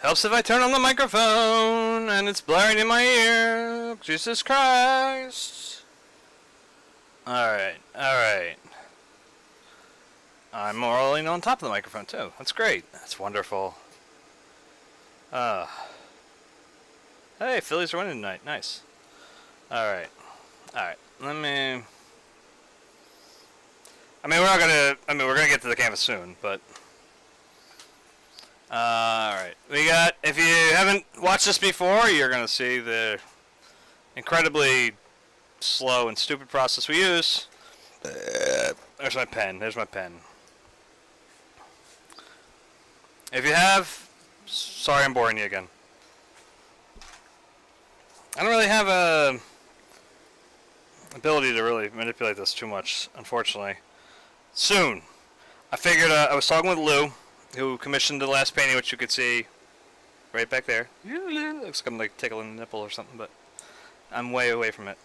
Helps if I turn on the microphone and it's blaring in my ear. Jesus Christ. Alright, alright. I'm rolling on top of the microphone too. That's great. That's wonderful. Hey, Phillies are winning tonight. Nice. Alright. Alright. Let me... we're gonna get to the canvas soon, but... Alright. We got... If you haven't watched this before, you're gonna see the incredibly slow and stupid process we use. There's my pen. There's my pen. If you have... Sorry I'm boring you again. I don't really have a ability to really manipulate this too much, unfortunately. Soon. I figured I was talking with Lou, who commissioned the last painting, which you could see right back there. Looks like I'm like tickling the nipple or something, but I'm way away from it.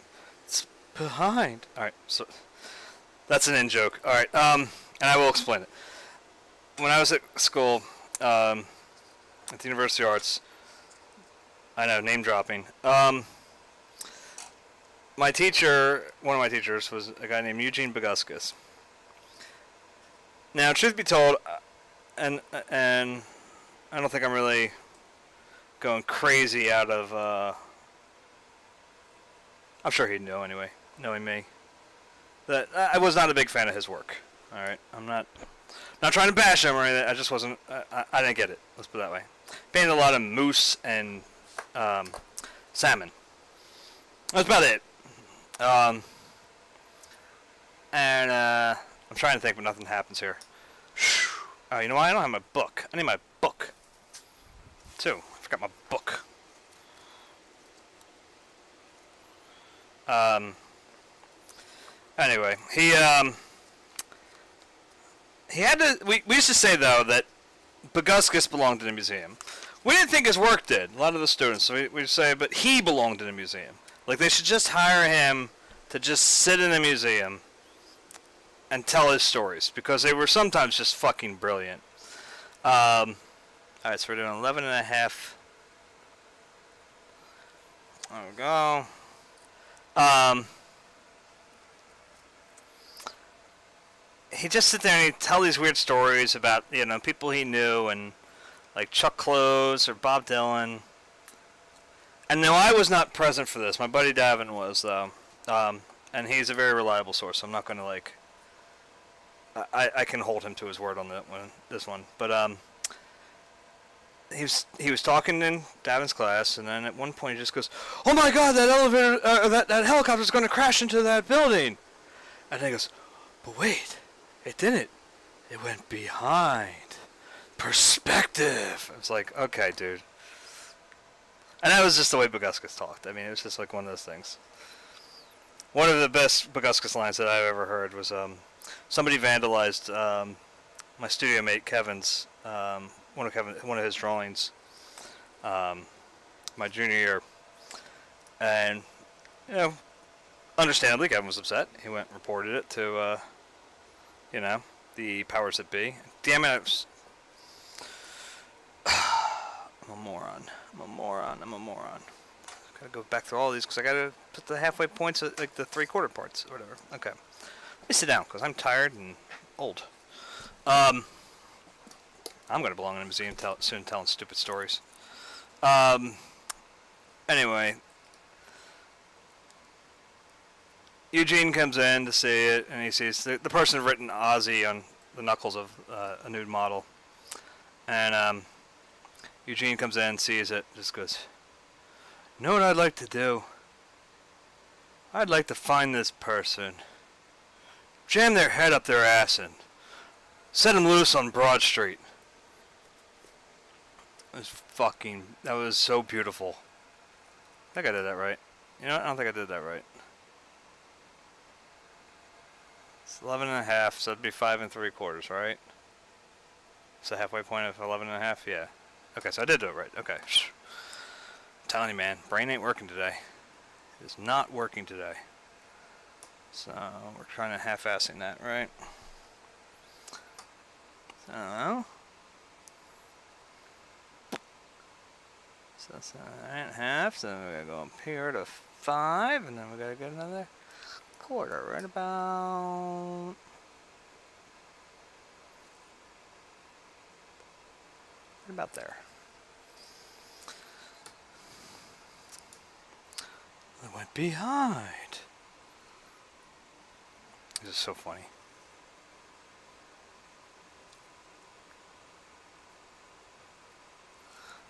It's behind. Alright, so that's an in-joke. Alright, and I will explain it. When I was at school, at the University of Arts, I know, name dropping. My teacher, one of my teachers, was a guy named Eugene Boguskas. Now, truth be told, and I don't think I'm really going crazy out of, I'm sure he'd know anyway, knowing me, that I was not a big fan of his work. Alright, I'm not trying to bash him or anything, I just wasn't, I didn't get it, let's put it that way. Painted a lot of moose and salmon. That's about it. I'm trying to think, but nothing happens here. Oh, you know what? I don't have my book. I need my book. Too. I forgot my book. Anyway, he had to... We used to say, though, that Boguskas belonged in a museum. We didn't think his work did. A lot of the students. So we'd say, but he belonged in a museum. Like, they should just hire him to just sit in a museum and tell his stories, because they were sometimes just fucking brilliant. Alright, so we're doing 11 and a half. There we go. He'd just sit there and he'd tell these weird stories about, you know, people he knew, and like Chuck Close or Bob Dylan. And no, I was not present for this. My buddy Davin was, though. And he's a very reliable source, so I'm not going to, like... I can hold him to his word on that one, this one. But, he was talking in Davin's class, and then at one point he just goes, "Oh my god, that elevator... that helicopter's going to crash into that building!" And then he goes, "But wait, it didn't. It went behind. Perspective!" I was like, okay, dude. And that was just the way Boguskas talked. I mean, it was just like one of those things. One of the best Boguskas lines that I've ever heard was, somebody vandalized my studio mate Kevin's, one of his drawings, my junior year. And, you know, understandably, Kevin was upset. He went and reported it to, you know, the powers that be. Damn it, I was... I'm a moron. Gotta go back through all these because I gotta put the halfway points at like the 3/4 parts or whatever. Okay. Let me sit down because I'm tired and old. I'm gonna belong in a museum soon telling stupid stories. Anyway. Eugene comes in to see it, and he sees the person had written Ozzy on the knuckles of a nude model. And, Eugene comes in, sees it, just goes, "You know what I'd like to do? I'd like to find this person, jam their head up their ass and set them loose on Broad Street." That was so beautiful. I think I did that right. You know what? I don't think I did that right. It's 11 and a half, so it'd be 5 3/4, right? It's the halfway point of 11 and a half, yeah. Okay, so I did do it right. Okay. I'm telling you, man, brain ain't working today. It is not working today. So, we're trying to half-assing that, right? So, So that's 9.5. So then we're gonna go up here to 5, and then we gotta get another quarter right about there. I went behind. This is so funny.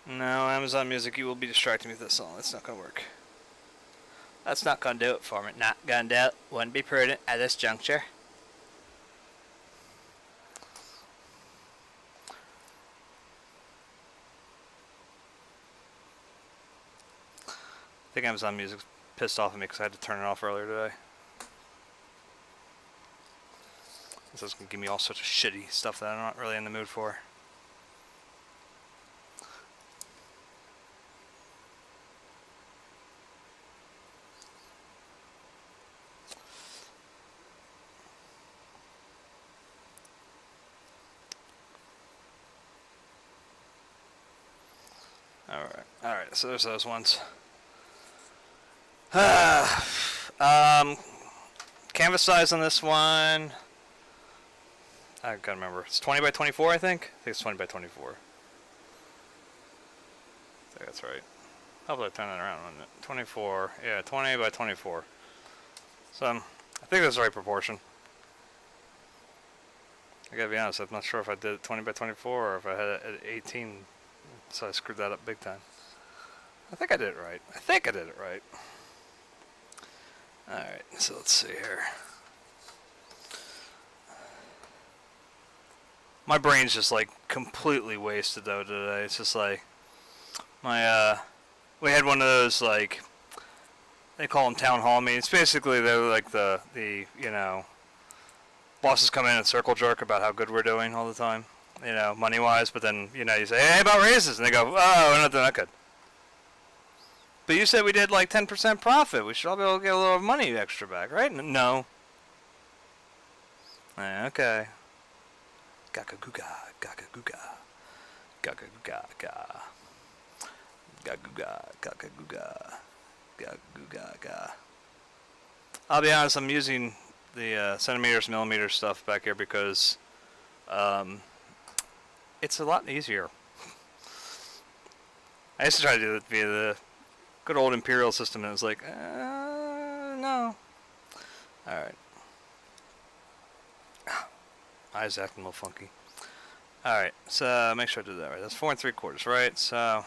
No, Amazon Music, you will be distracting me with this song. That's not gonna work. That's not gonna do it for me. Not gonna do it. Wouldn't be prudent at this juncture. I think Amazon Music's pissed off at me because I had to turn it off earlier today. This is gonna give me all sorts of shitty stuff that I'm not really in the mood for. Alright, so there's those ones. Canvas size on this one, I gotta remember. It's 20 by 24, I think? I think it's 20 by 24. I think that's right. Hopefully I turn that around, wouldn't it? 24, yeah, 20 by 24. So, I think that's the right proportion. I gotta be honest, I'm not sure if I did 20 by 24 or if I had it at 18, so I screwed that up big time. I think I did it right. Alright, so let's see here. My brain's just like completely wasted though today. It's just like my we had one of those, like, they call them town hall meetings. Basically they're like the you know, bosses come in and circle jerk about how good we're doing all the time, you know, money wise, but then, you know, you say, hey, about raises, and they go, oh, we're not doing that good. But you said we did like 10% profit. We should all be able to get a little money extra back, right? No. Okay. Gagaguga, gagaguga, gagaguga, gagaguga, gagaguga, gagaguga. I'll be honest, I'm using the centimeters, millimeters stuff back here because it's a lot easier. I used to try to do it via the good old imperial system, and it was like, no. Alright. Eyes acting a little funky. Alright, so make sure I did that right. That's 4 3/4, right? So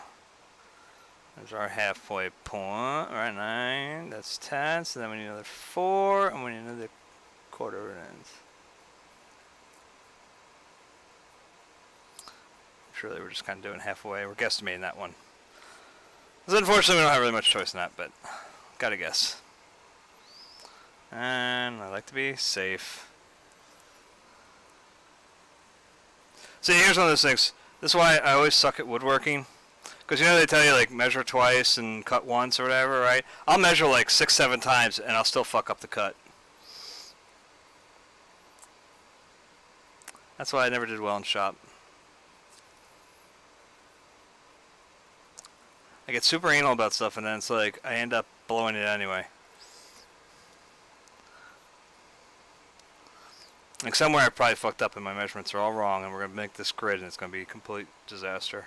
there's our halfway point. Right, 9. That's 10. So then we need another 4, and we need another quarter ends. Surely we're just kind of doing halfway. We're guesstimating that one. Because unfortunately we don't have really much choice in that, but gotta guess. And I like to be safe. See, here's one of those things. This is why I always suck at woodworking. Because, you know, they tell you, like, measure twice and cut once or whatever, right? I'll measure like 6, 7 times and I'll still fuck up the cut. That's why I never did well in shop. I get super anal about stuff and then it's like, I end up blowing it anyway. Like somewhere I probably fucked up and my measurements are all wrong and we're going to make this grid and it's going to be a complete disaster.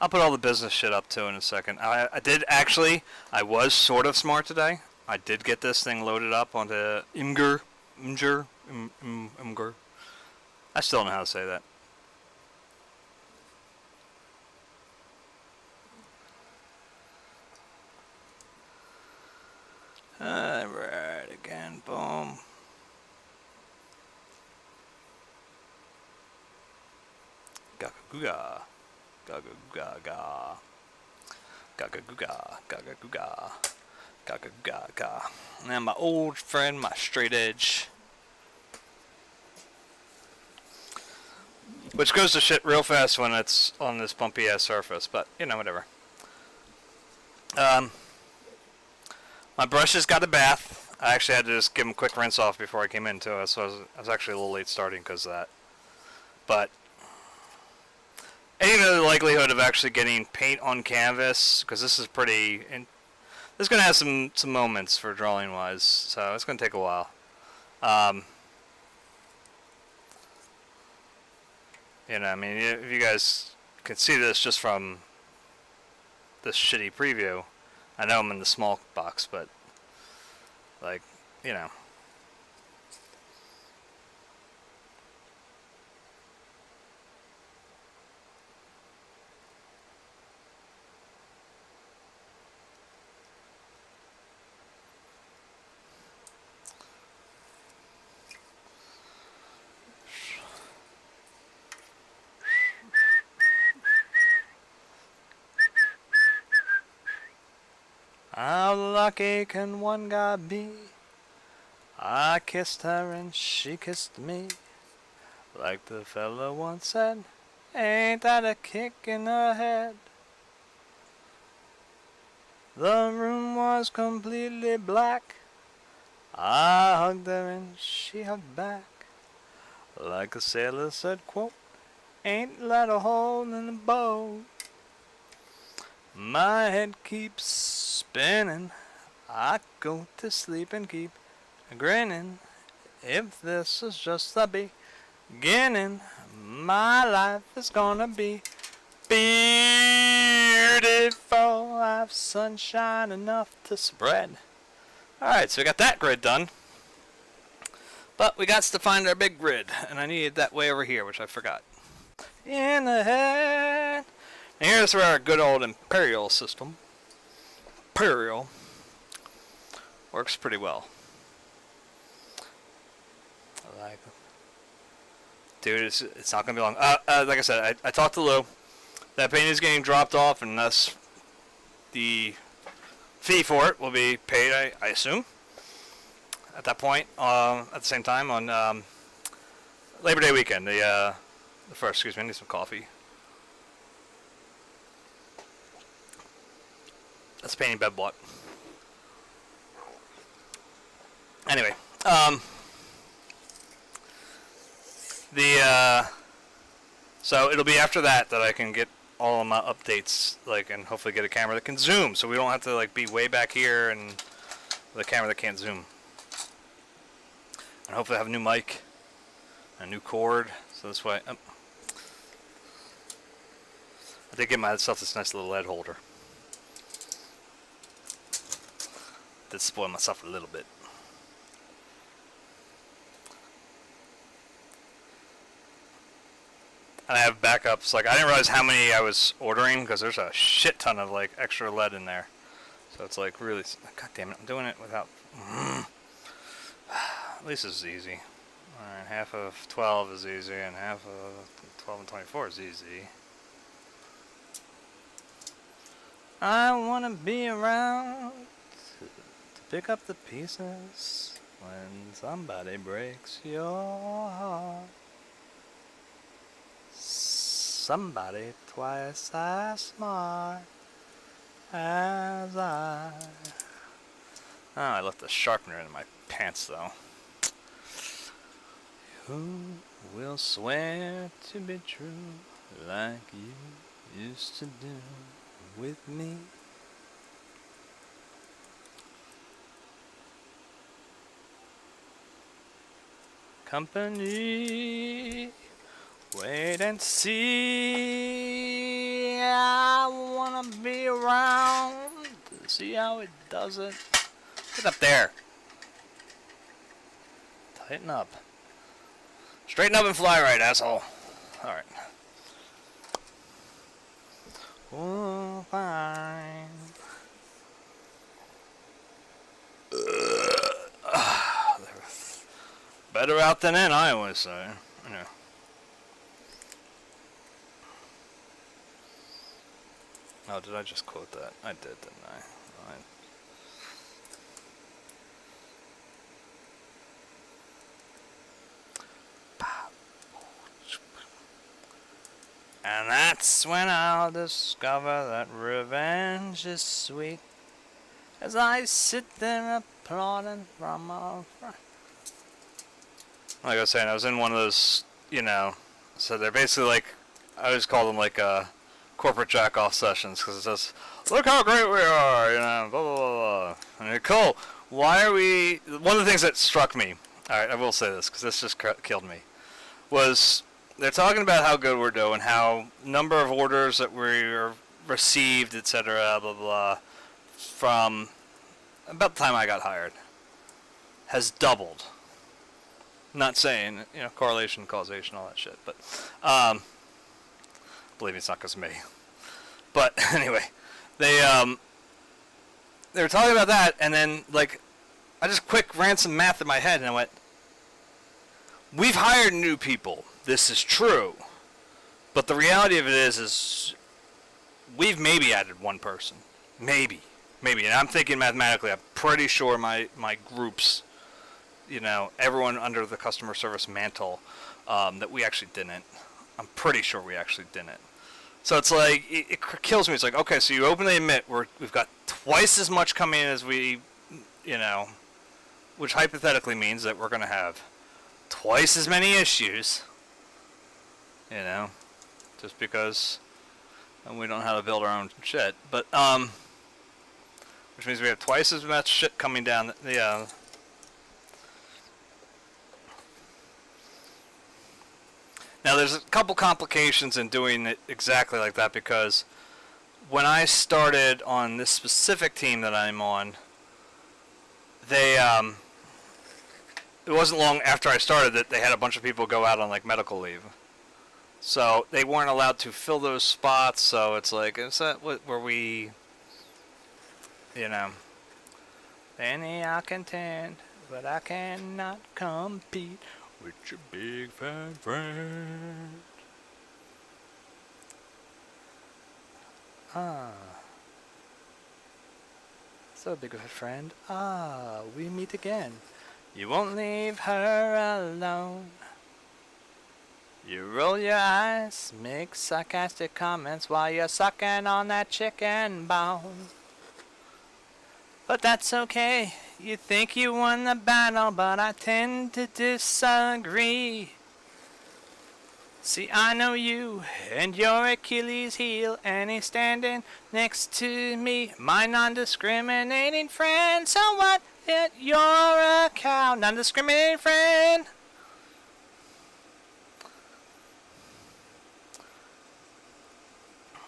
I'll put all the business shit up too in a second. I was sort of smart today. I did get this thing loaded up onto Imgur. I still don't know how to say that. Alright, again, boom. Gagaguga. Gagaguga. Gagaguga. Gagaguga. Gagaguga. And my old friend, my straight edge. Which goes to shit real fast when it's on this bumpy ass surface, but you know, whatever. My brush has got a bath. I actually had to just give them a quick rinse off before I came in too, so I was actually a little late starting because of that. But any of the likelihood of actually getting paint on canvas, because this is pretty, and this is gonna have some moments for drawing wise, so it's gonna take a while. You know, I mean, if you guys can see this just from this shitty preview, I know I'm in the small box, but like, you know. How lucky can one guy be? I kissed her and she kissed me. Like the fella once said, ain't that a kick in the head? The room was completely black. I hugged her and she hugged back. Like a sailor said, quote, ain't let a hole in the boat. My head keeps spinning. I go to sleep and keep grinning. If this is just the beginning, my life is gonna be beautiful. I've sunshine enough to spread. Alright, so we got that grid done. But we got to find our big grid, and I needed that way over here, which I forgot. In the head. And here's where our good old Imperial system, Imperial, works pretty well. Like, dude, it's not gonna be long. Like I said, I talked to Lou. That painting is getting dropped off, and thus the fee for it will be paid, I assume, at that point. At the same time on Labor Day weekend, the first. Excuse me, I need some coffee. That's a painting bed block. Anyway, so it'll be after that I can get all of my updates, like, and hopefully get a camera that can zoom, so we don't have to like be way back here and the camera that can't zoom. And hopefully have a new mic, a new cord, so this way. I did get myself this nice little lead holder. Did spoil myself a little bit. And I have backups. Like, I didn't realize how many I was ordering because there's a shit ton of like extra lead in there. So it's like really, god damn it, I'm doing it without. At least this is easy. Alright, half of 12 is easy, and half of 12 and 24 is easy. I wanna be around to pick up the pieces when somebody breaks your heart. Somebody twice as smart as I. Oh, I left the sharpener in my pants though. Who will swear to be true like you used to do with me? Company, wait and see. I wanna be around to see how it does it. Get up there. Tighten up. Straighten up and fly right, asshole. Alright. Oh, fine. Better out than in, I always say. Yeah. Oh, did I just quote that? I did, didn't I? And that's when I'll discover that revenge is sweet. as I sit there applauding from afar. Like I was saying, I was in one of those, you know, so they're basically like, I always call them like corporate jack-off sessions, because it says, look how great we are, you know, blah, blah, blah, blah. And you're cool. Why are we, one of the things that struck me, alright, I will say this, because this just killed me, was they're talking about how good we're doing, how number of orders that we're received, etc., blah, blah, from about the time I got hired, has doubled. Not saying, you know, correlation, causation, all that shit, but, believe me, it's not because of me. But, anyway, they were talking about that, and then, like, I just quick ran some math in my head, and I went, we've hired new people. This is true. But the reality of it is we've maybe added one person. Maybe. And I'm thinking mathematically, I'm pretty sure my groups, you know, everyone under the customer service mantle, that we actually didn't. I'm pretty sure we actually didn't. So it's like, it kills me. It's like, okay, so you openly admit we've got twice as much coming in as we, you know, which hypothetically means that we're going to have twice as many issues, you know, just because we don't know how to build our own shit. But, which means we have twice as much shit coming down the, Now, there's a couple complications in doing it exactly like that, because when I started on this specific team that I'm on, they, it wasn't long after I started that they had a bunch of people go out on, like, medical leave. So they weren't allowed to fill those spots, so it's like, is that what, were we, you know, any I contend, but I cannot compete with your big fat friend. So big fat friend, we meet again. You won't leave her alone. You roll your eyes, make sarcastic comments while you're sucking on that chicken bone. But that's okay. You think you won the battle, but I tend to disagree. See, I know you and your Achilles heel, and he's standing next to me, my non-discriminating friend. So what? You're a cow, non-discriminating friend.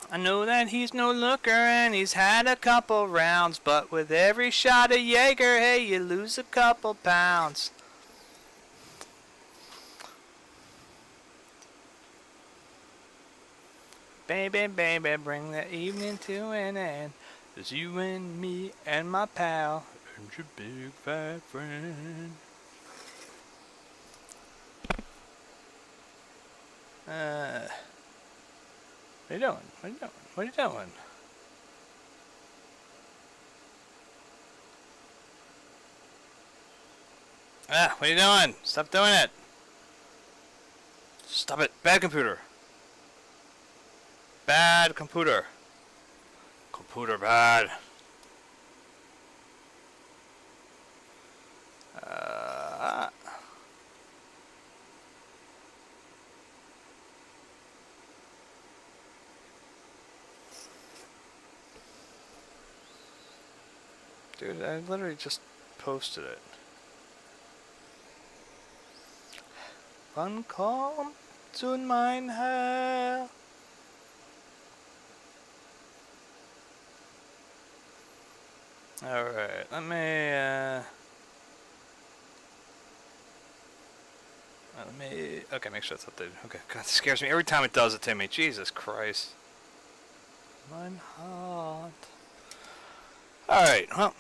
I know that he's no looker and he's had a couple rounds, but with every shot of Jaeger, hey, you lose a couple pounds. Baby, baby, bring the evening to an end. There's you and me and my pal and your big fat friend. What are you doing? What are you doing? What are you doing? What are you doing? Stop doing it. Stop it. Bad computer. Bad computer. Computer bad. Dude, I literally just posted it. Wann kommt zu mein Herr? Alright, let me, okay, make sure it's updated. Okay, God, it scares me every time it does it to me. Jesus Christ. Mein Heart. Alright, well,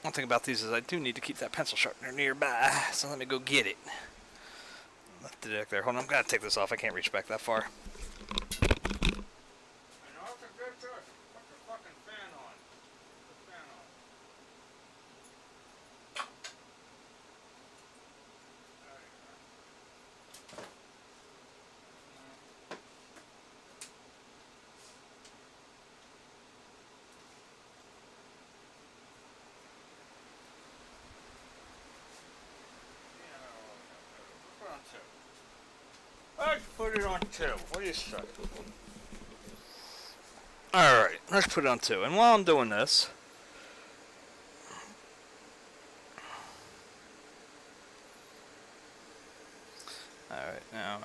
one thing about these is I do need to keep that pencil sharpener nearby, so let me go get it. Left the deck there. Hold on, I'm gonna take this off. I can't reach back that far. Let's put it on 2. What do you say? Alright, let's put it on 2. And while I'm doing this, alright, now,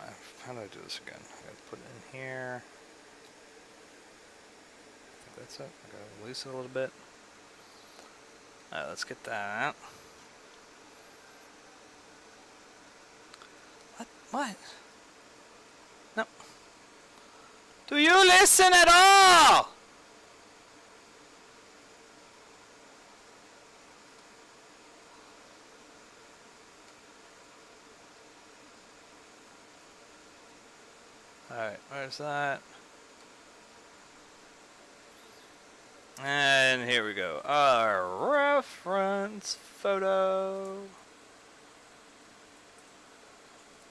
how do I do this again? I gotta put it in here. I think that's it. I gotta release it a little bit. Alright, let's get that. What? No. Do you listen at all? Alright, where's that? And here we go. Our reference photo.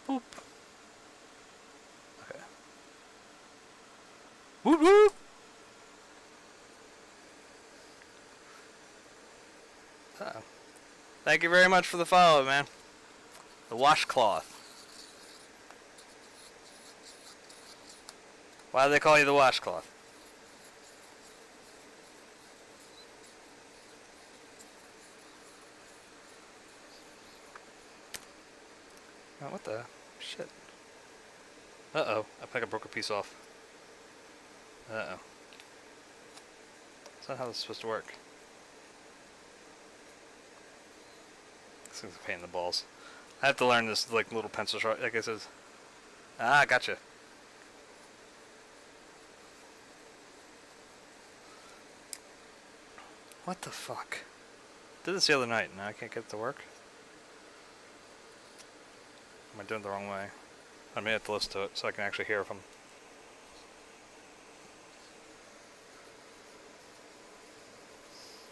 Boop. Okay. Whoop whoop. Thank you very much for the follow, man. TheWashCloth. Why do they call you TheWashCloth? Oh, what the shit? Uh-oh. I think I broke a piece off. Uh-oh. That's not how this is supposed to work. This thing's a pain in the balls. I have to learn this, like, little pencil sharp, like it says. Ah, gotcha. What the fuck? Did this the other night, and now I can't get it to work? Am I doing it the wrong way? I may have to listen to it so I can actually hear from.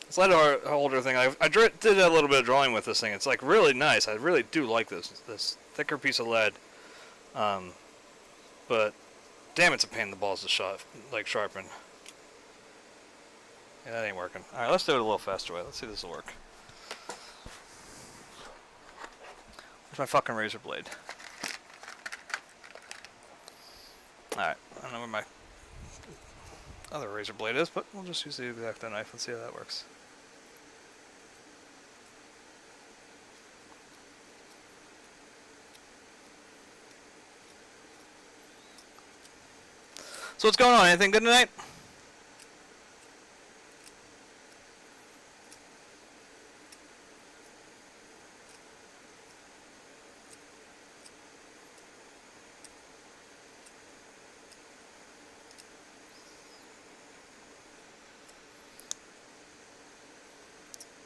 It's like an older thing. I did a little bit of drawing with this thing. It's like really nice. I really do like this thicker piece of lead. But damn, it's a pain in the balls to sharpen. Yeah, that ain't working. All right, let's do it a little faster way. Let's see if this will work. Where's my fucking razor blade? Alright, I don't know where my other razor blade is, but we'll just use the X-Acto knife and see how that works. So what's going on? Anything good tonight?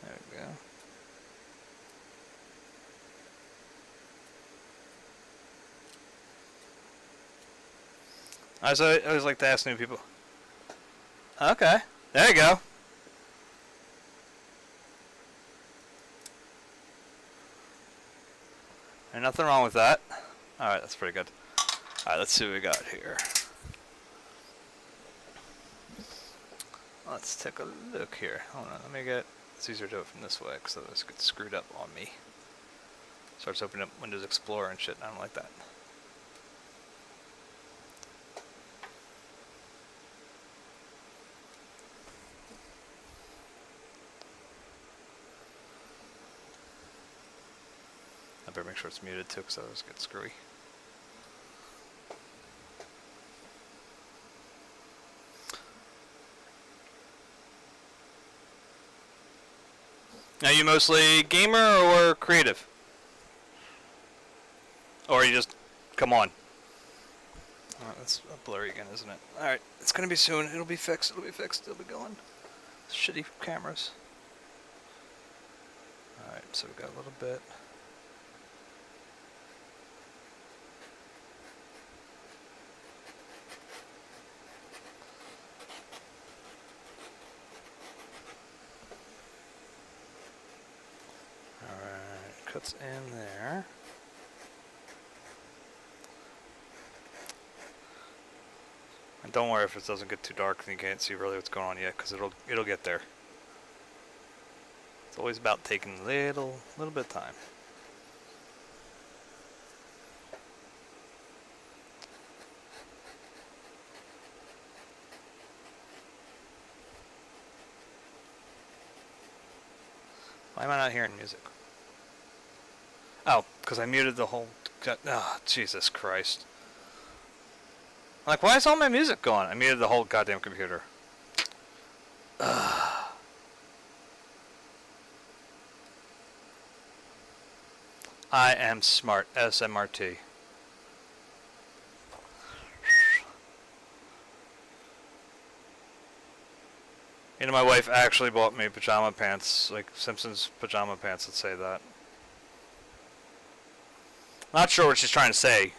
There we go. I always like to ask new people. Okay, there you go. There's nothing wrong with that. Alright, that's pretty good. Alright, let's see what we got here. Let's take a look here. Hold on, let me get... It's easier to do it from this way, because otherwise it gets screwed up on me. Starts opening up Windows Explorer and shit, and I don't like that. I better make sure it's muted too, because otherwise it gets screwy. Are you mostly gamer or creative? Or you just come on? Oh, that's blurry again, isn't it? Alright, it's gonna be soon. It'll be fixed. It'll be fixed. It'll be going. Shitty cameras. Alright, so we got a little bit. Alright, cuts in there. And don't worry if it doesn't get too dark and you can't see really what's going on yet, because it'll get there. It's always about taking a little bit of time. Why am I not hearing music? Oh, because I muted the whole... Oh, Jesus Christ. I'm like, why is all my music gone? I muted the whole goddamn computer. Ugh. I am smart. SMRT. You know, my wife actually bought me pajama pants, like Simpsons pajama pants that say that. Not sure what she's trying to say.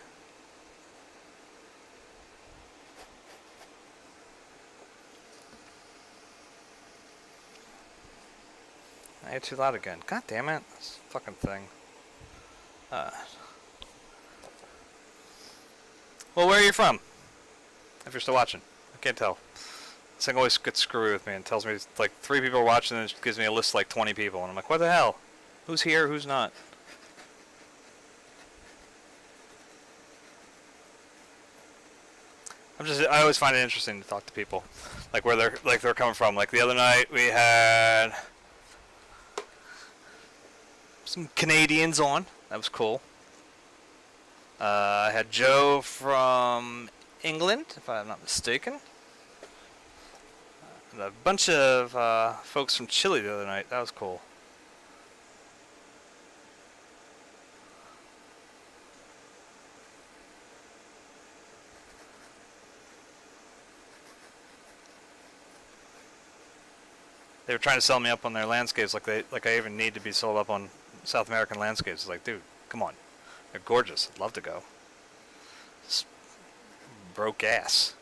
I had too loud again. God damn it. This fucking thing. Well, where are you from? If you're still watching. I can't tell. This thing always gets screwy with me and tells me like 3 people are watching and it gives me a list of like 20 people. And I'm like, what the hell? Who's here? Who's not? I always find it interesting to talk to people. Like where they're coming from. Like the other night we had some Canadians on. That was cool. I had Joe from England, if I'm not mistaken. And a bunch of folks from Chile the other night. That was cool. They were trying to sell me up on their landscapes, like I even need to be sold up on South American landscapes. It's like, dude, come on, they're gorgeous. I'd love to go. Just broke ass.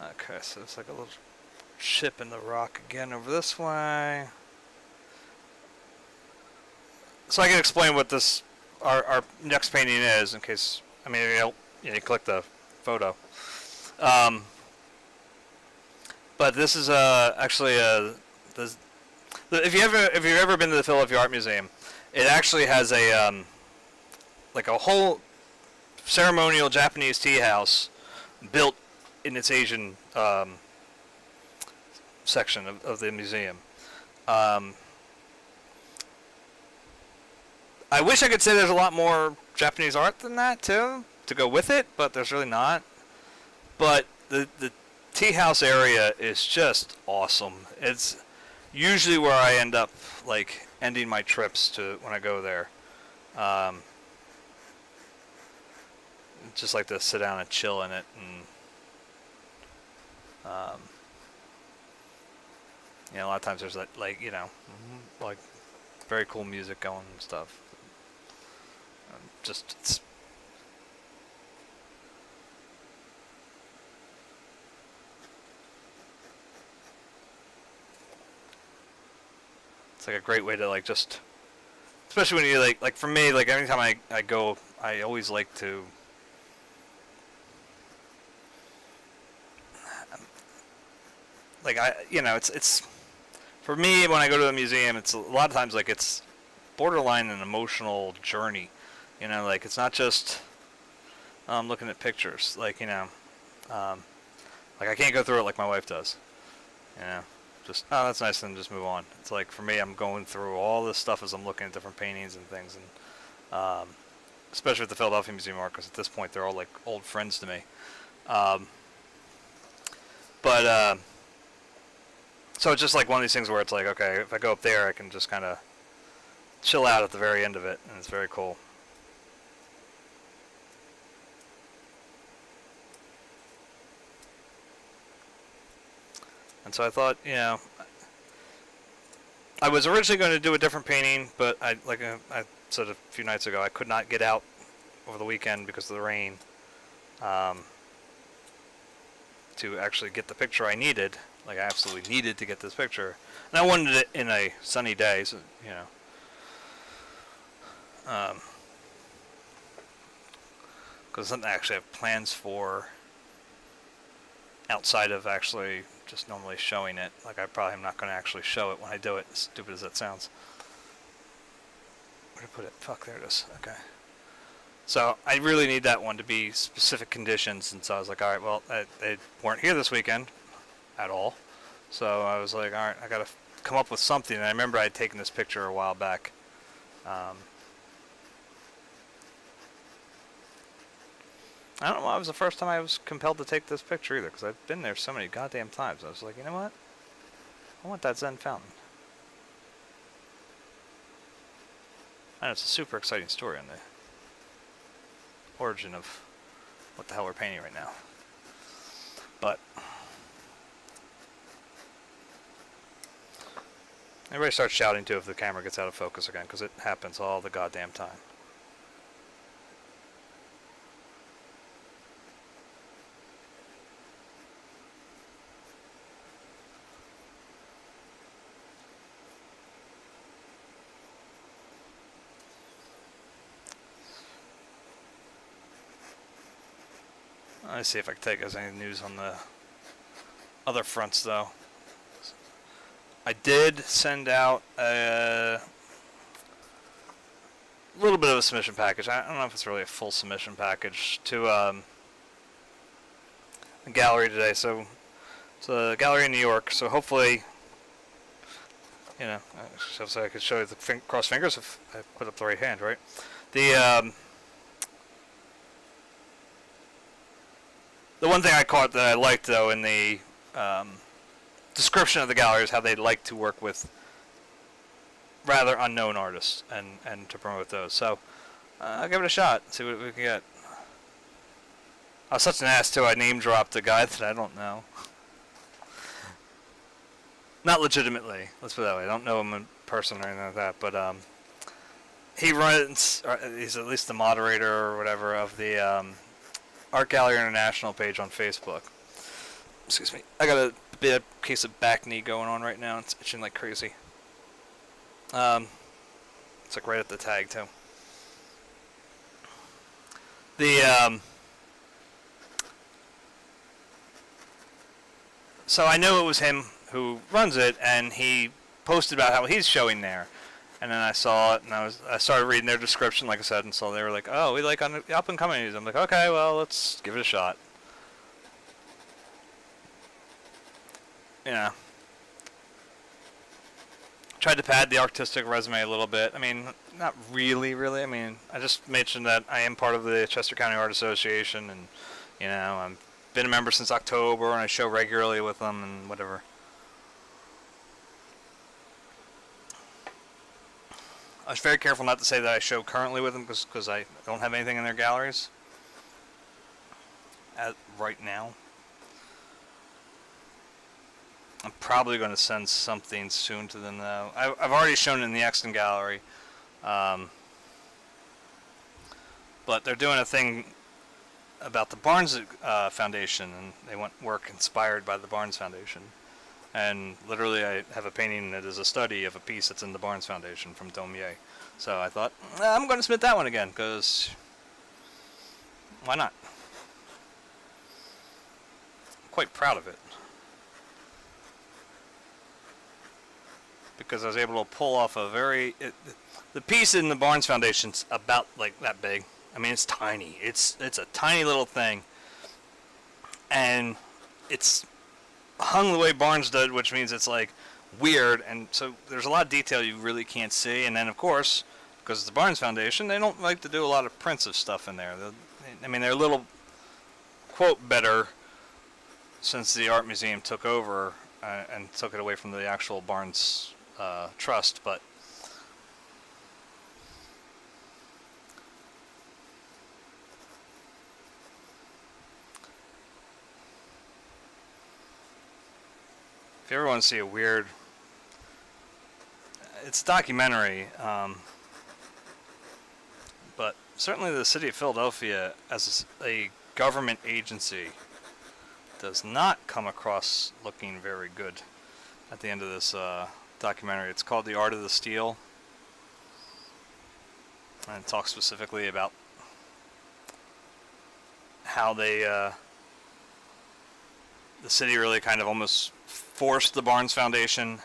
Okay, so it's like a little chip in the rock again over this way. So I can explain what this our next painting is, in case you click the photo. But this is actually if you've ever been to the Philadelphia Art Museum, it actually has a like a whole ceremonial Japanese tea house built in its Asian section of the museum. I wish I could say there's a lot more Japanese art than that too to go with it, but there's really not. But the tea house area is just awesome. It's usually where I end up like ending my trips to when I go there. Just like to sit down and chill in it, and a lot of times there's that like like very cool music going and stuff. It's like a great way to like just, especially when you like for me, like anytime I go, I always like to like it's for me when I go to a museum, it's a lot of times like it's borderline an emotional journey. Like it's not just looking at pictures. Like like I can't go through it like my wife does. Just, oh, that's nice, and just move on. It's like, for me, I'm going through all this stuff as I'm looking at different paintings and things, and especially with the Philadelphia Museum of Art, because at this point, they're all, like, old friends to me. So it's just, like, one of these things where it's like, okay, if I go up there, I can just kind of chill out at the very end of it, and it's very cool. And so I thought, I was originally going to do a different painting, but I said a few nights ago, I could not get out over the weekend because of the rain to actually get the picture I needed. Like, I absolutely needed to get this picture. And I wanted it in a sunny day, so, because something I actually have plans for outside of actually just normally showing it. Like, I probably am not going to actually show it when I do it, as stupid as that sounds. Where did I put it? Fuck, there it is. Okay. So I really need that one to be specific conditions, and so I was like, all right, well, they weren't here this weekend at all, so I was like, all right, I gotta come up with something. And I remember I had taken this picture a while back. I don't know why it was the first time I was compelled to take this picture either, because I've been there so many goddamn times. I was like, you know what? I want that Zen Fountain. And it's a super exciting story on the origin of what the hell we're painting right now. But everybody starts shouting too if the camera gets out of focus again, because it happens all the goddamn time. Let's see if I can take us any news on the other fronts, though. I did send out a little bit of a submission package. I don't know if it's really a full submission package to a gallery today. So it's a gallery in New York. So hopefully, you know, so I could show you the cross fingers if I put up the right hand, right? The one thing I caught that I liked, though, in the description of the gallery is how they like to work with rather unknown artists and to promote those. So I'll give it a shot, see what we can get. I was such an ass, too. I name-dropped a guy that I don't know. Not legitimately, let's put it that way. I don't know him in person or anything like that, but he runs, he's at least the moderator or whatever of the Art Gallery International page on Facebook. Excuse me. I got a bad case of back knee going on right now. It's itching like crazy. It's like right at the tag too. So I knew it was him who runs it, and he posted about how he's showing there. And then I saw it, and I started reading their description, like I said, and so they were like, "Oh, we like on up and coming." I'm like, "Okay, well, let's give it a shot." Yeah. Tried to pad the artistic resume a little bit. I mean, not really. I mean, I just mentioned that I am part of the Chester County Art Association, and you know, I've been a member since October, and I show regularly with them and whatever. I was very careful not to say that I show currently with them because I don't have anything in their galleries right now. I'm probably going to send something soon to them, though. I've already shown it in the Exton Gallery. But they're doing a thing about the Barnes Foundation, and they want work inspired by the Barnes Foundation. And literally I have a painting that is a study of a piece that's in the Barnes Foundation from Daumier. So I thought, I'm going to submit that one again, because why not? I'm quite proud of it. Because I was able to pull off a the piece in the Barnes Foundation's about like that big. I mean, it's tiny. It's a tiny little thing. And it's hung the way Barnes did, which means it's like weird, and so there's a lot of detail you really can't see. And then of course, because it's the Barnes Foundation, they don't like to do a lot of prints of stuff in there. I mean, they're a little quote better since the art museum took over and took it away from the actual Barnes Trust, but if you ever want to see a weird, it's a documentary, but certainly the city of Philadelphia as a government agency does not come across looking very good at the end of this documentary. It's called The Art of the Steal, and it talks specifically about how they the city really kind of almost forced the Barnes Foundation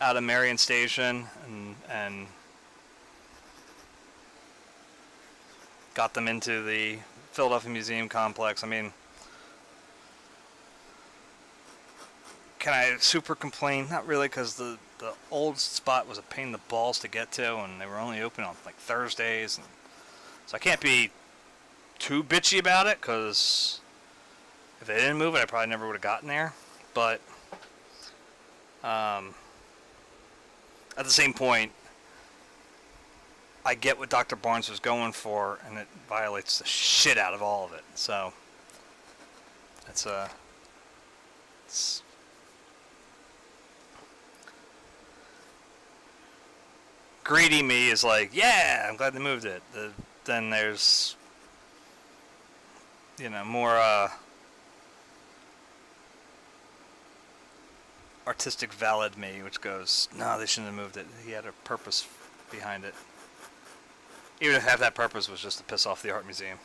out of Marion Station and got them into the Philadelphia Museum complex. I mean, can I super complain? Not really, because the old spot was a pain in the balls to get to, and they were only open on like Thursdays, and so I can't be too bitchy about it, because if they didn't move it, I probably never would have gotten there. But at the same point, I get what Dr. Barnes was going for, and it violates the shit out of all of it. So it's greedy me is like, yeah, I'm glad they moved it. Then there's, more artistic valid me, which goes, no, they shouldn't have moved it. He had a purpose behind it. Even if half that purpose was just to piss off the art museum.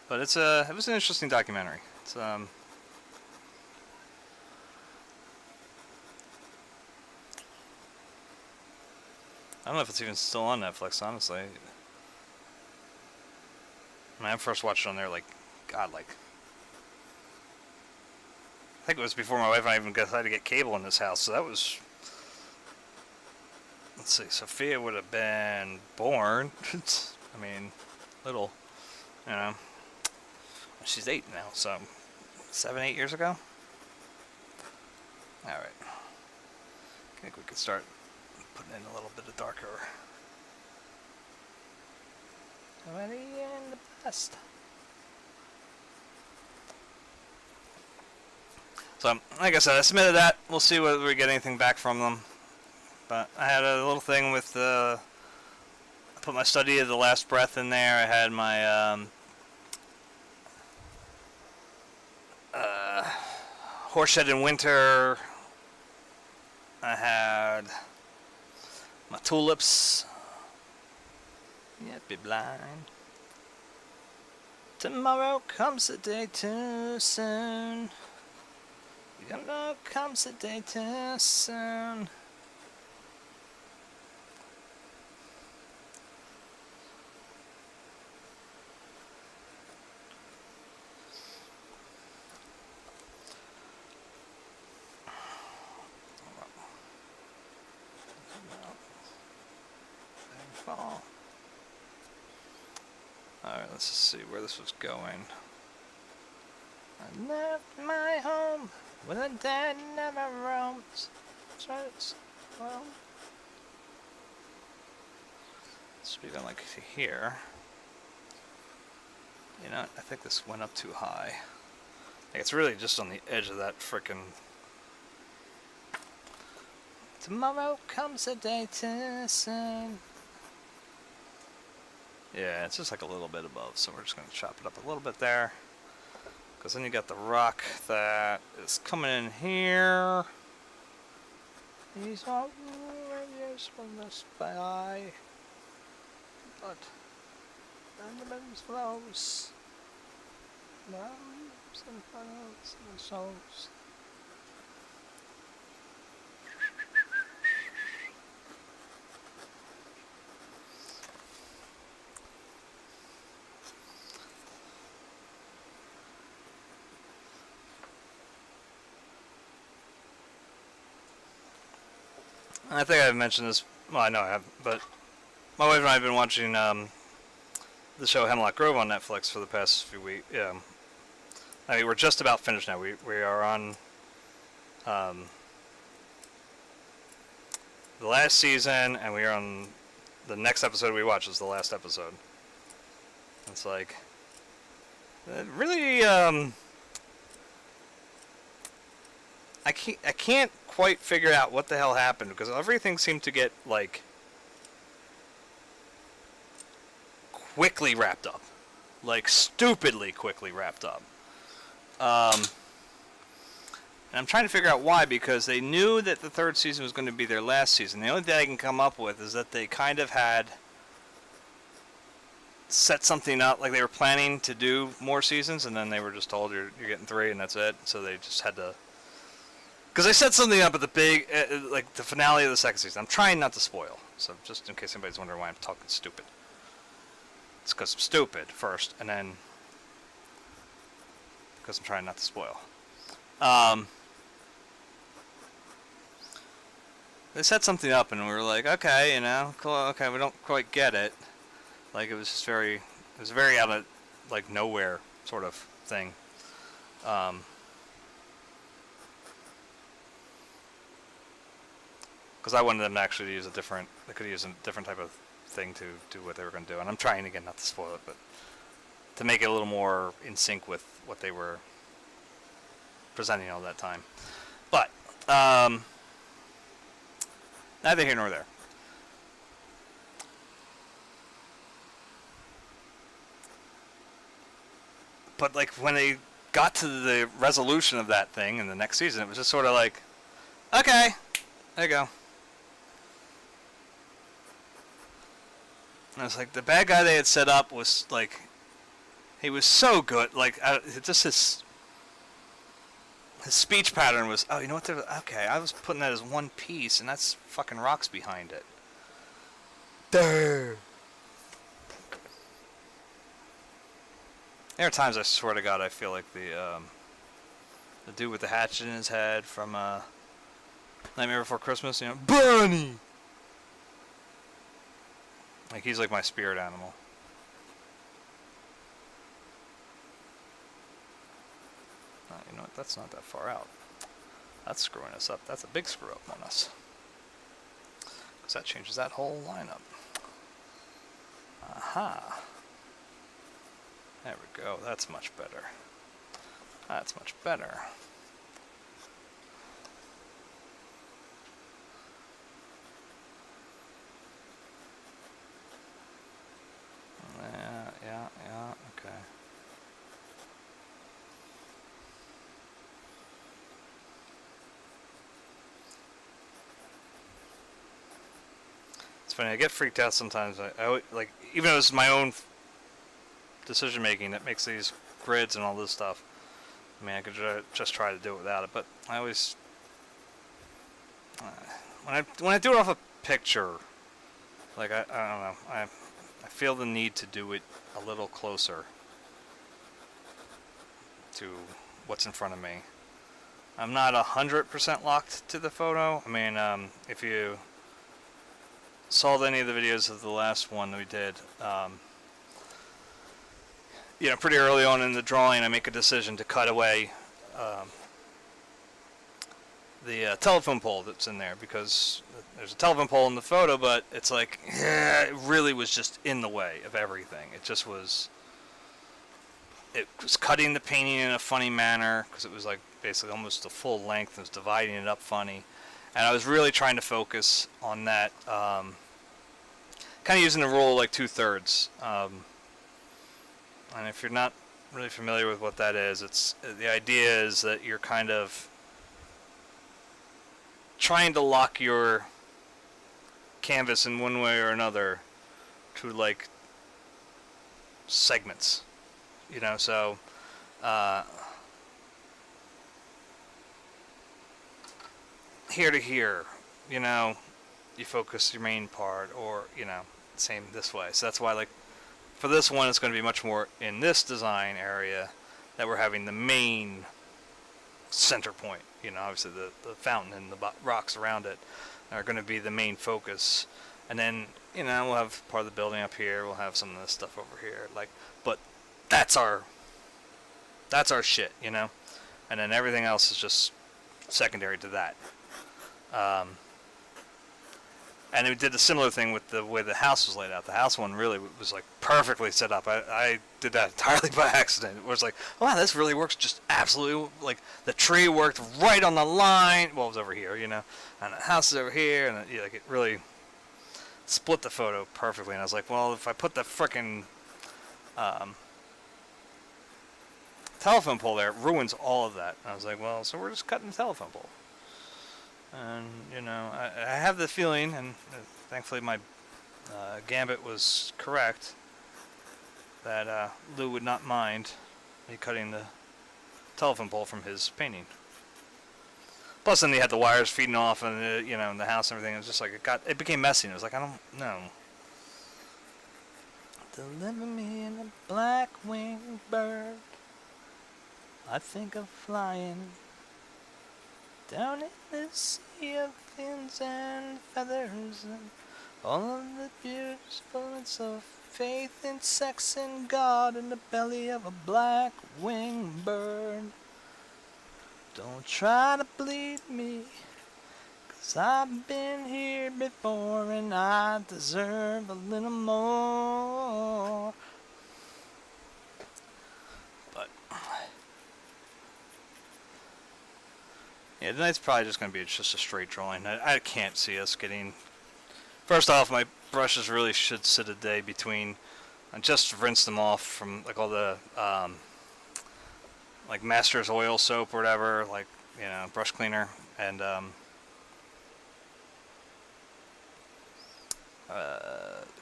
But it was an interesting documentary. It's I don't know if it's even still on Netflix, honestly. I first watched it on there, I think it was before my wife and I even decided to get cable in this house, so that was, let's see, Sophia would have been born, little, she's 8 now, so 7, 8 years ago? Alright. I think we could start putting in a little bit of darker. Ready and the best. So, like I said, I submitted that. We'll see whether we get anything back from them. But I had a little thing with I put my study of the last breath in there. I had my Horseshead in Winter. I had my tulips. Yet be blind. Tomorrow comes a day too soon. You know comes a day too soon. Alright, let's see where this was going. I left my home where the dead never roams. Well, let's be going like to here. You know, I think this went up too high. Like, it's really just on the edge of that frickin'. Tomorrow comes a day too soon. Yeah, it's just like a little bit above, so we're just going to chop it up a little bit there. Because then you got the rock that is coming in here. These are radios from the sky. But then the winds flows. Mountains and funnels and souls. I think I've mentioned this. Well, I know I have, but my wife and I have been watching the show Hemlock Grove on Netflix for the past few weeks. Yeah, I mean, we're just about finished now. We are on the last season, and we are on the next episode we watch is the last episode. It's like really. I can't quite figure out what the hell happened, because everything seemed to get, like, quickly wrapped up. Like, stupidly quickly wrapped up. And I'm trying to figure out why, because they knew that the third season was going to be their last season. The only thing I can come up with is that they kind of had set something up, like they were planning to do more seasons, and then they were just told you're getting 3 and that's it. So they just had to, because they set something up at the big, like the finale of the second season. I'm trying not to spoil, so just in case anybody's wondering why I'm talking stupid. It's because I'm stupid first, and then because I'm trying not to spoil. They set something up, and we were like, okay, you know, cool, okay, we don't quite get it. Like, it was just very out of, like, nowhere sort of thing. Because I wanted them to actually use they could use a different type of thing to do what they were going to do. And I'm trying, again, not to spoil it, but to make it a little more in sync with what they were presenting all that time. But, neither here nor there. But, like, when they got to the resolution of that thing in the next season, it was just sort of like, okay, there you go. And it's like, the bad guy they had set up was, like, he was so good. Like, just his speech pattern was, oh, you know what? Okay, I was putting that as one piece, and that's fucking rocks behind it. There. There are times, I swear to God, I feel like the dude with the hatchet in his head from Nightmare Before Christmas, you know, Bunny! Like, he's like my spirit animal. You know what, that's not that far out. That's screwing us up. That's a big screw up on us. Because that changes that whole lineup. Aha. There we go. That's much better. That's much better. Yeah, okay. It's funny, I get freaked out sometimes. I like, even though it's my own decision making that makes these grids and all this stuff. I mean, I could just try to do it without it, but I always, when I do it off a picture, like I don't know, I feel the need to do it a little closer to what's in front of me. I'm not 100% locked to the photo. I mean, if you saw any of the videos of the last one that we did, you know, pretty early on in the drawing, I make a decision to cut away the telephone pole that's in there, because there's a telephone pole in the photo, but it's like, yeah, it really was just in the way of everything. It just was, it was cutting the painting in a funny manner, because it was like basically almost the full length, and was dividing it up funny. And I was really trying to focus on that, kind of using the rule like 2/3. And if you're not really familiar with what that is, it's the idea is that you're kind of trying to lock your canvas in one way or another to like segments, you know. So here to here, you know, you focus your main part, or, you know, same this way. So that's why, like, for this one, it's going to be much more in this design area that we're having the main center point. You know, obviously the fountain and the rocks around it are going to be the main focus. And then, you know, we'll have part of the building up here. We'll have some of this stuff over here. Like, but that's our shit, you know? And then everything else is just secondary to that. And we did a similar thing with the way the house was laid out. The house one really was like perfectly set up. I did that entirely by accident. It was like, wow, this really works just absolutely. Like, the tree worked right on the line. Well, it was over here, you know, and the house is over here, and like, it really split the photo perfectly. And I was like, well, if I put the frickin' telephone pole there, it ruins all of that. And I was like, well, so we're just cutting the telephone pole. And, you know, I have the feeling, and thankfully my gambit was correct, that Lou would not mind me cutting the telephone pole from his painting. Plus, then he had the wires feeding off, and you know, in the house and everything. It was just like it became messy. And it was like, I don't know. Deliver me in a black-winged bird. I think of flying down in the sea of fins and feathers, and all of the beautiful of faith and sex and God in the belly of a black-winged bird. Don't try to bleed me, 'cause I've been here before and I deserve a little more. But yeah, tonight's probably just going to be just a straight drawing. I can't see us getting... First off, my brushes really should sit a day between. I just rinsed them off from like all the like Master's oil soap or whatever, like, you know, brush cleaner, and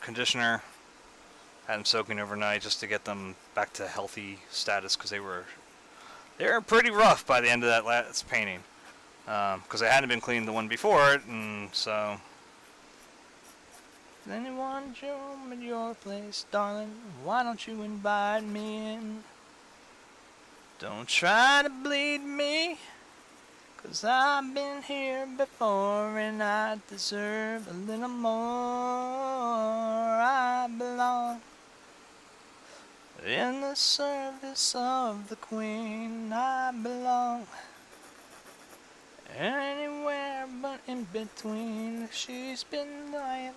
conditioner. Had them soaking overnight just to get them back to healthy status, because they were pretty rough by the end of that last painting, because I hadn't been cleaning the one before it, and so. Anyone room at your place, darling? Why don't you invite me in? Don't try to bleed me, 'cause I've been here before and I deserve a little more. I belong in the service of the Queen. I belong anywhere but in between. She's been lying.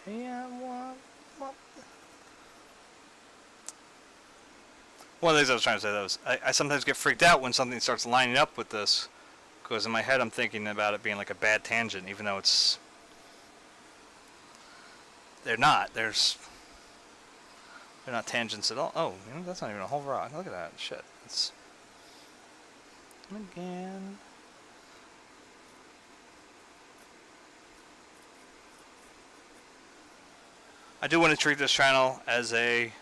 Yeah, what? One of the things I was trying to say though is I sometimes get freaked out when something starts lining up with this, because in my head I'm thinking about it being like a bad tangent, even though they're not. They're not tangents at all. Oh, you know, that's not even a whole rock. Look at that shit. It's again. I do want to treat this channel as a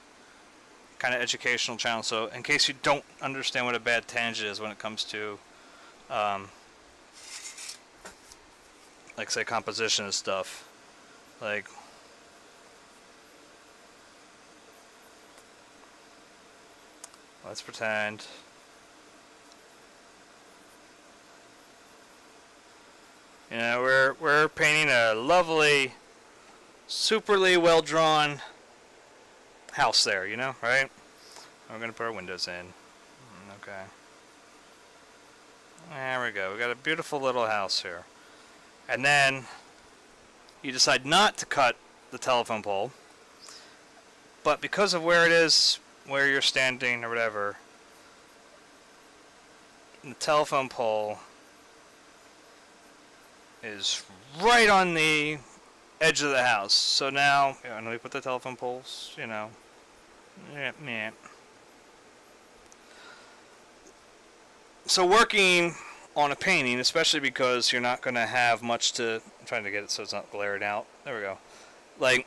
kind of educational channel, so in case you don't understand what a bad tangent is when it comes to, like, say, composition and stuff, like, let's pretend, you know, we're painting a lovely, superly well drawn house there, you know, right? We're gonna put our windows in. Okay. There we go. We got a beautiful little house here. And then you decide not to cut the telephone pole, but because of where it is, where you're standing or whatever, the telephone pole is right on the edge of the house. So now, you know, we put the telephone poles, you know, yeah. So working on a painting, especially because you're not going to have much to, I'm trying to get it so it's not glaring out. There we go. Like,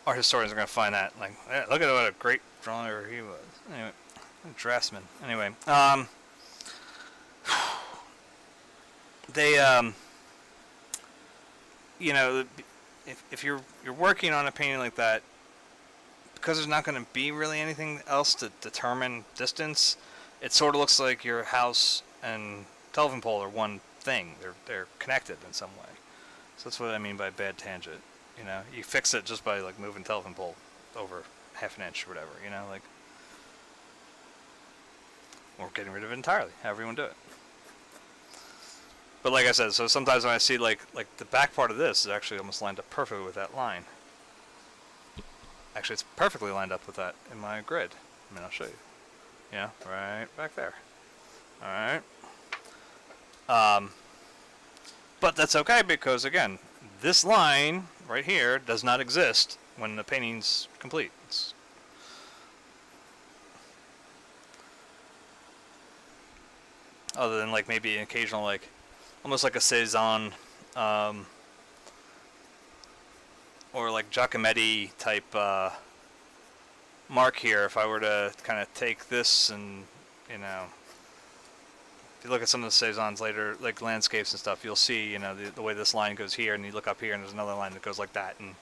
art historians are going to find that. Like, look at what a great drawer he was. Anyway, draftsman. Anyway, they, you know, if you're working on a painting like that, because there's not going to be really anything else to determine distance, it sort of looks like your house and telephone pole are one thing. They're connected in some way. So that's what I mean by bad tangent. You know, you fix it just by like moving telephone pole over half an inch or whatever. You know, like, or getting rid of it entirely. However you want to do it. But like I said, so sometimes when I see like the back part of this is actually almost lined up perfectly with that line. Actually, it's perfectly lined up with that in my grid. I mean, I'll show you. Yeah, right back there. Alright. But that's okay because, again, this line right here does not exist when the painting's complete. other than like maybe an occasional like, almost like a Cezanne, or like Giacometti type mark here. If I were to kind of take this and, you know, if you look at some of the Cezannes later, like landscapes and stuff, you'll see, you know, the way this line goes here, and you look up here and there's another line that goes like that. And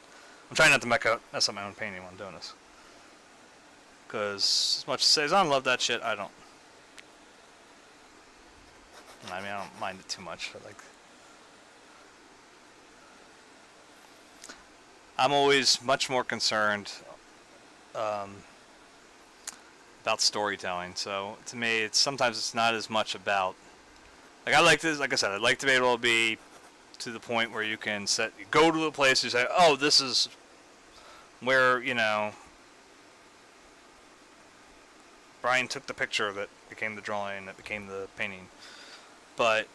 I'm trying not to mess up my own painting while I'm doing this, because as much as Cezanne love that shit, I don't. I mean, I don't mind it too much. But like, I'm always much more concerned about storytelling. So to me, sometimes it's not as much about, like, I like this. Like I said, I'd like to be able to be to the point where you can go to a place and say, oh, this is where, you know, Brian took the picture that became the drawing, that became the painting. But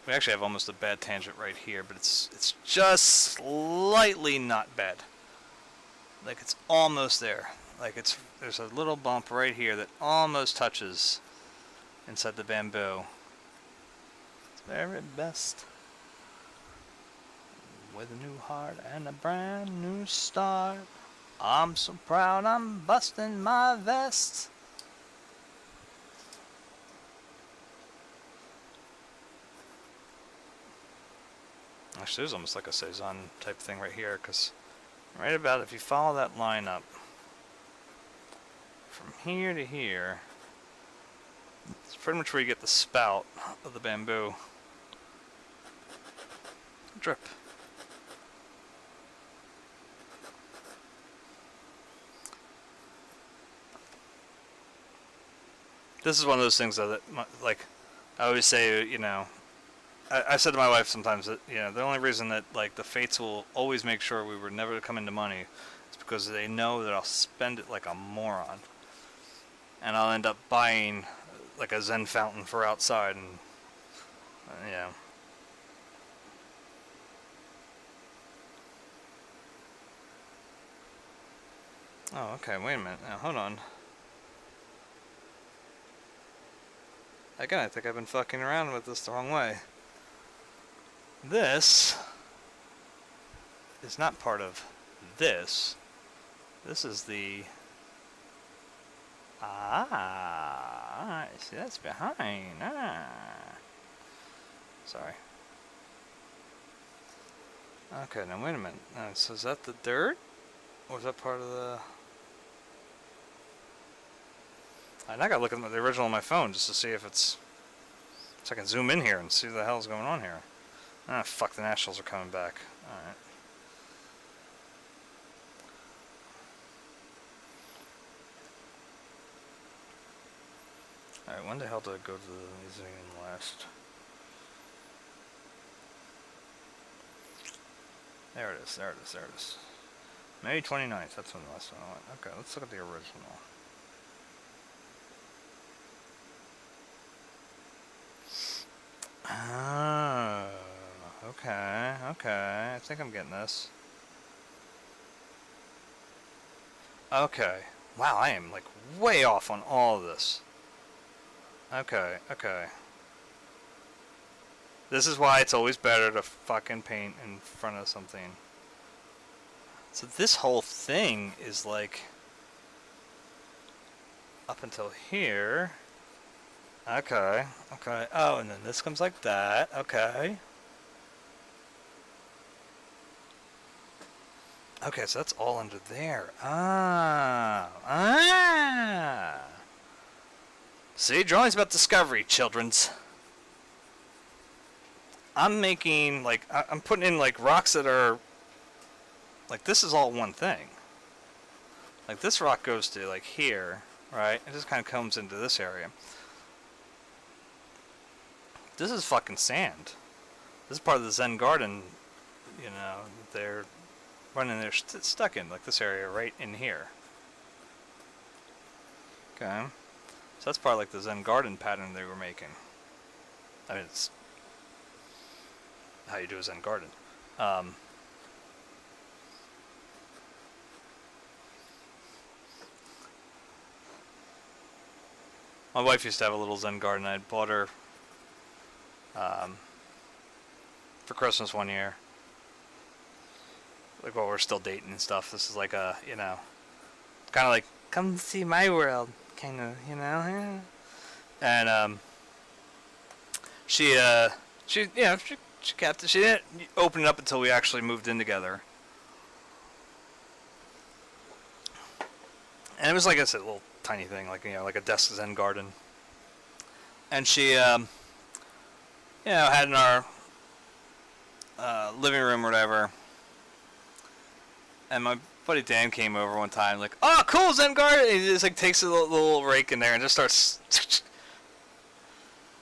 we actually have almost a bad tangent right here, but it's just slightly not bad. Like, it's almost there. Like, there's a little bump right here that almost touches inside the bamboo. It's very best. With a new heart and a brand new start, I'm so proud I'm busting my vest. Actually, there's almost like a Cezanne type thing right here, because right about, if you follow that line up from here to here, it's pretty much where you get the spout of the bamboo. Drip. This is one of those things though that, like, I always say, you know, I said to my wife sometimes that, you know, the only reason that, like, the fates will always make sure we were never to come into money is because they know that I'll spend it like a moron. And I'll end up buying, like, a Zen Fountain for outside, and, yeah. Oh, okay, wait a minute. Now, hold on. Again, I think I've been fucking around with this the wrong way. This is not part of this. This is the... Ah, see, that's behind. Ah. Sorry. Okay, now wait a minute. So is that the dirt? Or is that part of the... I gotta look at the original on my phone just to see if it's... So I can zoom in here and see what the hell's going on here. Ah, fuck, the Nationals are coming back. Alright. Alright, when the hell did I go to the museum last? There it is, there it is, there it is. May 29th, that's when the last one I went. Okay, let's look at the original. Oh, okay, okay. I think I'm getting this. Okay. Wow, I am, like, way off on all of this. Okay, okay. This is why it's always better to fucking paint in front of something. So this whole thing is, like, up until here. Okay, okay. Oh, and then this comes like that. Okay. Okay, so that's all under there. Ah. Ah. See, drawing's about discovery, children's. I'm making, like, I'm putting in, like, rocks that are, like, this is all one thing. Like, this rock goes to, like, here, right? It just kind of comes into this area. This is fucking sand. This is part of the Zen garden, you know, they're running, they're stuck in, like, this area right in here. Okay. So that's part of, like, the Zen garden pattern they were making. I mean, it's how you do a Zen garden. My wife used to have a little Zen garden. I bought her for Christmas one year. Like while we're still dating and stuff. This is like a, you know, kind of like, come see my world, kind of, you know. And she you know, she kept it. She didn't open it up until we actually moved in together. And it was like I said, a little tiny thing, like, you know, like a desk Zen garden. And she, you know, had in our living room or whatever. And my buddy Dan came over one time, like, oh, cool, Zen garden. And he just like takes a little rake in there and just starts.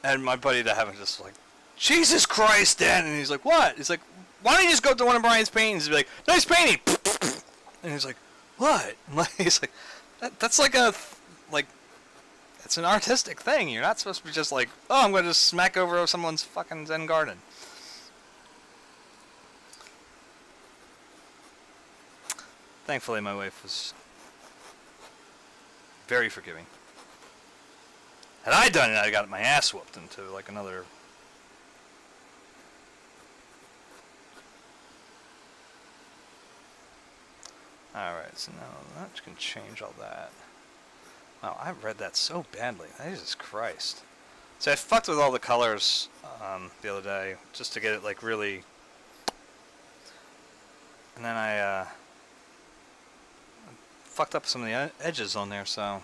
And my buddy to heaven just like, Jesus Christ, Dan. And he's like, what? He's like, why don't you just go up to one of Brian's paintings and be like, nice painting. And he's like, what? And he's like, that's like it's an artistic thing. You're not supposed to be just like, oh, I'm going to just smack over someone's fucking Zen garden. Thankfully, my wife was very forgiving. Had I done it, I got my ass whooped into like another. Alright, so now that can change all that. Wow, I read that so badly. Jesus Christ. So I fucked with all the colors the other day just to get it like really. And then I fucked up some of the edges on there, so.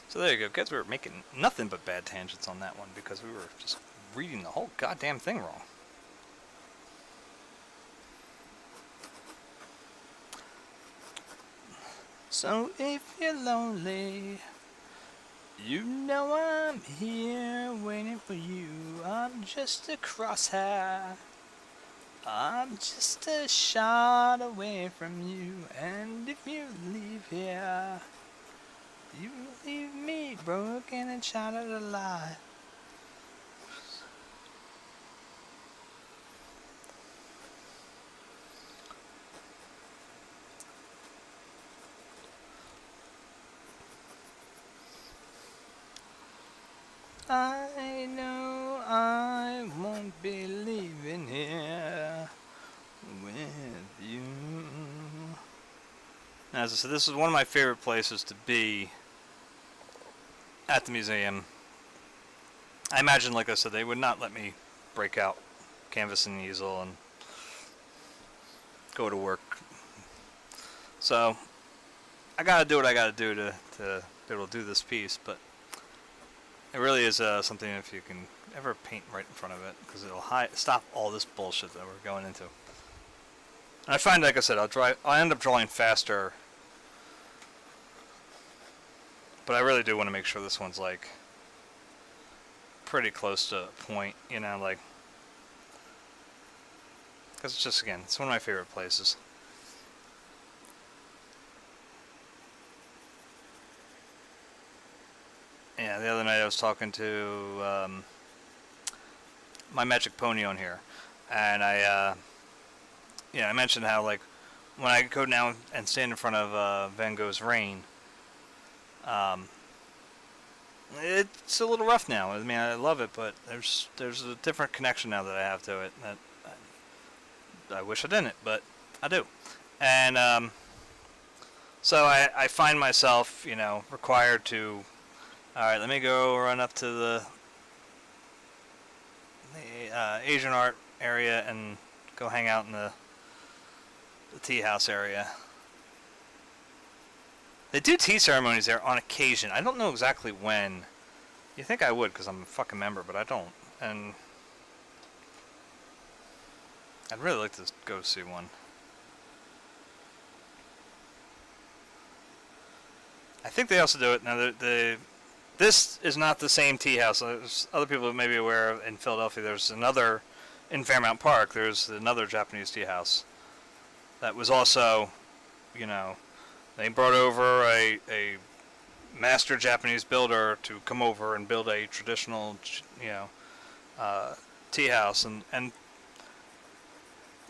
So there you go, guys. We were making nothing but bad tangents on that one because we were just reading the whole goddamn thing wrong. So if you're lonely, you know I'm here waiting for you. I'm just a crosshair. I'm just a shot away from you. And if you leave here, you leave me broken and shattered alive. I know I won't be leaving here with you. As I said, this is one of my favorite places to be at the museum. I imagine, like I said, they would not let me break out canvas and easel and go to work. So I gotta do what I gotta do to be able to do this piece, but it really is something if you can ever paint right in front of it, because it'll stop all this bullshit that we're going into. And I find, like I said, I'll end up drawing faster, but I really do want to make sure this one's like pretty close to a point, you know, like, because it's just, again, it's one of my favorite places. Yeah, the other night I was talking to my magic pony on here, and I mentioned how, like, when I go now and stand in front of Van Gogh's Rain, it's a little rough now. I mean, I love it, but there's a different connection now that I have to it that I wish I didn't, but I do. And so I find myself, you know, required to, all right, let me go run up to the Asian art area and go hang out in the tea house area. They do tea ceremonies there on occasion. I don't know exactly when. You think I would because I'm a fucking member, but I don't. And I'd really like to go see one. I think they also do it now. This is not the same tea house. There's other people may be aware of in Philadelphia. There's another in Fairmount Park. There's another Japanese tea house that was also, you know, they brought over a master Japanese builder to come over and build a traditional, tea house, and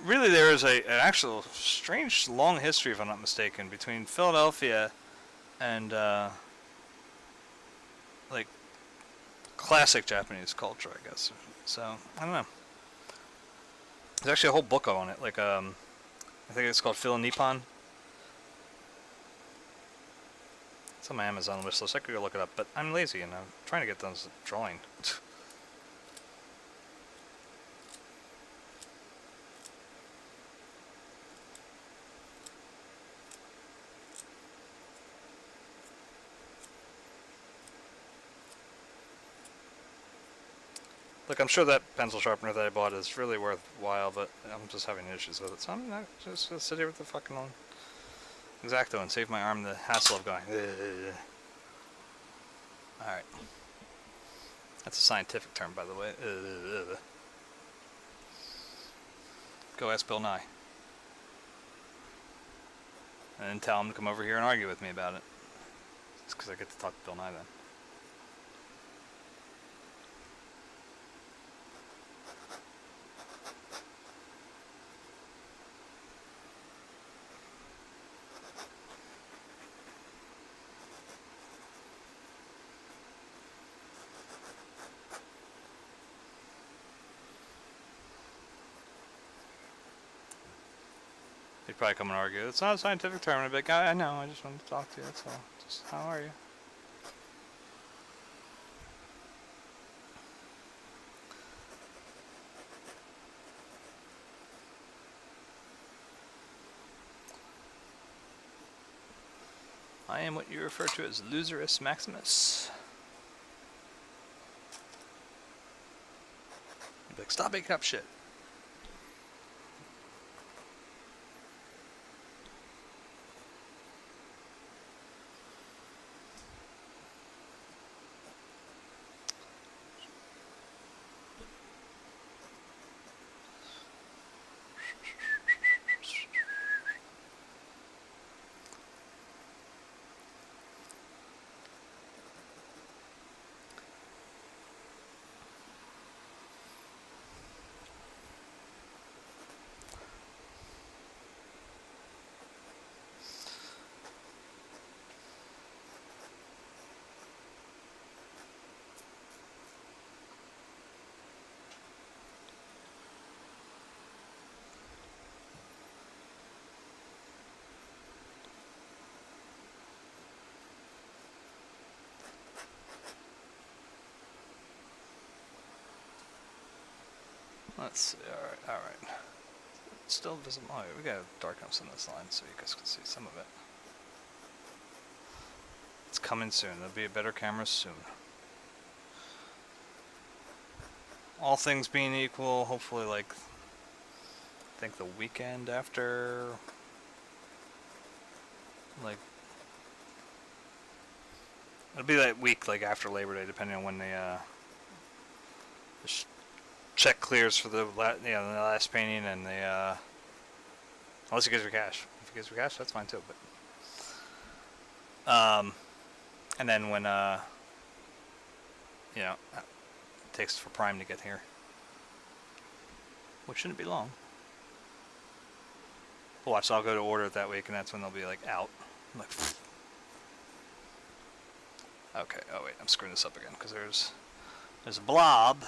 really there is an actual strange long history, if I'm not mistaken, between Philadelphia and like classic Japanese culture, I guess. So I don't know. There's actually a whole book on it. Like I think it's called Phil Nippon. It's on my Amazon wish list. I could go look it up, but I'm lazy and I'm trying to get those drawing. Look, I'm sure that pencil sharpener that I bought is really worthwhile, but I'm just having issues with it. So I'm not just gonna sit here with the fucking X-Acto and save my arm the hassle of going. Alright. That's a scientific term, by the way. Go ask Bill Nye. And then tell him to come over here and argue with me about it. Just because I get to talk to Bill Nye then. He'd probably come and argue. It's not a scientific term. I'd be like, I know, I just wanted to talk to you, that's all. Just, how are you? I am what you refer to as Loserus Maximus. You'd be like, stop making up shit. Let's see, alright. Still visible. Oh, we got darkness in this line so you guys can see some of it. It's coming soon. There'll be a better camera soon. All things being equal, hopefully, like, I think the weekend after, like, it'll be that week, like, after Labor Day, depending on when the check clears for the the last painting and the unless he gives me cash. If he gives me cash, that's fine too. But and then when it takes for Prime to get here, which shouldn't be long. But watch, I'll go to order it that week, and that's when they'll be like out. I'm like, okay. Oh wait, I'm screwing this up again because there's a blob.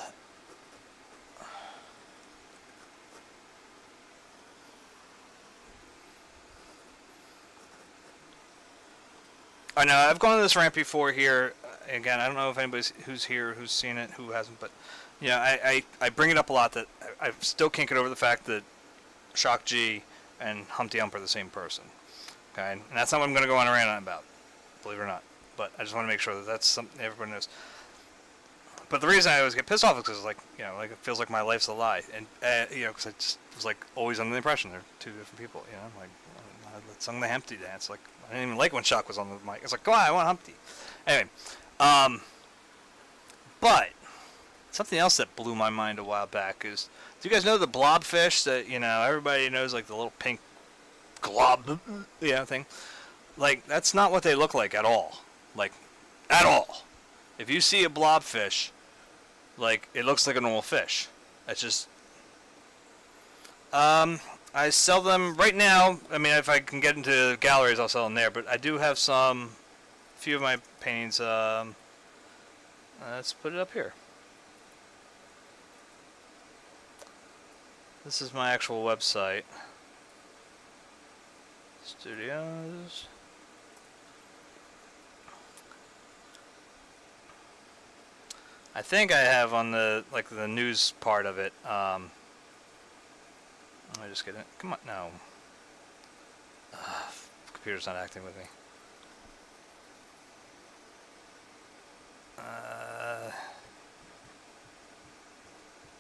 I know, I've gone on this rant before here. Again, I don't know if anybody who's here who's seen it, who hasn't, but I bring it up a lot that I still can't get over the fact that Shock G and Humpty Hump are the same person. Okay, and that's not what I'm going to go on a rant on about, believe it or not. But I just want to make sure that that's something everybody knows. But the reason I always get pissed off is because, like, like it feels like my life's a lie, and because I just was like always under the impression they're two different people. Like I sung the Humpty dance. Like I didn't even like when Shock was on the mic. It's like, come on, I want Humpty. Anyway, but something else that blew my mind a while back is, do you guys know the blobfish that everybody knows, like the little pink glob thing? Like that's not what they look like at all. Like at all. If you see a blobfish, like, it looks like a normal fish. It's just... I sell them right now. I mean, if I can get into galleries, I'll sell them there. But I do have a few of my paintings. Let's put it up here. This is my actual website. Studios. I think I have on the news part of it. Let me just get it. Come on, no. Computer's not acting with me.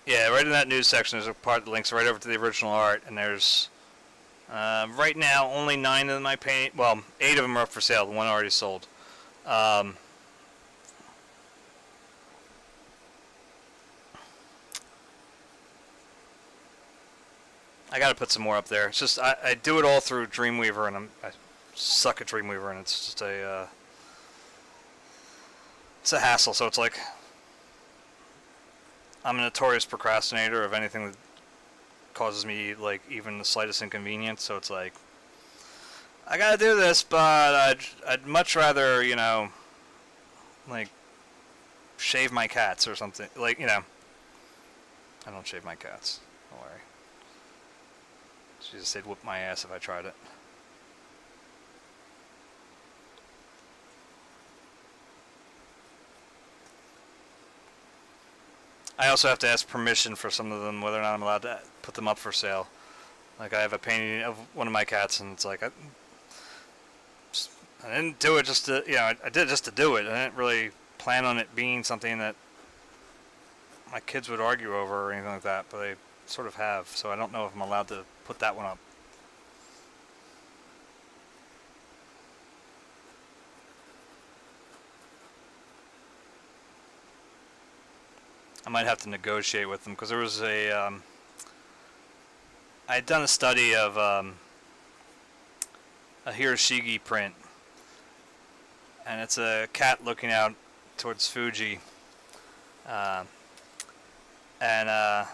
Yeah, right in that news section, there's a part that links right over to the original art, and there's right now only 9 of my paint. Well, 8 of them are up for sale. The one already sold. I gotta put some more up there. It's just I do it all through Dreamweaver, and I suck at Dreamweaver, and it's just it's a hassle. So it's like I'm a notorious procrastinator of anything that causes me like even the slightest inconvenience. So it's like I gotta do this, but I'd much rather, you know, like shave my cats or something. Like, you know, I don't shave my cats. Don't worry. Jesus, they'd whoop my ass if I tried it. I also have to ask permission for some of them, whether or not I'm allowed to put them up for sale. Like, I have a painting of one of my cats, and it's like, I didn't do it just to, you know, I did it just to do it. I didn't really plan on it being something that my kids would argue over or anything like that, but they sort of have, so I don't know if I'm allowed to put that one up. I might have to negotiate with them, because there was I had done a study of a Hiroshige print, and it's a cat looking out towards Fuji, and I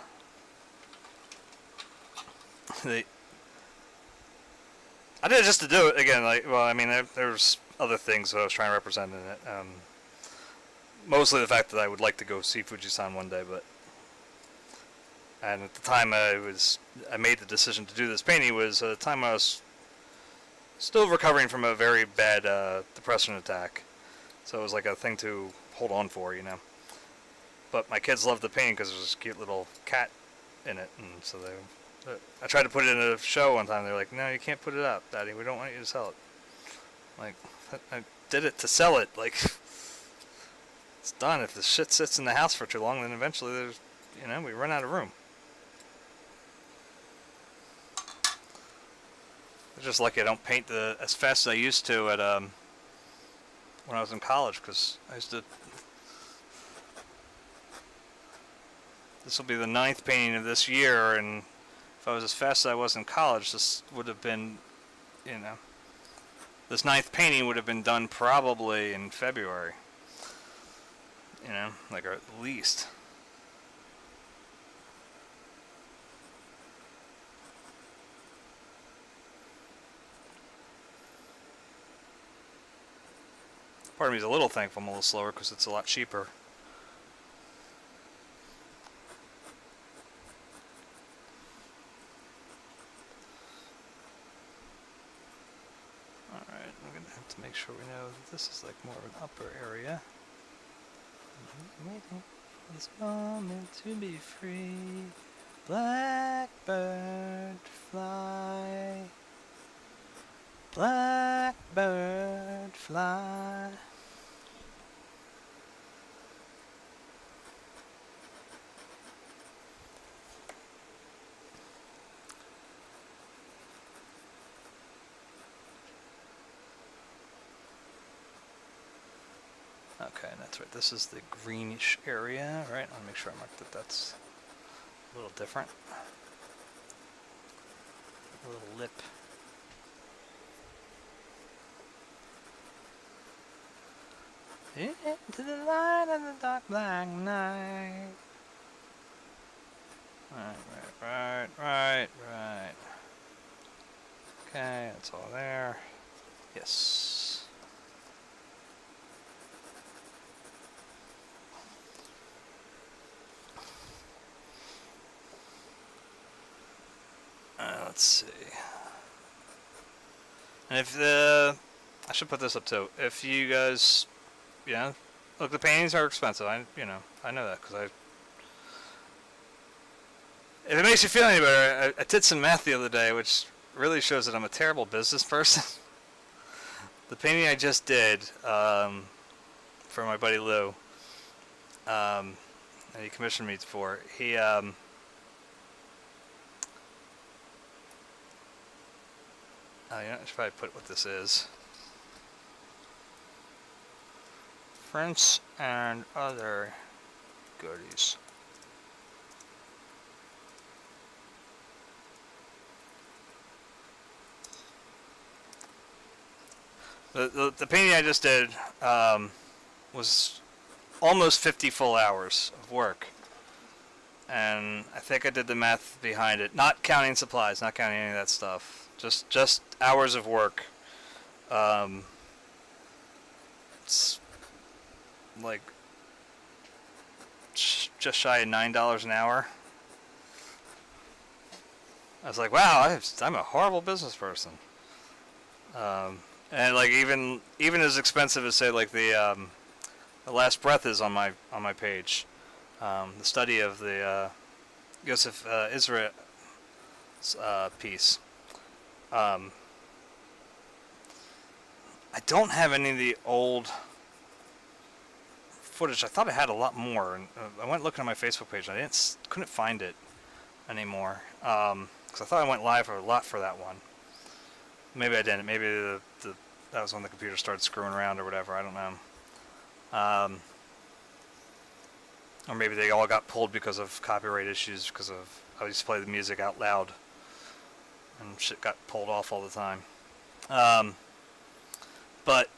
did it just to do it again. Like, well, I mean, there's other things that I was trying to represent in it. Mostly the fact that I would like to go see Fujisan one day, and at the time I made the decision to do this painting was a time I was still recovering from a very bad depression attack, so it was like a thing to hold on for, you know. But my kids loved the painting because there's this cute little cat in it, and so I tried to put it in a show one time. They're like, "No, you can't put it up, Daddy. We don't want you to sell it." Like, I did it to sell it. Like, it's done. If the shit sits in the house for too long, then eventually there's, you know, we run out of room. I'm just lucky I don't paint as fast as I used to at when I was in college, because I used to. This will be the 9th painting of this year, and if I was as fast as I was in college, this would have been, you know, this 9th painting would have been done probably in February. You know, like, or at least. Part of me is a little thankful I'm a little slower because it's a lot cheaper. Alright, we're going to have to make sure we know that this is like more of an upper area. Waiting for this moment to be free. Blackbird fly. Blackbird fly. Okay, that's right. This is the greenish area, right? I want to make sure I mark that that's a little different. A little lip. Into the light of the dark black night. Right. Okay, that's all there. Yes. Let's see. And if I should put this up too. If you guys, look, the paintings are expensive. I know that because if it makes you feel any better, I did some math the other day, which really shows that I'm a terrible business person. The painting I just did for my buddy Lou, and he commissioned me for, I should probably put what this is. Prints and other goodies. The painting I just did was almost 50 full hours of work. And I think I did the math behind it. Not counting supplies, not counting any of that stuff. Just hours of work. It's like just shy of $9 an hour. I was like, wow, I'm a horrible business person. And like even as expensive as say like the Last Breath is on my page. The study of the Yosef Israel piece. I don't have any of the old footage. I thought I had a lot more, and I went looking on my Facebook page. And couldn't find it anymore because I thought I went live a lot for that one. Maybe I didn't. Maybe that was when the computer started screwing around or whatever. I don't know. Or maybe they all got pulled because of copyright issues because of I used to play the music out loud and shit got pulled off all the time. But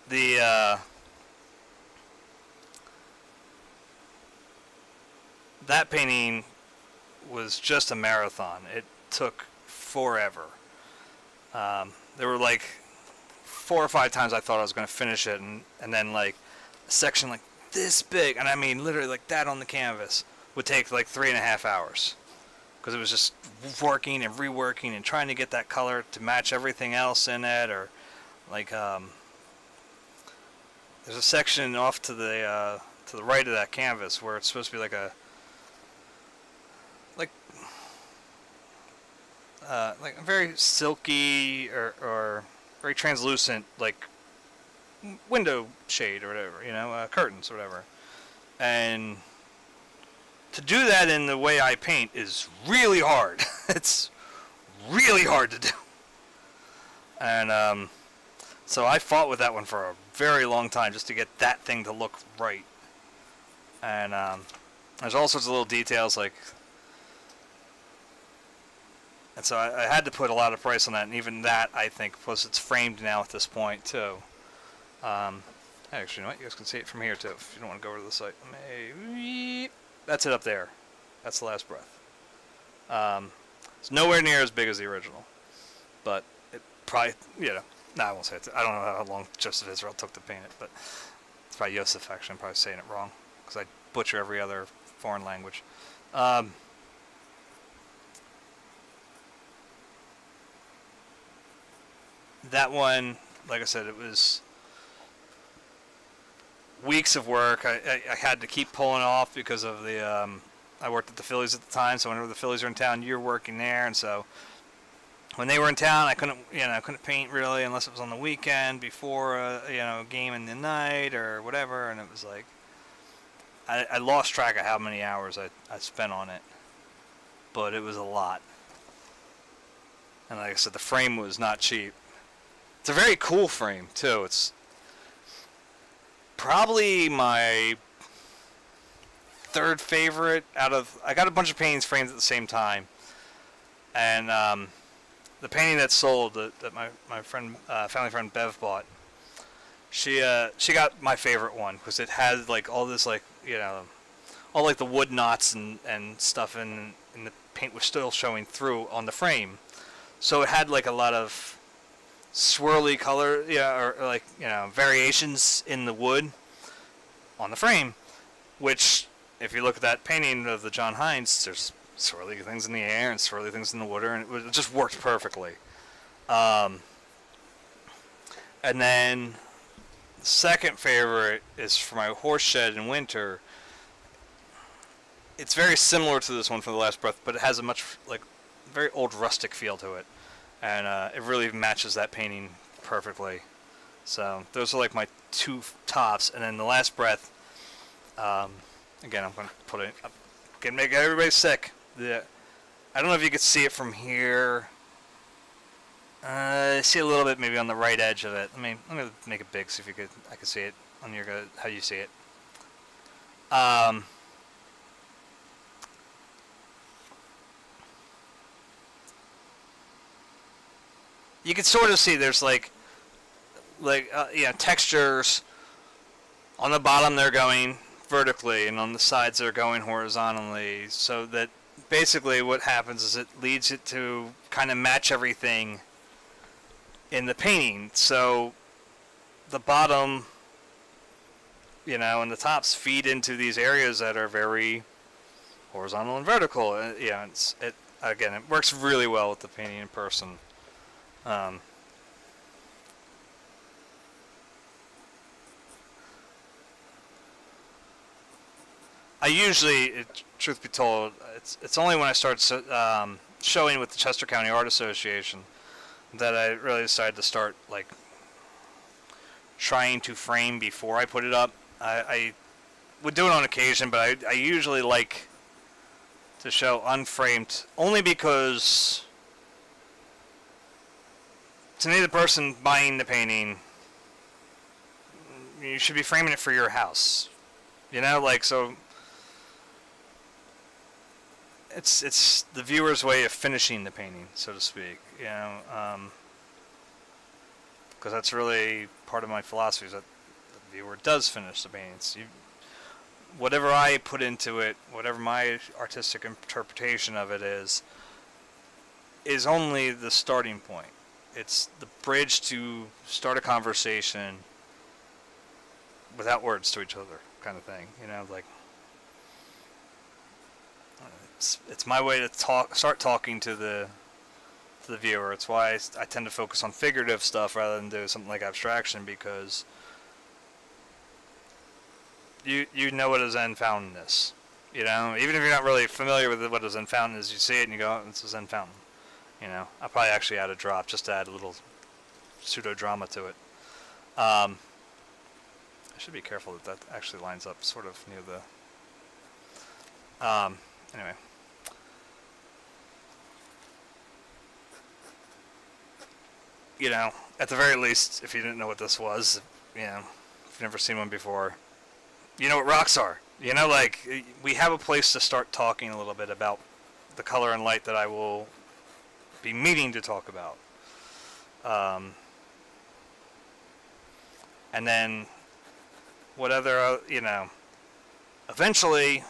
that painting was just a marathon. It took forever. There were like 4 or 5 times I thought I was going to finish it, and then like a section like this big, and I mean literally like that on the canvas, would take like 3.5 hours. Because it was just working and reworking and trying to get that color to match everything else in it, or like there's a section off to the right of that canvas where it's supposed to be like a very silky or very translucent like window shade or whatever, curtains or whatever, and to do that in the way I paint is really hard. It's really hard to do. And so I fought with that one for a very long time just to get that thing to look right. And there's all sorts of little details and so I had to put a lot of price on that, and even that I think, plus it's framed now at this point too. Actually, you know what? You guys can see it from here too if you don't want to go over to the site. Maybe. That's it up there. That's The Last Breath. It's nowhere near as big as the original, but it probably, I won't say it. I don't know how long Joseph Israel took to paint it, but it's probably Yosef, actually. I'm probably saying it wrong because I butcher every other foreign language. That one, like I said, it was weeks of work. I had to keep pulling off because of the I worked at the Phillies at the time, so whenever the Phillies are in town, you're working there, and so when they were in town, I couldn't paint really unless it was on the weekend before a game in the night or whatever, and it was like I lost track of how many hours I spent on it, but it was a lot. And like I said, the frame was not cheap. It's a very cool frame too. It's probably my third favorite out of. I got a bunch of paintings framed at the same time, and the painting that sold that my friend, family friend Bev bought, She got my favorite one because it had like all this like all like the wood knots and stuff, and the paint was still showing through on the frame, so it had like a lot of swirly color, or like variations in the wood on the frame, which if you look at that painting of the John Hines, there's swirly things in the air and swirly things in the water, and it just worked perfectly. And then the second favorite is for my horse shed in winter. It's very similar to this one from The Last Breath, but it has a much like very old rustic feel to it, and it really matches that painting perfectly. So those are like my two tops, and then The Last Breath. Again, I'm going to put it. I'm gonna make everybody sick. I don't know if you could see it from here. I see a little bit maybe on the right edge of it. I mean, I'm gonna make it big so if I can see it on your how you see it. You can sort of see there's like textures. On the bottom they're going vertically, and on the sides they're going horizontally. So that basically what happens is it leads it to kind of match everything in the painting. So the bottom, and the tops feed into these areas that are very horizontal and vertical. It works really well with the painting in person. I usually, truth be told, it's only when I start showing with the Chester County Art Association that I really decided to start like trying to frame before I put it up. I would do it on occasion, but I usually like to show unframed only because to me the person buying the painting, you should be framing it for your house. So it's the viewer's way of finishing the painting, so to speak. Because that's really part of my philosophy, is that the viewer does finish the paintings. Whatever I put into it, whatever my artistic interpretation of it is only the starting point. It's the bridge to start a conversation without words to each other, kind of thing. It's my way to start talking to the viewer. It's why I tend to focus on figurative stuff rather than do something like abstraction, because you know what a Zen Fountain is. Even if you're not really familiar with what a Zen Fountain is, you see it and you go, oh, it's a Zen Fountain. I'll probably actually add a drop just to add a little pseudo-drama to it. I should be careful that actually lines up sort of near the... Anyway. At the very least, if you didn't know what this was, if you've never seen one before, you know what rocks are. We have a place to start talking a little bit about the color and light that I will be meeting to talk about. And then, what other, eventually,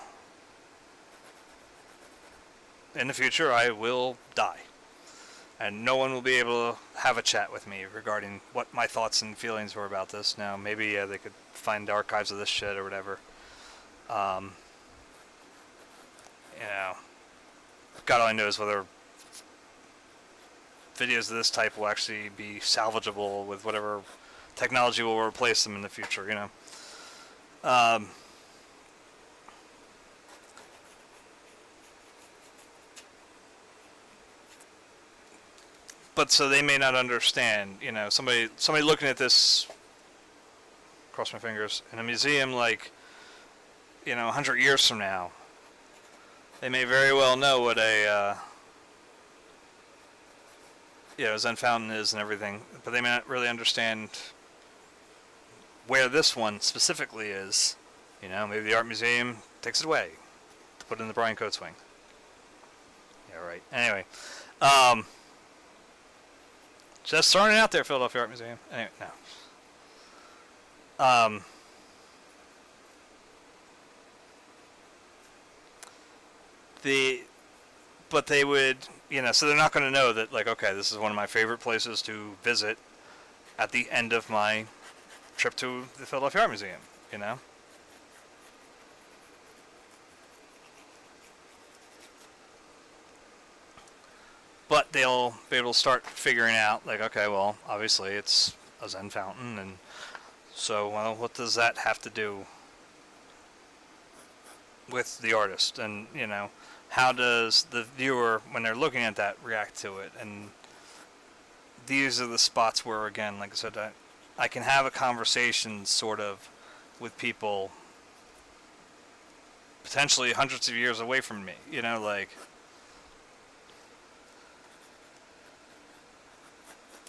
in the future, I will die. And no one will be able to have a chat with me regarding what my thoughts and feelings were about this. Now, maybe they could find archives of this shit or whatever. God only knows whether videos of this type will actually be salvageable with whatever technology will replace them in the future, But so they may not understand, somebody looking at this, cross my fingers, in a museum like, 100 years from now, they may very well know what a, Zen Fountain is and everything, but they may not really understand where this one specifically is. Maybe the art museum takes it away to put it in the Brian Coates wing. Yeah, right. Anyway, just throwing it out there, Philadelphia Art Museum. Anyway, no. Um, the but they would, so they're not going to know that, like, okay, this is one of my favorite places to visit at the end of my trip to the Philadelphia Art Museum, you know? But they'll be able to start figuring out, like, okay, well, obviously it's a Zen Fountain, and so, well, what does that have to do with the artist? And, how does the viewer, when they're looking at that, react to it? And these are the spots where, again, like I said, I can have a conversation, sort of, with people potentially hundreds of years away from me, like,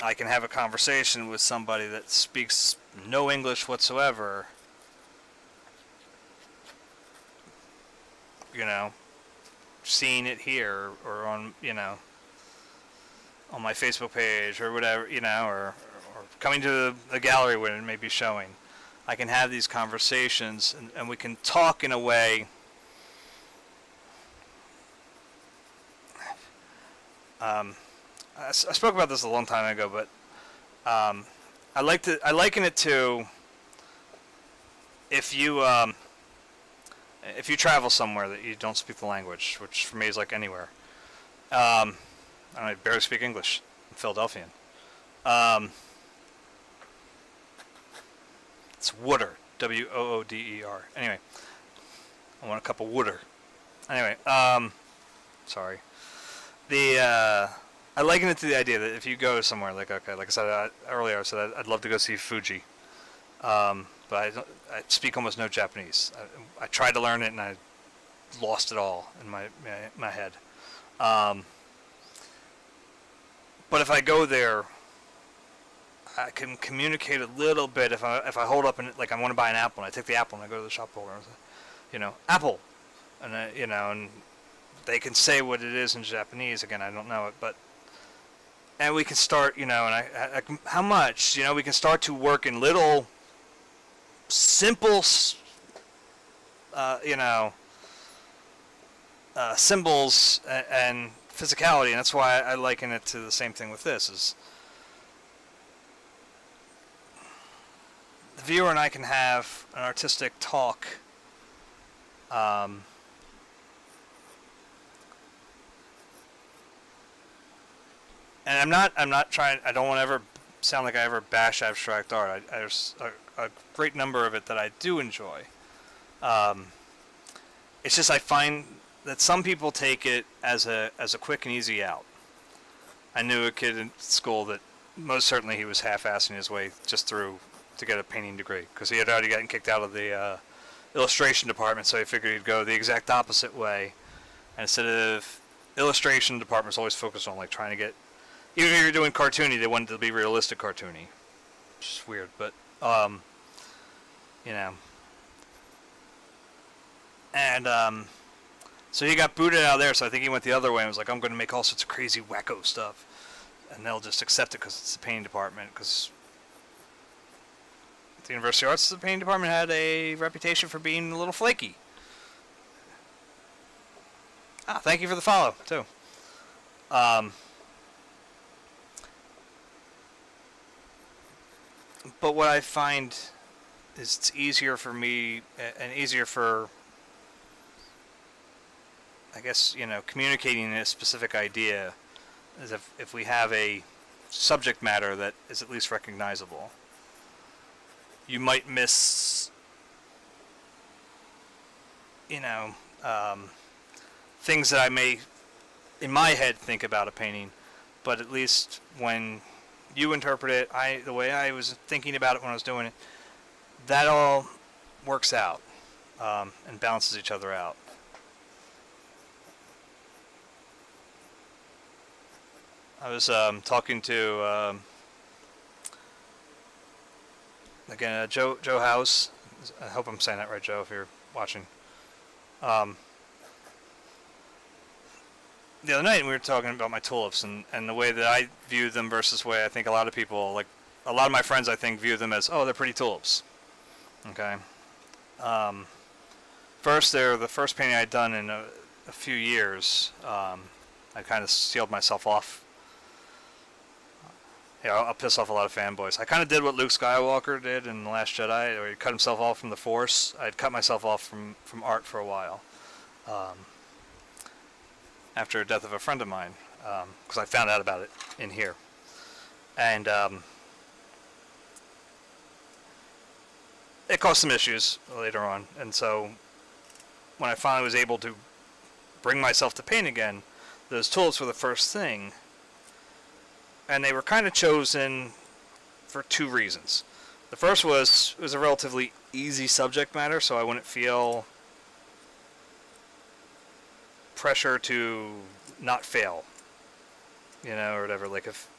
I can have a conversation with somebody that speaks no English whatsoever, seeing it here or on, on my Facebook page or whatever, or coming to the gallery when it may be showing. I can have these conversations, and we can talk in a way. I spoke about this a long time ago, but I liken it to if you travel somewhere that you don't speak the language, which for me is like anywhere. I barely speak English. I'm Philadelphian. It's water, Wooder. Anyway, I want a cup of water. Anyway, sorry. I liken it to the idea that if you go somewhere, like, okay, like I said earlier, I said I'd love to go see Fuji, but I speak almost no Japanese. I tried to learn it and I lost it all in my head. But if I go there, I can communicate a little bit. If I hold up and, like, I want to buy an apple, and I take the apple and I go to the shop holder and say, apple, and and they can say what it is in Japanese. Again, I don't know it, and we can start, and I how much, we can start to work in little, simple, symbols and physicality, and that's why I liken it to the same thing with this. Is the viewer and I can have an artistic talk. And I'm not trying. I don't want to ever sound like I ever bash abstract art. There's a great number of it that I do enjoy. It's just I find that some people take it as a quick and easy out. I knew a kid in school that most certainly he was half-assing his way just through to get a painting degree, because he had already gotten kicked out of the illustration department, so he figured he'd go the exact opposite way. And instead of illustration departments always focused on, like, trying to get, even if you're doing cartoony, they wanted to be realistic cartoony, which is weird, but and so he got booted out of there, so I think he went the other way and was like, I'm going to make all sorts of crazy wacko stuff, and they'll just accept it because it's the painting department, because the University of Arts, the painting department had a reputation for being a little flaky. Thank you for the follow, too. But what I find is it's easier for me, and easier for, I guess, communicating a specific idea, is if we have a subject matter that is at least recognizable. You might miss, things that I may, in my head, think about a painting, but at least when you interpret it, the way I was thinking about it when I was doing it, that all works out, and balances each other out. I was talking to again Joe House. I hope I'm saying that right, Joe, if you're watching. The other night we were talking about my tulips and the way that I view them versus the way I think a lot of people, like a lot of my friends, I think view them as, oh, they're pretty tulips. Okay. Um, First, the first painting I'd done in a few years. I kind of sealed myself off. Yeah, I'll piss off a lot of fanboys. I kind of did what Luke Skywalker did in The Last Jedi, where he cut himself off from the Force. I'd cut myself off from art for a while, after the death of a friend of mine, because I found out about it in here. And it caused some issues later on. And so when I finally was able to bring myself to paint again, those tulips were the first thing. And they were kind of chosen for two reasons. The first was, it was a relatively easy subject matter, so I wouldn't feel pressure to not fail, or whatever. Like, if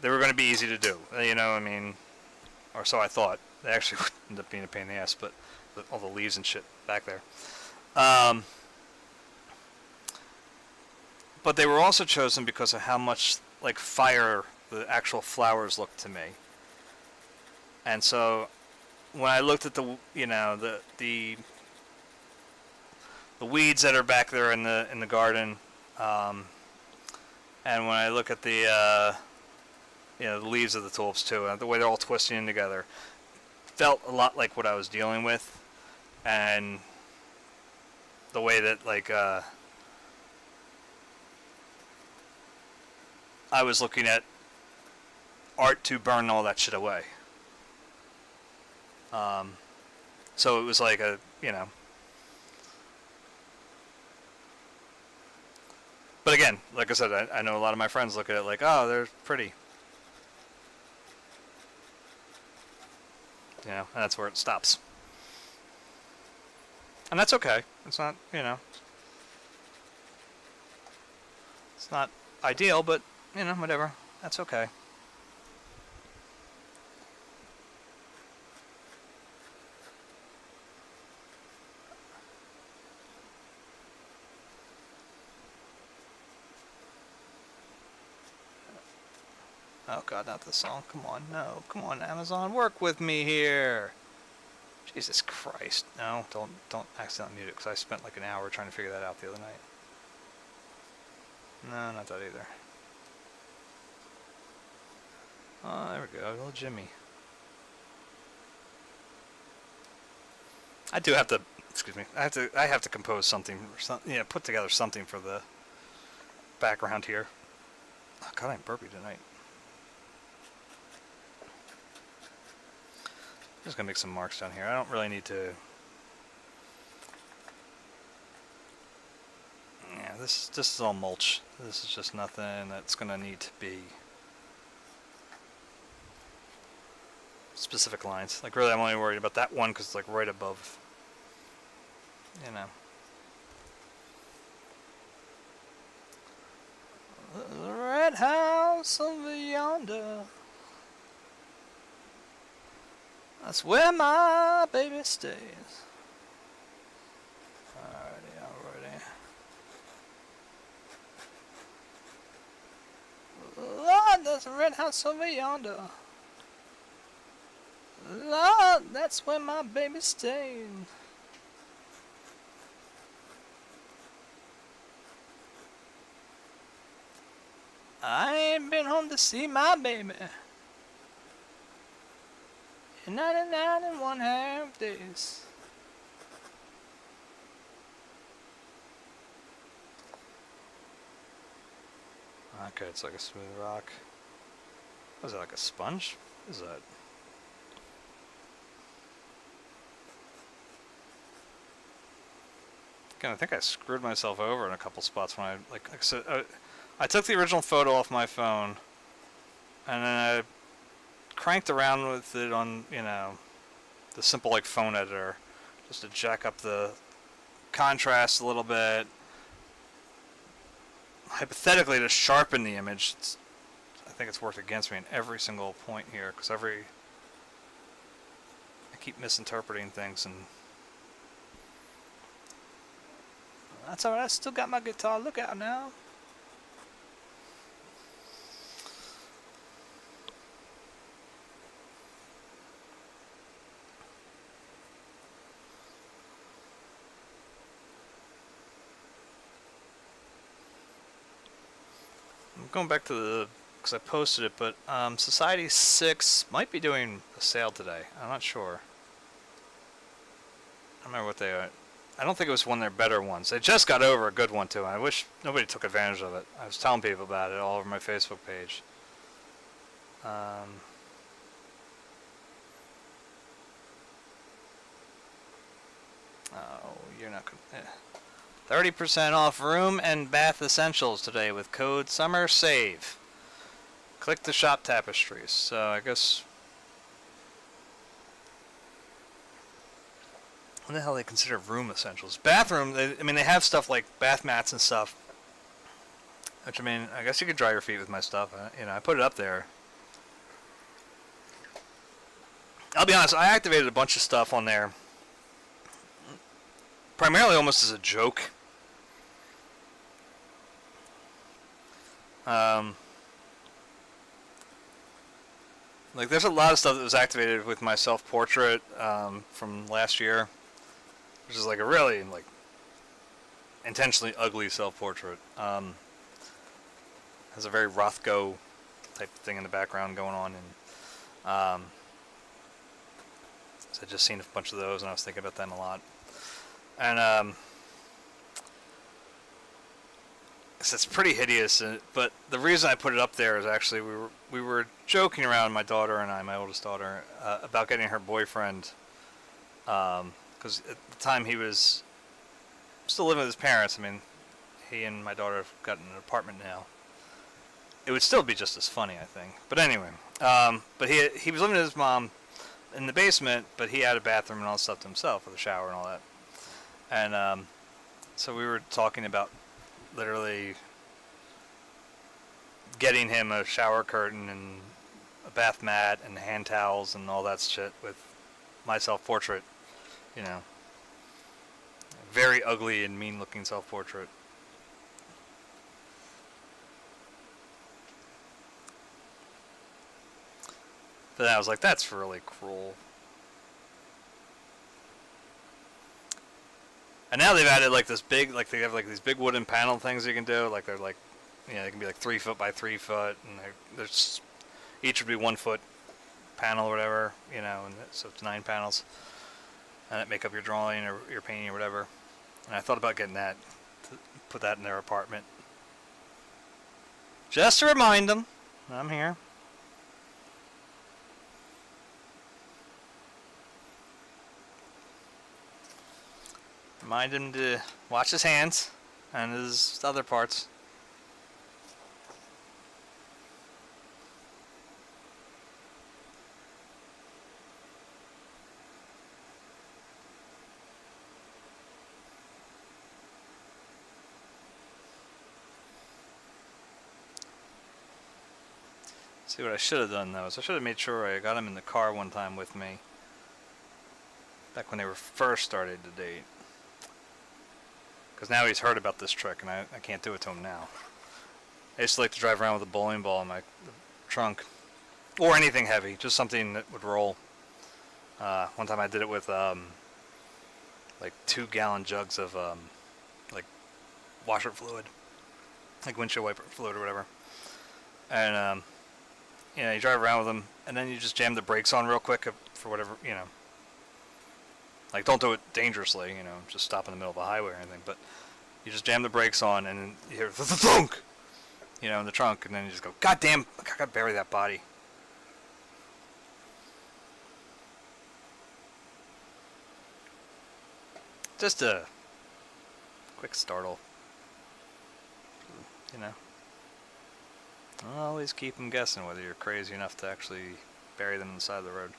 they were going to be easy to do, I mean, or so I thought. They actually would end up being a pain in the ass, but all the leaves and shit back there. But they were also chosen because of how much like fire the actual flowers looked to me. And so when I looked at the weeds that are back there in the garden, and when I look at the the leaves of the tulips too, the way they're all twisting in together, felt a lot like what I was dealing with, and the way that I was looking at art to burn all that shit away. So it was like but again, like I said, I know a lot of my friends look at it like, oh, they're pretty. And that's where it stops. And that's okay. It's not, it's not ideal, but, whatever. That's okay. Oh god, not this song. Come on, no. Come on, Amazon, work with me here. Jesus Christ. No, don't accidentally mute it, because I spent like an hour trying to figure that out the other night. No, not that either. Oh, there we go. Little Jimmy. I do have to, excuse me, I have to compose something, put together something for the background here. Oh god, I'm burpy tonight. I'm just gonna make some marks down here. I don't really need to. Yeah, this is all mulch. This is just nothing that's gonna need to be specific lines. Like, really, I'm only worried about that one because it's like right above. The red house over yonder. That's where my baby stays. Alrighty. Lord, there's a red house over yonder. Lord, that's where my baby stays. I ain't been home to see my baby in 99 and 1/2 days. Okay, it's like a smooth rock. What is that, like a sponge? What is that? Again, I think I screwed myself over in a couple spots when like I said, I took the original photo off my phone, and then I cranked around with it on, the simple like phone editor, just to jack up the contrast a little bit, hypothetically to sharpen the image. I think it's worked against me in every single point here, because I keep misinterpreting things, and that's alright. I still got my guitar. Look out now. going back to the, because I posted it, but Society 6 might be doing a sale today. I'm not sure. I don't remember what they are. I don't think it was one of their better ones. They just got over a good one too. I wish nobody took advantage of it. I was telling people about it all over my Facebook page. Oh, you're not gonna. 30% off room and bath essentials today with code SUMMERSAVE. Click the shop tapestries. So I guess. What the hell they consider room essentials? Bathroom, I mean, they have stuff like bath mats and stuff. Which, I mean, I guess you could dry your feet with my stuff. You know, I put it up there. I'll be honest, I activated a bunch of stuff on there. Primarily almost as a joke. Like, there's a lot of stuff that was activated with my self-portrait from last year. Which is like a really, like, intentionally ugly self-portrait. Has a very Rothko type thing in the background going on. And so I just seen a bunch of those and I was thinking about them a lot. And it's pretty hideous, but the reason I put it up there is actually we were joking around, my daughter and I, my oldest daughter, about getting her boyfriend, because at the time he was still living with his parents. I mean, he and my daughter have gotten an apartment now. It would still be just as funny, I think. But anyway, but he was living with his mom in the basement, but he had a bathroom and all that stuff to himself with a shower and all that. And so we were talking about literally getting him a shower curtain and a bath mat and hand towels and all that shit with my self-portrait, you know. Very ugly and mean-looking self-portrait. But then I was like, that's really cruel. And now they've added like this big, like they have like these big wooden panel things you can do. Like they're like, you know, they can be like 3 foot by 3 foot, and there's each would be 1 foot panel or whatever, you know, and so it's 9 panels, and it make up your drawing or your painting or whatever. And I thought about getting that, to put that in their apartment, just to remind them I'm here. Remind him to watch his hands and his other parts. See, what I should have done though is I should have made sure I got him in the car one time with me. Back when they were first started to date. Because now he's heard about this trick, and I can't do it to him now. I used to like to drive around with a bowling ball in my trunk. Or anything heavy, just something that would roll. One time I did it with like 2-gallon jugs of like washer fluid. Like windshield wiper fluid or whatever. And you know, you drive around with them, and then you just jam the brakes on real quick for whatever, you know. Like, don't do it dangerously, you know, just stop in the middle of a highway or anything, but you just jam the brakes on, and then you hear thunk, you know, in the trunk, and then you just go, God damn, I gotta bury that body. Just a quick startle, you know. I'll always keep them guessing whether you're crazy enough to actually bury them on the side of the road.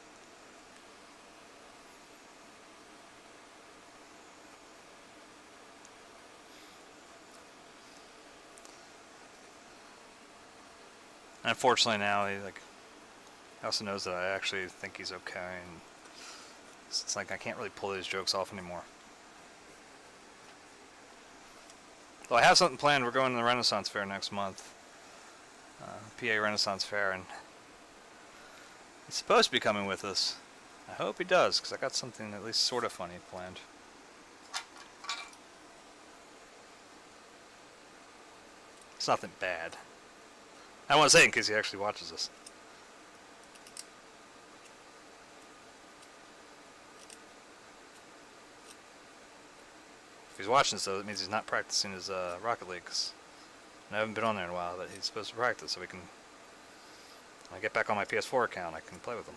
And unfortunately now he also knows that I actually think he's okay, and it's like I can't really pull these jokes off anymore. Well, I have something planned. We're going to the Renaissance Fair next month, PA Renaissance Fair, and he's supposed to be coming with us. I hope he does, because I got something at least sort of funny planned. It's nothing bad. I want to say it in case he actually watches this. If he's watching this, though, it means he's not practicing his Rocket League. 'Cause I haven't been on there in a while, but he's supposed to practice so we can... When I get back on my PS4 account, I can play with him.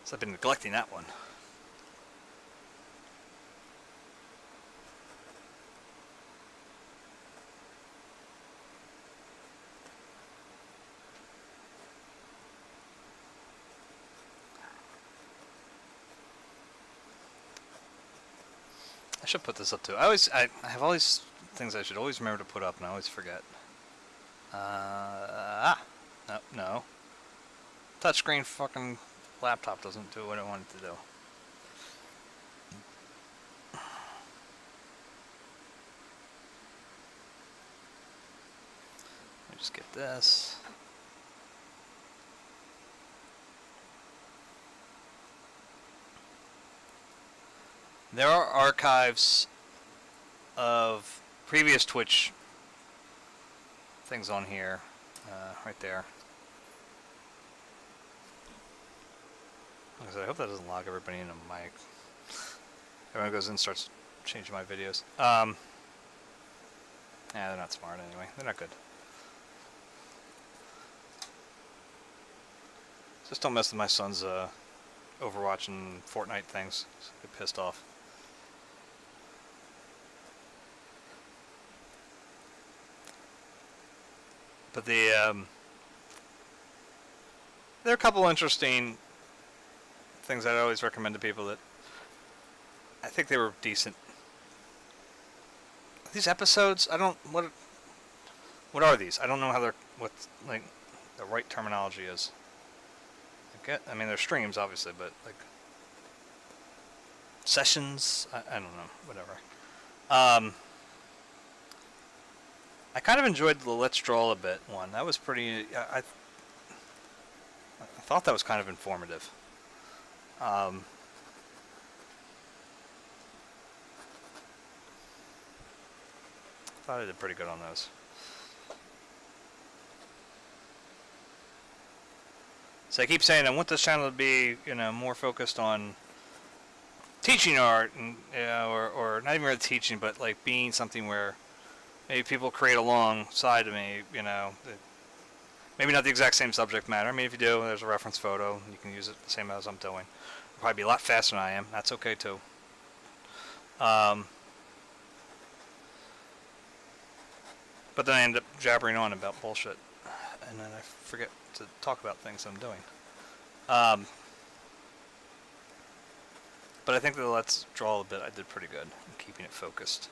So I've been neglecting that one. I should put this up too. I have all these things I should always remember to put up, and I always forget. No. Touchscreen fucking laptop doesn't do what I want it to do. Let me just get this. There are archives of previous Twitch things on here, right there. Like I said, I hope that doesn't log everybody into my... Everyone goes in and starts changing my videos. Yeah, they're not smart anyway. They're not good. Just don't mess with my son's Overwatch and Fortnite things. Just get pissed off. But there are a couple interesting things I'd always recommend to people that I think they were decent. These episodes, I don't... What are these? I don't know how they're... What, like, the right terminology is. I mean, they're streams, obviously, but, like... Sessions? I don't know. Whatever. I kind of enjoyed the Let's Draw a Bit one. That was pretty... I thought that was kind of informative. Thought I did pretty good on those. So I keep saying I want this channel to be, you know, more focused on teaching art, and or not even really teaching, but like being something where maybe people create alongside of me, you know. Maybe not the exact same subject matter. I mean, if you do, there's a reference photo. You can use it the same as I'm doing. It'll probably be a lot faster than I am. That's okay too. But then I end up jabbering on about bullshit, and then I forget to talk about things I'm doing. But I think that Let's Draw a Bit I did pretty good in keeping it focused.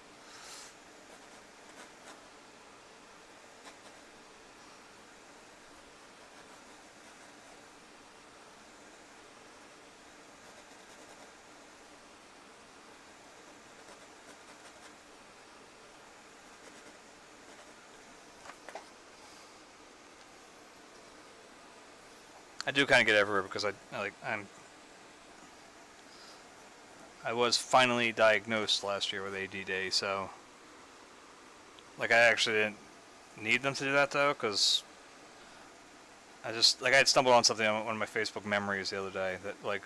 I do kind of get everywhere because I was finally diagnosed last year with ADD, so like I actually didn't need them to do that though, because I had stumbled on something on one of my Facebook memories the other day that like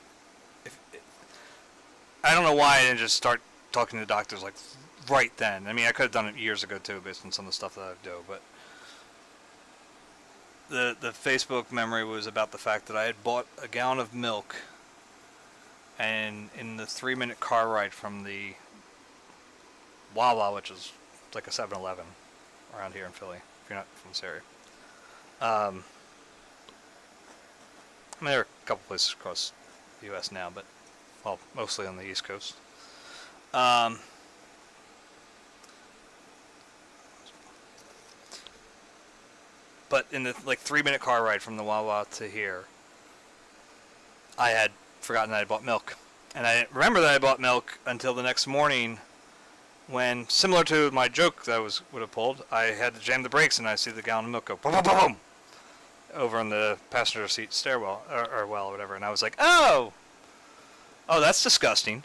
I don't know why I didn't just start talking to doctors like right then. I mean, I could have done it years ago too, based on some of the stuff that I do, but the Facebook memory was about the fact that I had bought a gallon of milk, and in the 3-minute car ride from the Wawa, which is like a 7-Eleven around here in Philly, if you're not from this area. I mean, there are a couple places across the U.S. now, but, well, mostly on the East Coast. But in the 3-minute car ride from the Wawa to here, I had forgotten that I bought milk. And I didn't remember that I bought milk until the next morning when, similar to my joke that I would have pulled, I had to jam the brakes and I see the gallon of milk go boom, boom, boom, boom, over in the passenger seat stairwell, or well, or whatever. And I was like, oh, that's disgusting.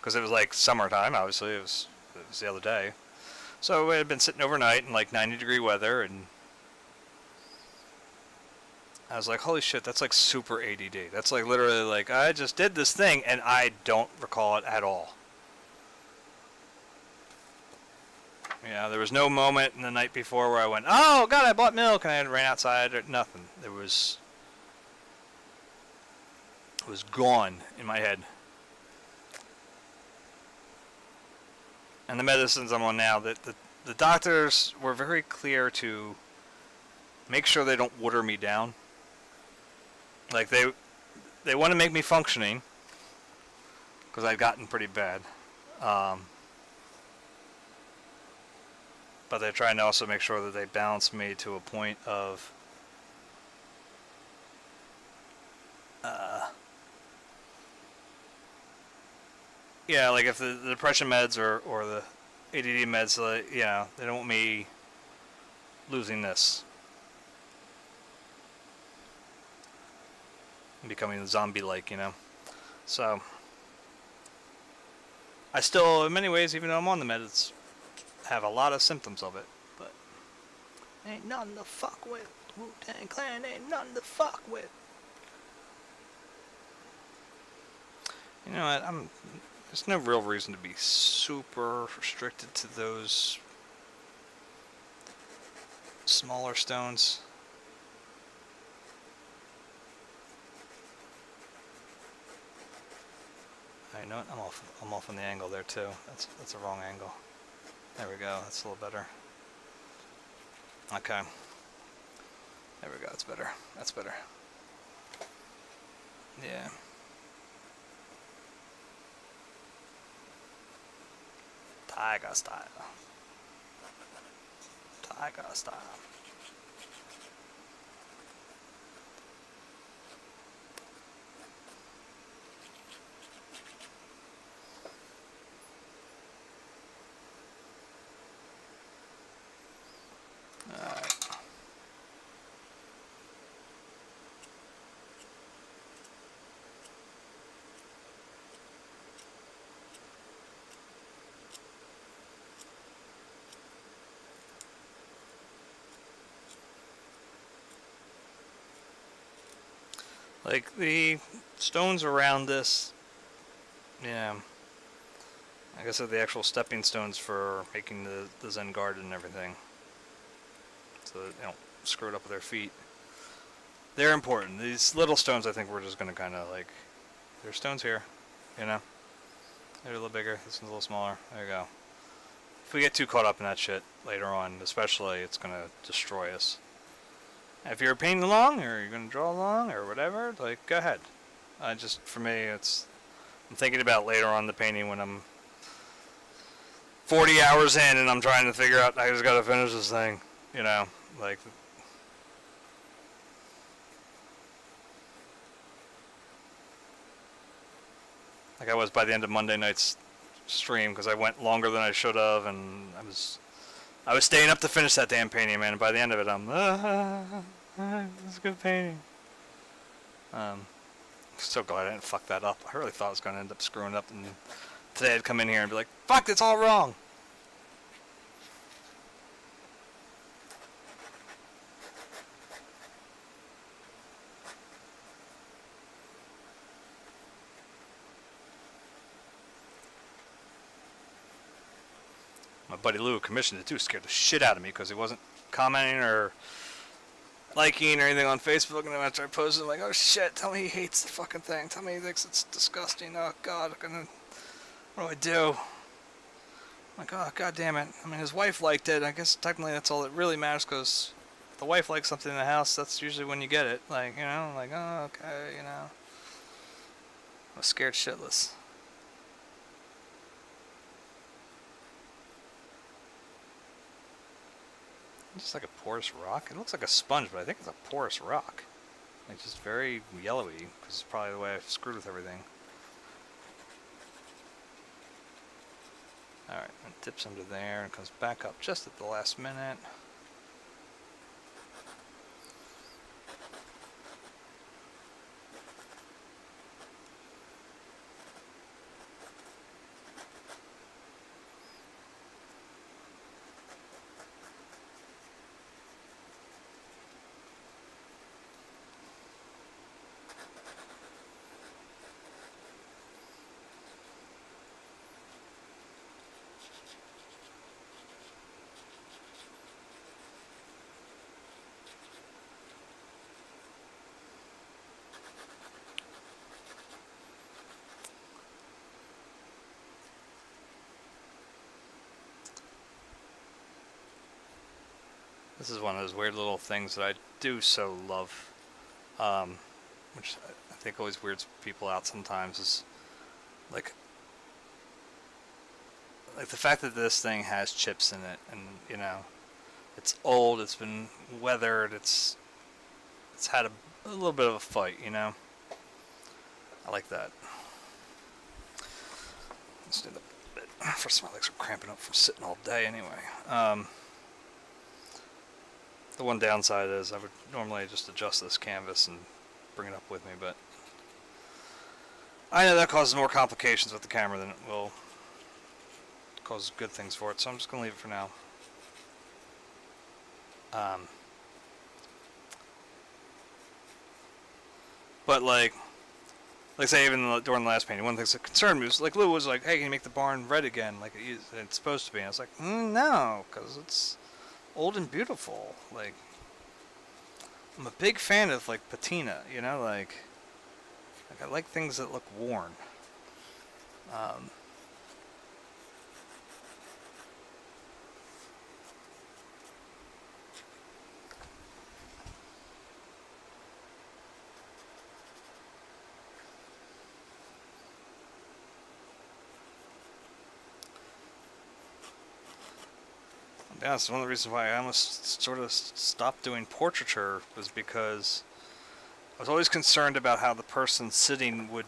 Because it was like summertime, obviously. It was It was the other day. So it had been sitting overnight in like 90-degree weather, and I was like, holy shit, that's like super ADD. That's like literally like, I just did this thing and I don't recall it at all. Yeah, there was no moment in the night before where I went, oh god, I bought milk, and I ran outside, or nothing. It was gone in my head. And the medicines I'm on now, the doctors were very clear to make sure they don't water me down. Like they want to make me functioning, because I'd gotten pretty bad. But they're trying to also make sure that they balance me to a point of yeah, like if the depression meds or the ADD meds, you know, they don't want me losing this. Becoming zombie-like, you know. So I still, in many ways, even though I'm on the meds, have a lot of symptoms of it. But ain't nothing to fuck with. Wu-Tang Clan ain't nothing to fuck with. You know what? There's no real reason to be super restricted to those smaller stones. I know what? I'm off on the angle there too. That's a wrong angle. There we go. That's a little better. Okay. There we go. That's better. That's better. Yeah. Tiger style. Tiger style. Alright. Like the stones around this, yeah, I guess they're the actual stepping stones for making the Zen garden and everything, so that they don't screw it up with their feet. They're important. These little stones, I think we're just gonna kind of like, there's stones here, you know, they're a little bigger, this one's a little smaller, there you go. If we get too caught up in that shit later on, especially, it's gonna destroy us. If you're painting along, or you're going to draw along, or whatever, like, go ahead. For me, I'm thinking about later on the painting when I'm 40 hours in and I'm trying to figure out, I just got to finish this thing, you know, like I was by the end of Monday night's stream, because I went longer than I should have, and I was staying up to finish that damn painting, man, and by the end of it, it's a good painting. So glad I didn't fuck that up. I really thought I was going to end up screwing up, and today I'd come in here and be like, fuck, it's all wrong! My buddy Lou commissioned it too, scared the shit out of me because he wasn't commenting or liking or anything on Facebook, and then after I posted, I'm like, oh shit, tell me he hates the fucking thing, tell me he thinks it's disgusting, oh god, what do I do? I'm like, oh god damn it. I mean, his wife liked it, I guess technically that's all that really matters, because if the wife likes something in the house, that's usually when you get it, like, you know, like, oh okay, you know. I was scared shitless. Just like a porous rock. It looks like a sponge, but I think it's a porous rock. Like just very yellowy, because it's probably the way I've screwed with everything. Alright, it dips under there and comes back up just at the last minute. This is one of those weird little things that I do so love, which I think always weirds people out sometimes, is like the fact that this thing has chips in it, and you know, it's old, it's been weathered, it's had a little bit of a fight, you know. I like that. Let's do the bit. First, my legs are cramping up from sitting all day anyway. The one downside is I would normally just adjust this canvas and bring it up with me, but I know that causes more complications with the camera than it will cause good things for it, so I'm just going to leave it for now. But like say even during the last painting, one of the things that concerned me was like Lou was like, "Hey, can you make the barn red again, like it's supposed to be?" And I was like, "No, because it's old and beautiful." Like, I'm a big fan of like patina, you know, like I like things that look worn. Yeah, so one of the reasons why I almost sort of stopped doing portraiture was because I was always concerned about how the person sitting would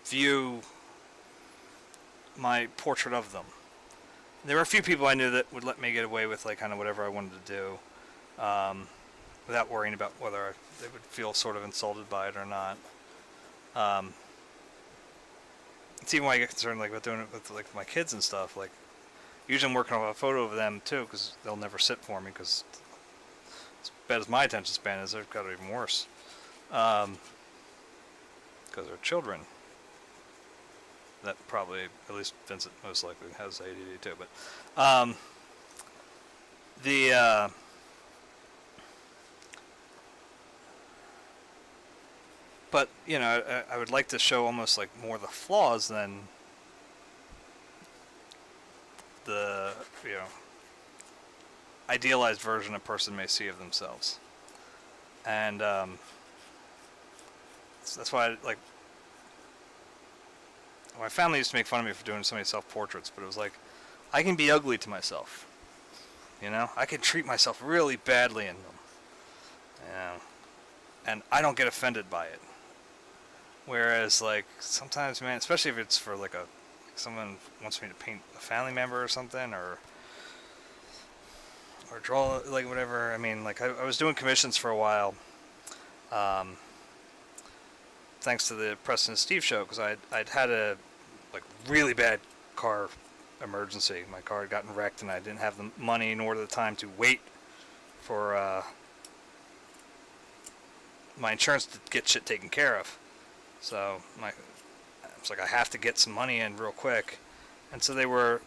view my portrait of them. There were a few people I knew that would let me get away with like kind of whatever I wanted to do, without worrying about whether they would feel sort of insulted by it or not. It's even why I get concerned like about doing it with like my kids and stuff. Like, usually I'm working on a photo of them too, because they'll never sit for me, because as bad as my attention span is, they've got it even worse. Because they're children. That probably, at least Vincent most likely has ADD too, but but you know, I would like to show almost like more the flaws than the, you know, idealized version a person may see of themselves. And so that's why like my family used to make fun of me for doing so many self-portraits, but it was like, I can be ugly to myself, you know, I can treat myself really badly in them, you know, and I don't get offended by it. Whereas like sometimes, man, especially if it's for like someone wants me to paint a family member or something, or draw like whatever. I mean, like I was doing commissions for a while, thanks to the Preston and Steve show, because I'd had a like really bad car emergency. My car had gotten wrecked, and I didn't have the money nor the time to wait for my insurance to get shit taken care of. So it's like I have to get some money in real quick, and so they were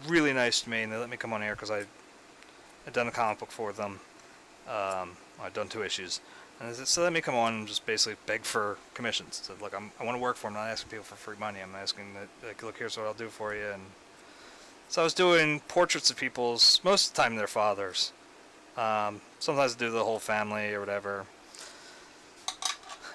really nice to me, and they let me come on here because I had done a comic book for them. I'd done 2 issues, and they said, so let me come on and just basically beg for commissions. So look, I want to work for them. I'm not asking people for free money. I'm asking that, like, look, here's what I'll do for you. And so I was doing portraits of people's, most of the time their fathers. Sometimes I do the whole family or whatever.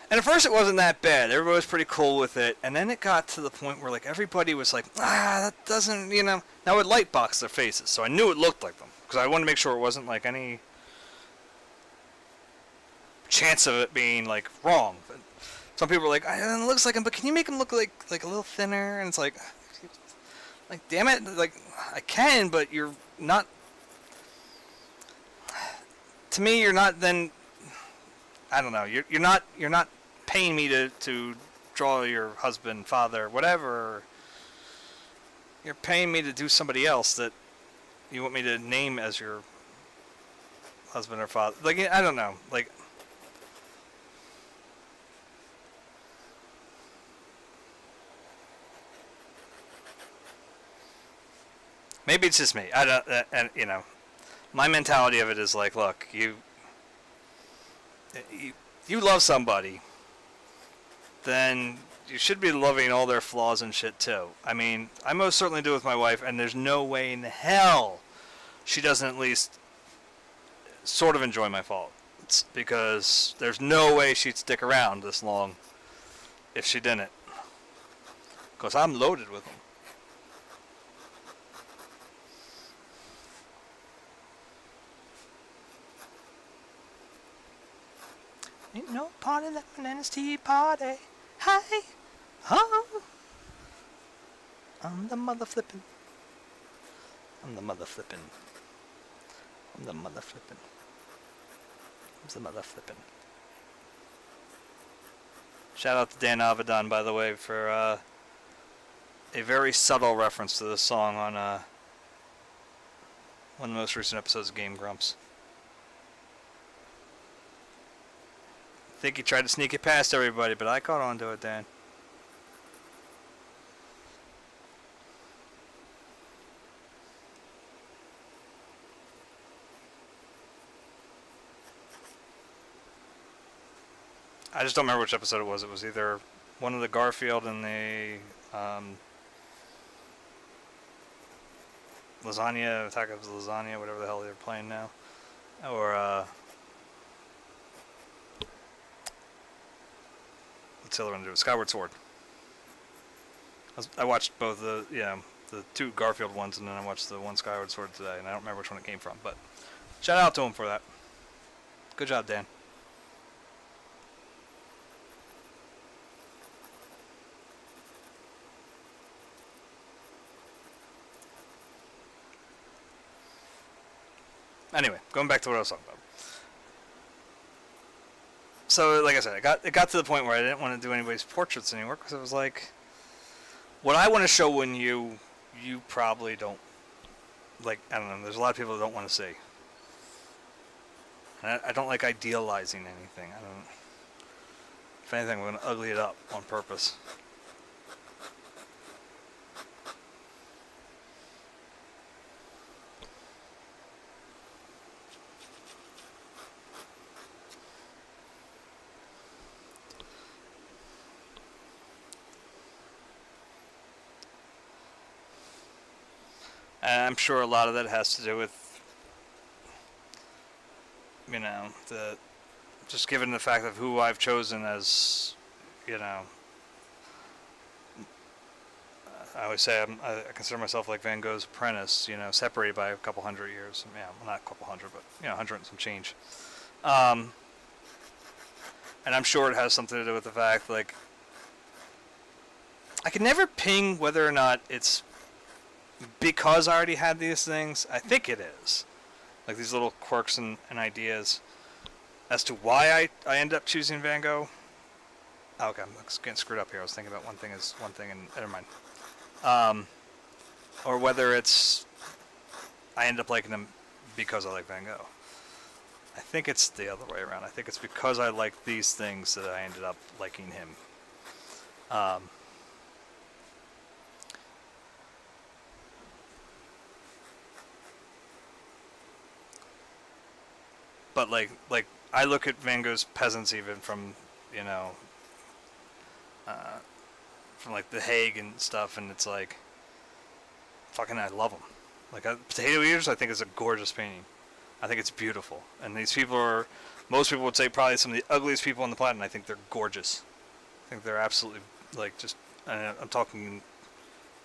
And at first it wasn't that bad. Everybody was pretty cool with it. And then it got to the point where like everybody was like, that doesn't, you know. Now it would light box their faces, so I knew it looked like them, because I wanted to make sure it wasn't like any chance of it being like wrong. But some people were like, it looks like him, but can you make him look like a little thinner? And it's like damn it, like I can, but you're not. To me, you're not then. I don't know. You're not paying me to draw your husband, father, whatever. You're paying me to do somebody else that you want me to name as your husband or father. Like, I don't know. Like, maybe it's just me. I don't, and you know, my mentality of it is like, look, you love somebody, then you should be loving all their flaws and shit too. I mean, I most certainly do with my wife, and there's no way in hell she doesn't at least sort of enjoy my faults, because there's no way she'd stick around this long if she didn't. Because I'm loaded with them. Ain't no party like Bananas Tea Party. Hey, oh, I'm the mother flippin'. I'm the mother flippin'. I'm the mother flippin'. I'm the mother flippin'. Shout out to Dan Avedon, by the way, for a very subtle reference to this song on one of the most recent episodes of Game Grumps. I think he tried to sneak it past everybody, but I caught on to it, Dan. I just don't remember which episode it was. It was either one of the Garfield and the Lasagna, Attack of the Lasagna, whatever the hell they're playing now, or what's the other one to do? Skyward Sword. I watched both the two Garfield ones, and then I watched the one Skyward Sword today, and I don't remember which one it came from, but shout out to him for that. Good job, Dan. Anyway, going back to what I was talking about. So, like I said, it got to the point where I didn't want to do anybody's portraits anymore, because it was like, what I want to show in you probably don't, like, I don't know, there's a lot of people that don't want to see. And I don't like idealizing anything. If anything, I'm going to ugly it up on purpose. And I'm sure a lot of that has to do with, just given the fact of who I've chosen as, I always say I consider myself like Van Gogh's apprentice, separated by a couple hundred years. Yeah, well, not a couple hundred, but, 100 and some change. And I'm sure it has something to do with the fact, like, I can never ping whether or not it's because I already had these things. I think it is. Like these little quirks and ideas as to why I end up choosing Van Gogh. Oh, okay, I'm getting screwed up here. I was thinking about one thing and never mind. Or whether it's I end up liking them because I like Van Gogh. I think it's the other way around. I think it's because I like these things that I ended up liking him. But like I look at Van Gogh's Peasants even from from like The Hague and stuff, and it's like fucking I love them. Like Potato Eaters, I think is a gorgeous painting. I think it's beautiful, and these people are, most people would say, probably some of the ugliest people on the planet. And I think they're gorgeous. I think they're absolutely like just. I'm talking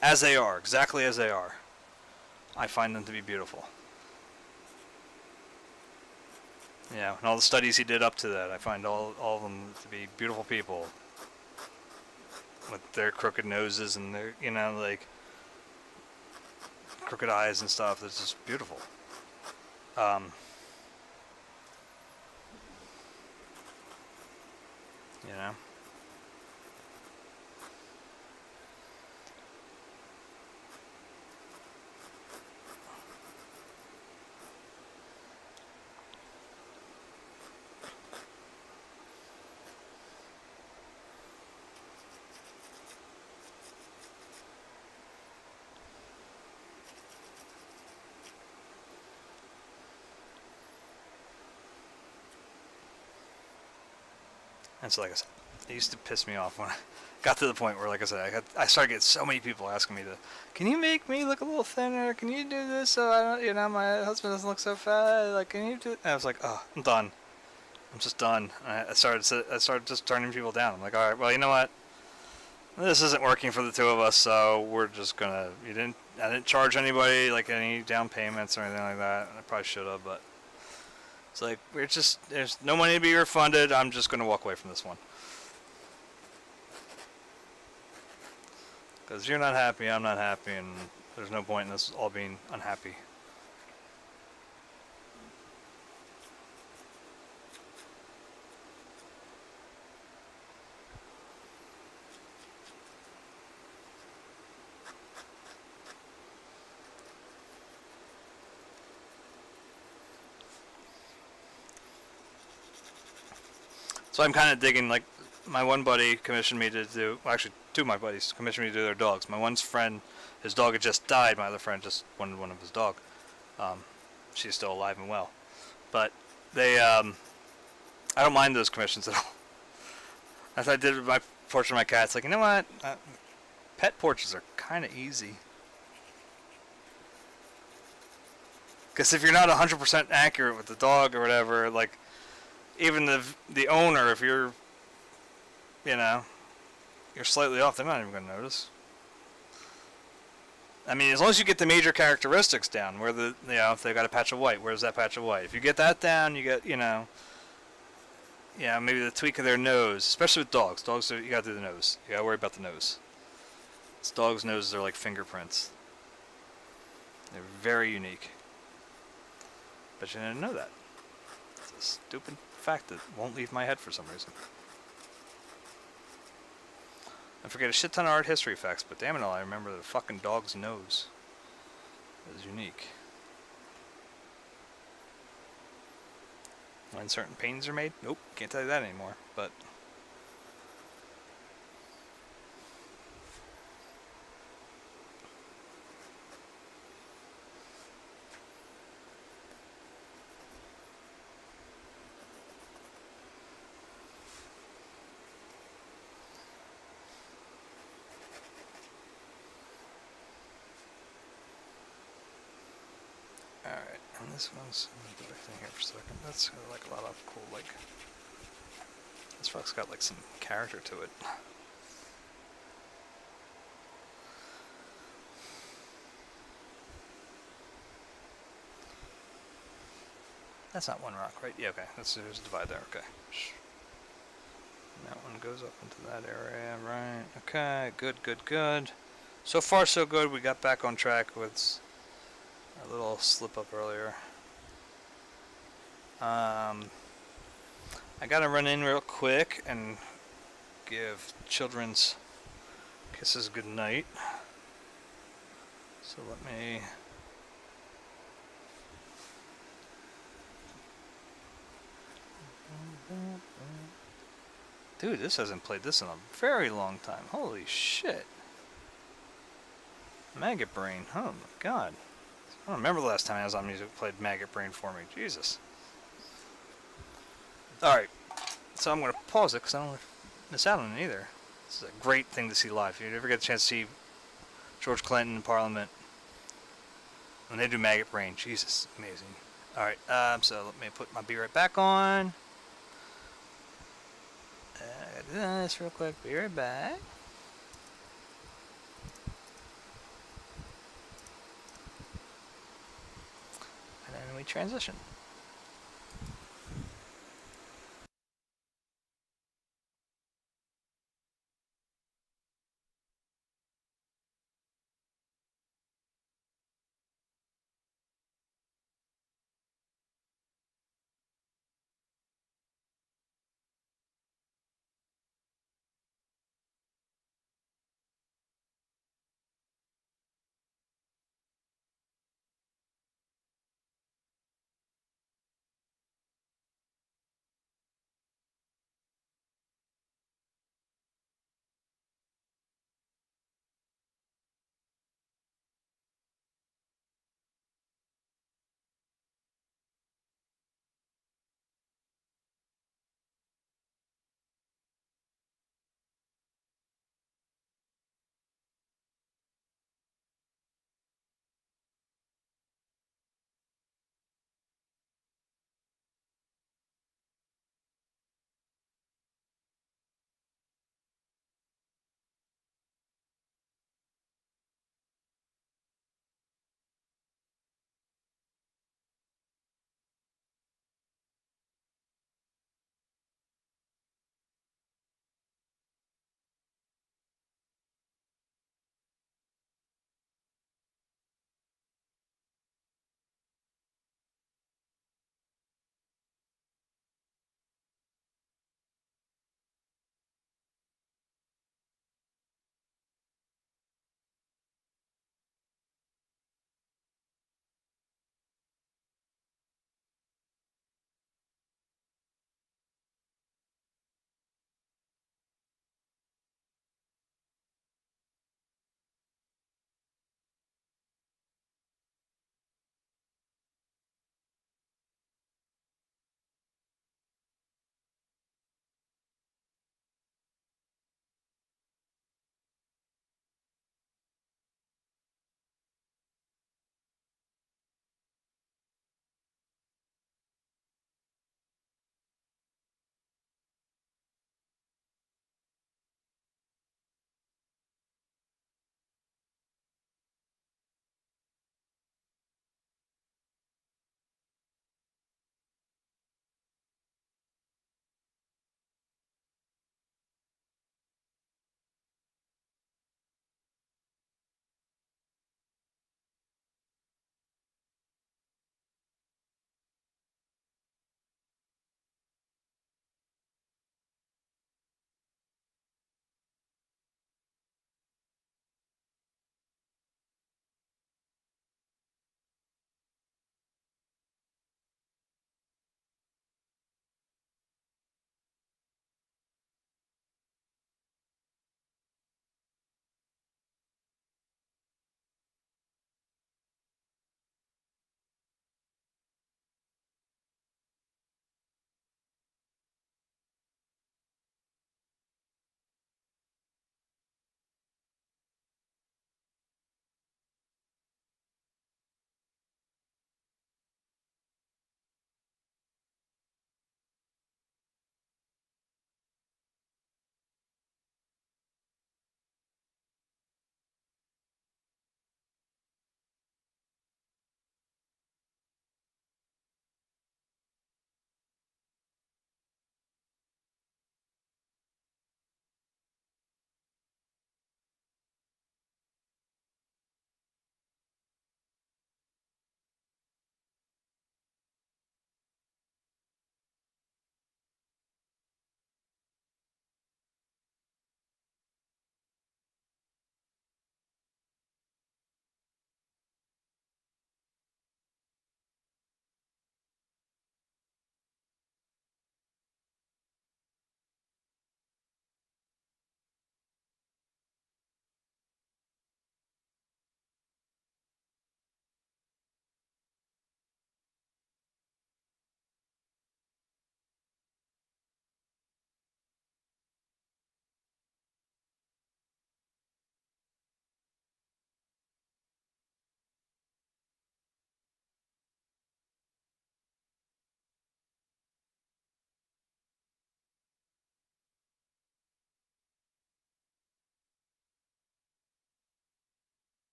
as they are, exactly as they are. I find them to be beautiful. Yeah, and all the studies he did up to that, I find all of them to be beautiful people with their crooked noses and their, like crooked eyes and stuff. It's just beautiful. You know. And so, like I said, It used to piss me off when I got to the point where, like I said, I started getting so many people asking me to, can you make me look a little thinner? Can you do this so I don't, my husband doesn't look so fat? Like, can you do? And I was like, oh, I'm done. I'm just done. I started just turning people down. I'm like, all right, well, you know what? This isn't working for the two of us, so we're just gonna. I didn't charge anybody like any down payments or anything like that. I probably should have, but it's like there's no money to be refunded. I'm just gonna walk away from this one. Because you're not happy, I'm not happy, and there's no point in us all being unhappy. So I'm kind of digging, like, my one buddy commissioned me to do, well, actually, two of my buddies commissioned me to do their dogs. My one's friend, his dog had just died. My other friend just wanted one of his dog. Um, she's still alive and well. But I don't mind those commissions at all. As I did with my portrait of my cat, it's like, you know what? Pet portraits are kind of easy. Because if you're not 100% accurate with the dog or whatever, like, even the owner, if you're, you know, you're slightly off, they're not even going to notice. I mean, as long as you get the major characteristics down, where if they got a patch of white, where's that patch of white? If you get that down, you get, maybe the tweak of their nose, especially with dogs. Dogs, you got to do the nose. You got to worry about the nose. Dogs' noses are like fingerprints. They're very unique. But you didn't know that. It's a stupid fact that won't leave my head for some reason. I forget a shit ton of art history facts, but damn it all, I remember the fucking dog's nose. It was unique. When certain paintings are made? Nope, can't tell you that anymore, but... Alright, and this one's... Let me go back in here for a second. That's like a lot of cool, like... This frog's got like some character to it. That's not one rock, right? Yeah, okay. There's a divide there, okay. And that one goes up into that area, right? Okay, good. So far, so good. We got back on track with our little slip up earlier. I gotta run in real quick and give children's kisses good night. So let me... Dude, this hasn't played this in a very long time. Holy shit. Maggot Brain. Oh my god. I don't remember the last time Amazon Music played Maggot Brain for me. Jesus. Alright. So I'm going to pause it because I don't want to miss out on it either. This is a great thing to see live. If you ever get a chance to see George Clinton in Parliament, when they do Maggot Brain, Jesus, amazing. Alright, so let me put my Be Right Back on. I gotta do this real quick. Be right back. And then we transition.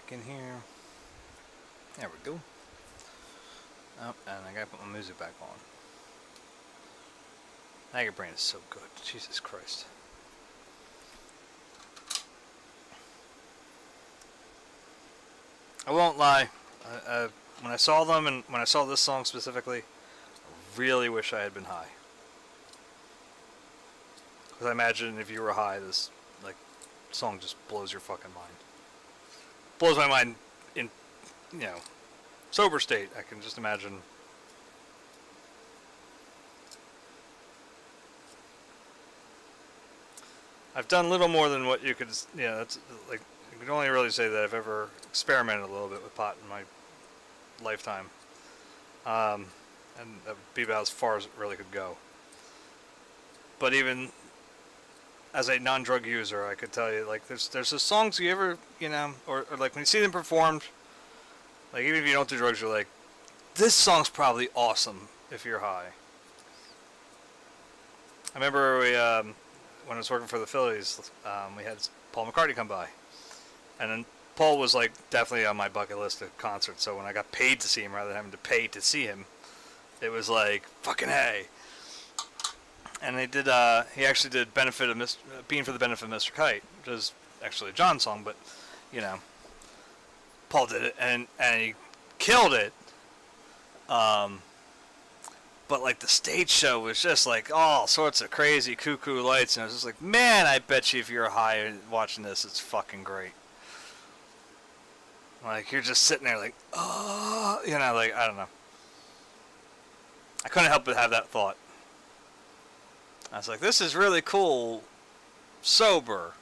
back in here. There we go. Oh, and I gotta put my music back on. Now your brain is so good. Jesus Christ. I won't lie. When I saw them, and when I saw this song specifically, I really wish I had been high. Because I imagine if you were high, this song just blows your fucking mind. Blows my mind in, sober state. I can just imagine. I've done little more than what you could, that's like, you can only really say that I've ever experimented a little bit with pot in my lifetime. And that would be about as far as it really could go. But even as a non-drug user, I could tell you, like, there's the songs you ever, or like when you see them performed, like, even if you don't do drugs, you're like, this song's probably awesome if you're high. I remember when I was working for the Phillies, we had Paul McCartney come by. And then Paul was, like, definitely on my bucket list of concerts, so when I got paid to see him rather than having to pay to see him, it was like, fucking hey. And they did, he actually did Benefit of Being for the Benefit of Mr. Kite, which is actually a John song, but, Paul did it, and he killed it. But, like, the stage show was just, like, all sorts of crazy cuckoo lights, and I was just like, man, I bet you if you're high watching this, it's fucking great. Like, you're just sitting there like, oh, like, I don't know. I couldn't help but have that thought. I was like, this is really cool, sober.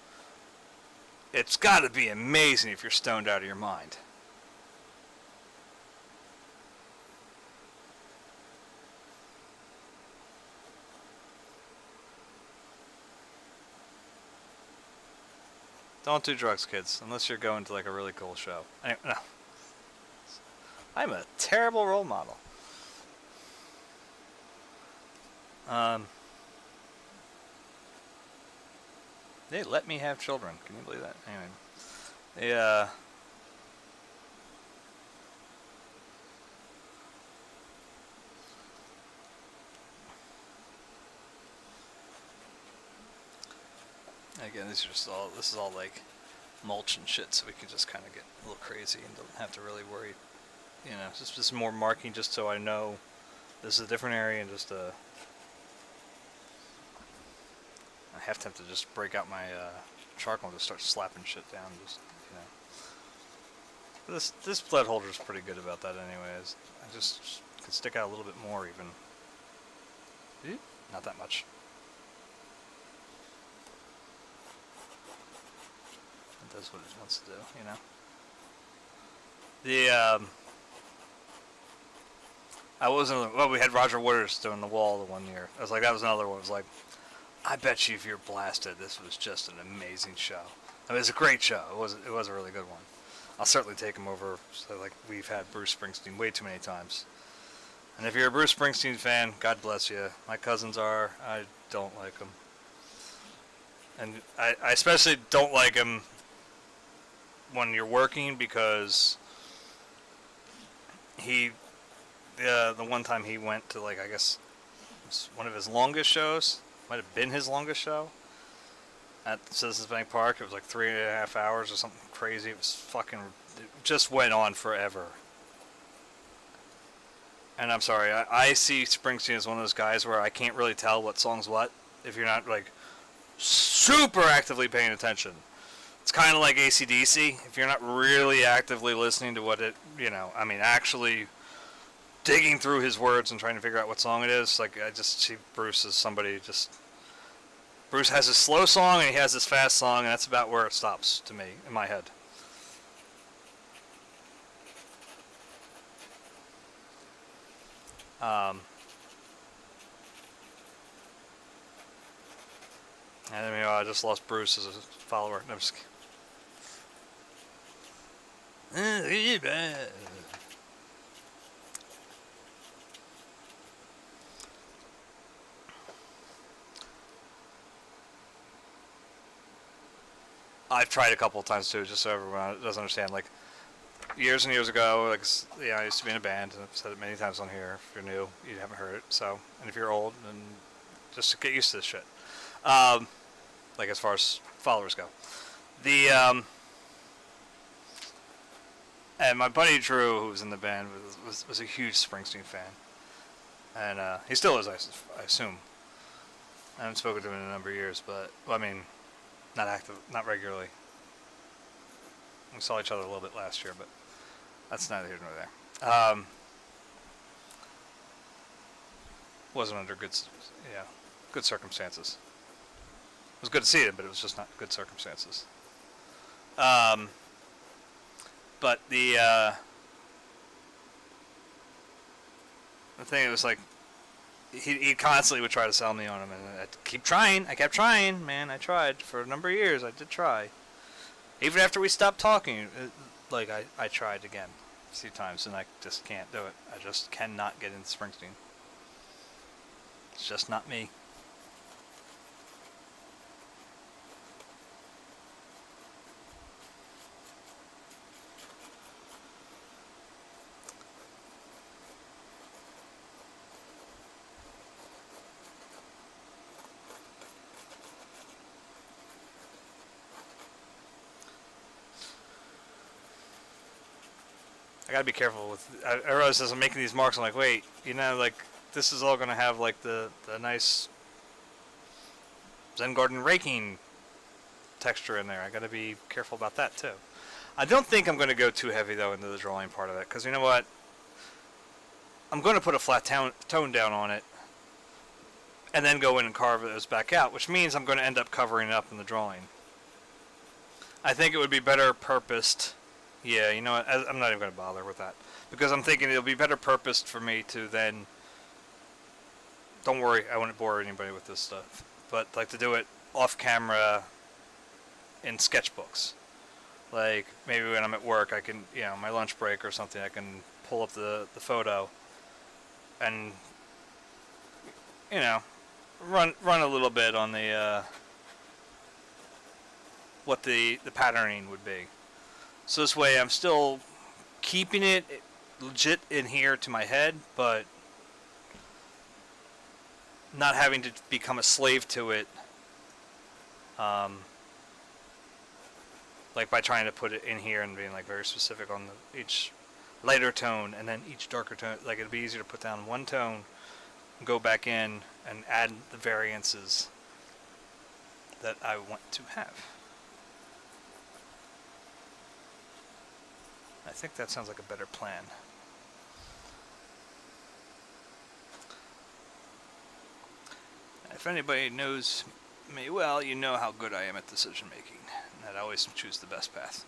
It's got to be amazing if you're stoned out of your mind. Don't do drugs, kids, unless you're going to, like, a really cool show. Anyway, no. I'm a terrible role model. They let me have children. Can you believe that? Anyway. Again, this is all like mulch and shit, so we can just kind of get a little crazy and don't have to really worry. Just more marking just so I know this is a different area, and just I have to just break out my charcoal and just start slapping shit down. Just this lead holder is pretty good about that, anyways. I just can stick out a little bit more even. Not that much. It does what it wants to do, we had Roger Waters doing the wall the one year. I was like, that was another one. I was like, I bet you if you're blasted, this was just an amazing show. I mean, it was a great show. It was a really good one. I'll certainly take him over. So, like, we've had Bruce Springsteen way too many times. And if you're a Bruce Springsteen fan, God bless you. My cousins are. I don't like him. And I especially don't like him when you're working, because the one time he went to, like, I guess it was one of his longest shows, might have been his longest show, at Citizens Bank Park. It was like 3.5 hours or something crazy. It just went on forever. And I'm sorry, I see Springsteen as one of those guys where I can't really tell what song's what if you're not, like, super actively paying attention. It's kind of like AC/DC. If you're not really actively listening to what it, actually digging through his words and trying to figure out what song it is, like, I just see Bruce as somebody Bruce has his slow song and he has his fast song, and that's about where it stops to me, in my head. And I just lost Bruce as a follower. No, I'm just kidding. I've tried a couple of times too, just so everyone doesn't understand. Like, years and years ago, like, yeah, I used to be in a band, and I've said it many times on here. If you're new, you haven't heard it. So, and if you're old, then just get used to this shit. Um, like as far as followers go, the and my buddy Drew, who was in the band, was a huge Springsteen fan, and he still is, I assume. I haven't spoken to him in a number of years, but well, I mean, not active, not regularly. We saw each other a little bit last year, but that's neither here nor there. Wasn't under good circumstances. It was good to see him, but it was just not good circumstances. But the thing, it was like, he constantly would try to sell me on him, and I kept trying, man. I tried for a number of years. I did try. Even after we stopped talking, I tried again a few times, and I just can't do it. I just cannot get into Springsteen. It's just not me. I gotta be careful with. I realize as I'm making these marks, I'm like, wait, like this is all gonna have like the nice Zen garden raking texture in there. I gotta be careful about that too. I don't think I'm gonna go too heavy though into the drawing part of it, because you know what? I'm gonna put a flat tone down on it, and then go in and carve those back out, which means I'm gonna end up covering it up in the drawing. I think it would be better purposed. Yeah, you know what? I'm not even going to bother with that. Because I'm thinking it'll be better purposed for me to then... Don't worry, I wouldn't bore anybody with this stuff. But, like, to do it off camera in sketchbooks. Like, maybe when I'm at work, I can, my lunch break or something, I can pull up the photo and, run a little bit on the, what the patterning would be. So this way I'm still keeping it legit in here to my head, but not having to become a slave to it, like by trying to put it in here and being like very specific on each lighter tone and then each darker tone. Like it'd be easier to put down one tone, go back in and add the variances that I want to have. I think that sounds like a better plan. If anybody knows me well, you know how good I am at decision making, and that I always choose the best path.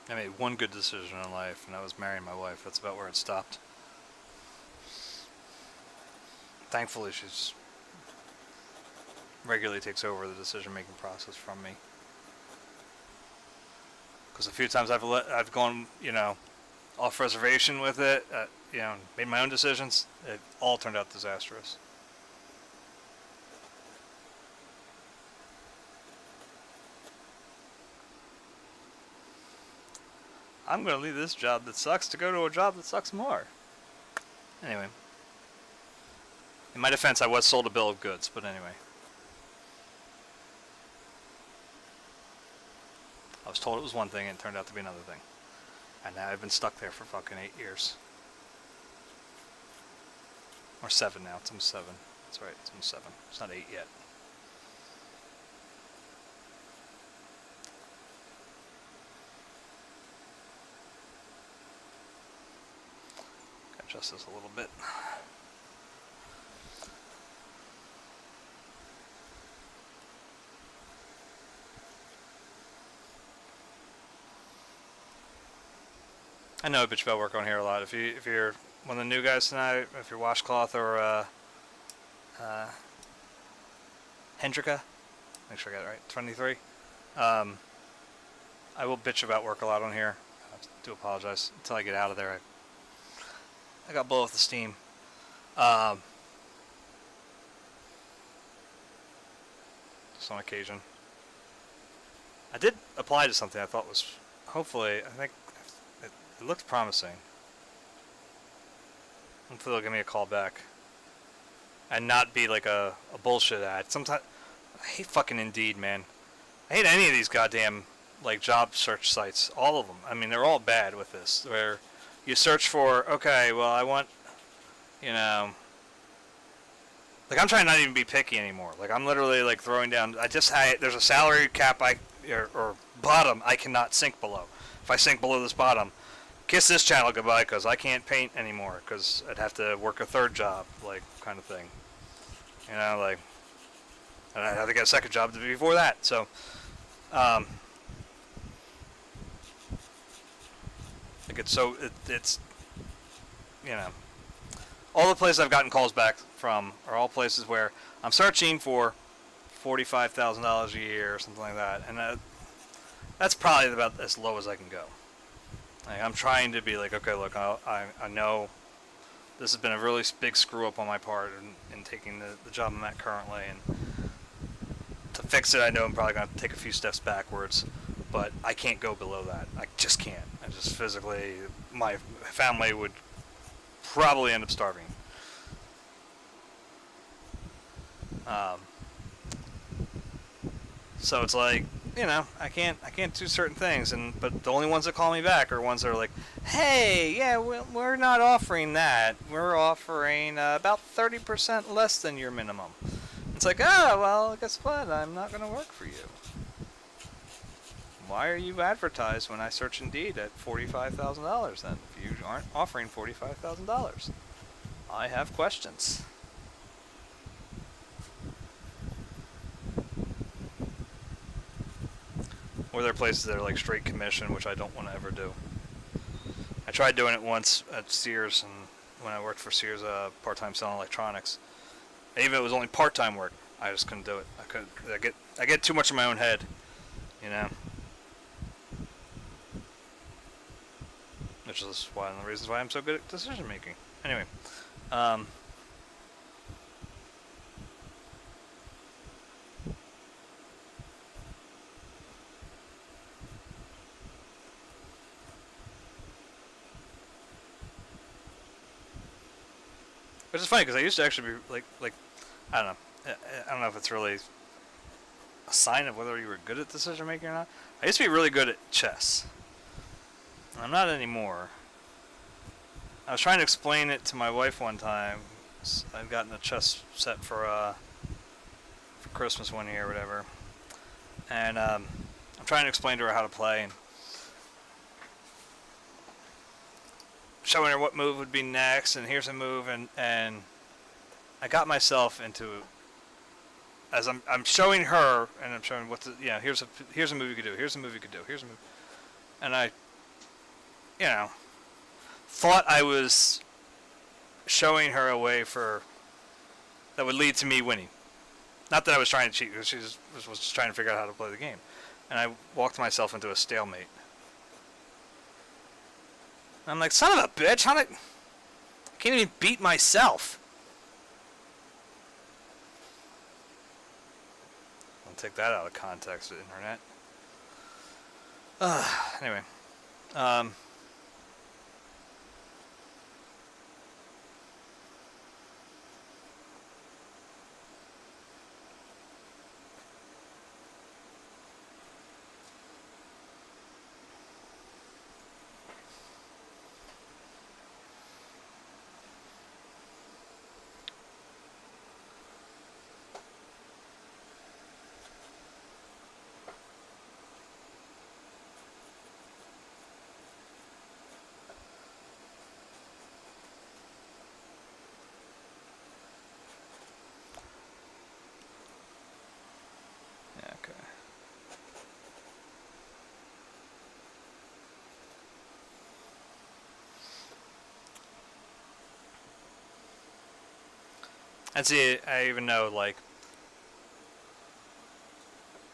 I made one good decision in life, and that was marrying my wife. That's about where it stopped. Thankfully, she's regularly takes over the decision-making process from me. Because a few times I've gone, off reservation with it, made my own decisions. It all turned out disastrous. I'm going to leave this job that sucks to go to a job that sucks more. Anyway. In my defense, I was sold a bill of goods, but anyway. I was told it was one thing and it turned out to be another thing. And now I've been stuck there for fucking 8 years. Or 7 now. It's almost 7. That's right, it's almost 7. It's not 8 yet. Adjust this a little bit. I know I bitch about work on here a lot. If you're one of the new guys tonight, if you're TheWashCloth or Hendrika, make sure I got it right, 23. I will bitch about work a lot on here. I do apologize until I get out of there. I got blow off the steam. Um, just on occasion. I did apply to something I thought was, hopefully, I think it looked promising. Hopefully they'll give me a call back. And not be like a bullshit ad. Sometimes, I hate fucking Indeed, man. I hate any of these goddamn, like, job search sites. All of them. I mean, they're all bad with this. Where you search for, okay, well, I want, you know, like, I'm trying not to even be picky anymore. Like, I'm literally, like, throwing down, there's a salary cap or bottom I cannot sink below. If I sink below this bottom, kiss this channel goodbye, because I can't paint anymore, because I'd have to work a third job, like, kind of thing. You know, like, and I'd have to get a second job before that, so, like, it's, you know, all the places I've gotten calls back from are all places where I'm searching for $45,000 a year or something like that, and that's probably about as low as I can go. Like, I'm trying to be like, okay, look, I know this has been a really big screw up on my part in taking the job I'm at currently, and to fix it, I know I'm probably going to take a few steps backwards, but I can't go below that. I just can't. I just physically, my family would probably end up starving. So it's like, you know, I can't do certain things, but the only ones that call me back are ones that are like, hey, yeah, we're not offering that. We're offering about 30% less than your minimum. It's like, oh, well, guess what? I'm not going to work for you. Why are you advertised when I search Indeed at $45,000 then, if you aren't offering $45,000? I have questions. Or there are places that are like straight commission, which I don't want to ever do. I tried doing it once at Sears, and when I worked for Sears, part-time selling electronics. Even if it was only part-time work, I just couldn't do it. I get too much in my own head, you know. Which is one of the reasons why I'm so good at decision making. Anyway, which is funny because I used to actually be like I don't know. I don't know if it's really a sign of whether you were good at decision making or not. I used to be really good at chess. I'm not anymore. I was trying to explain it to my wife one time. I'd gotten a chess set for Christmas one year or whatever, and I'm trying to explain to her how to play and showing her what move would be next, and here's a move, and I got myself into, as I'm showing her, and I'm showing here's a move you could do, here's a move you could do, here's a move, and I, you know, thought I was showing her a way that would lead to me winning. Not that I was trying to cheat, because she was just trying to figure out how to play the game, and I walked myself into a stalemate. I'm like, son of a bitch, I can't even beat myself. I'll take that out of context, the internet. Anyway. Okay. And see, I even know, like,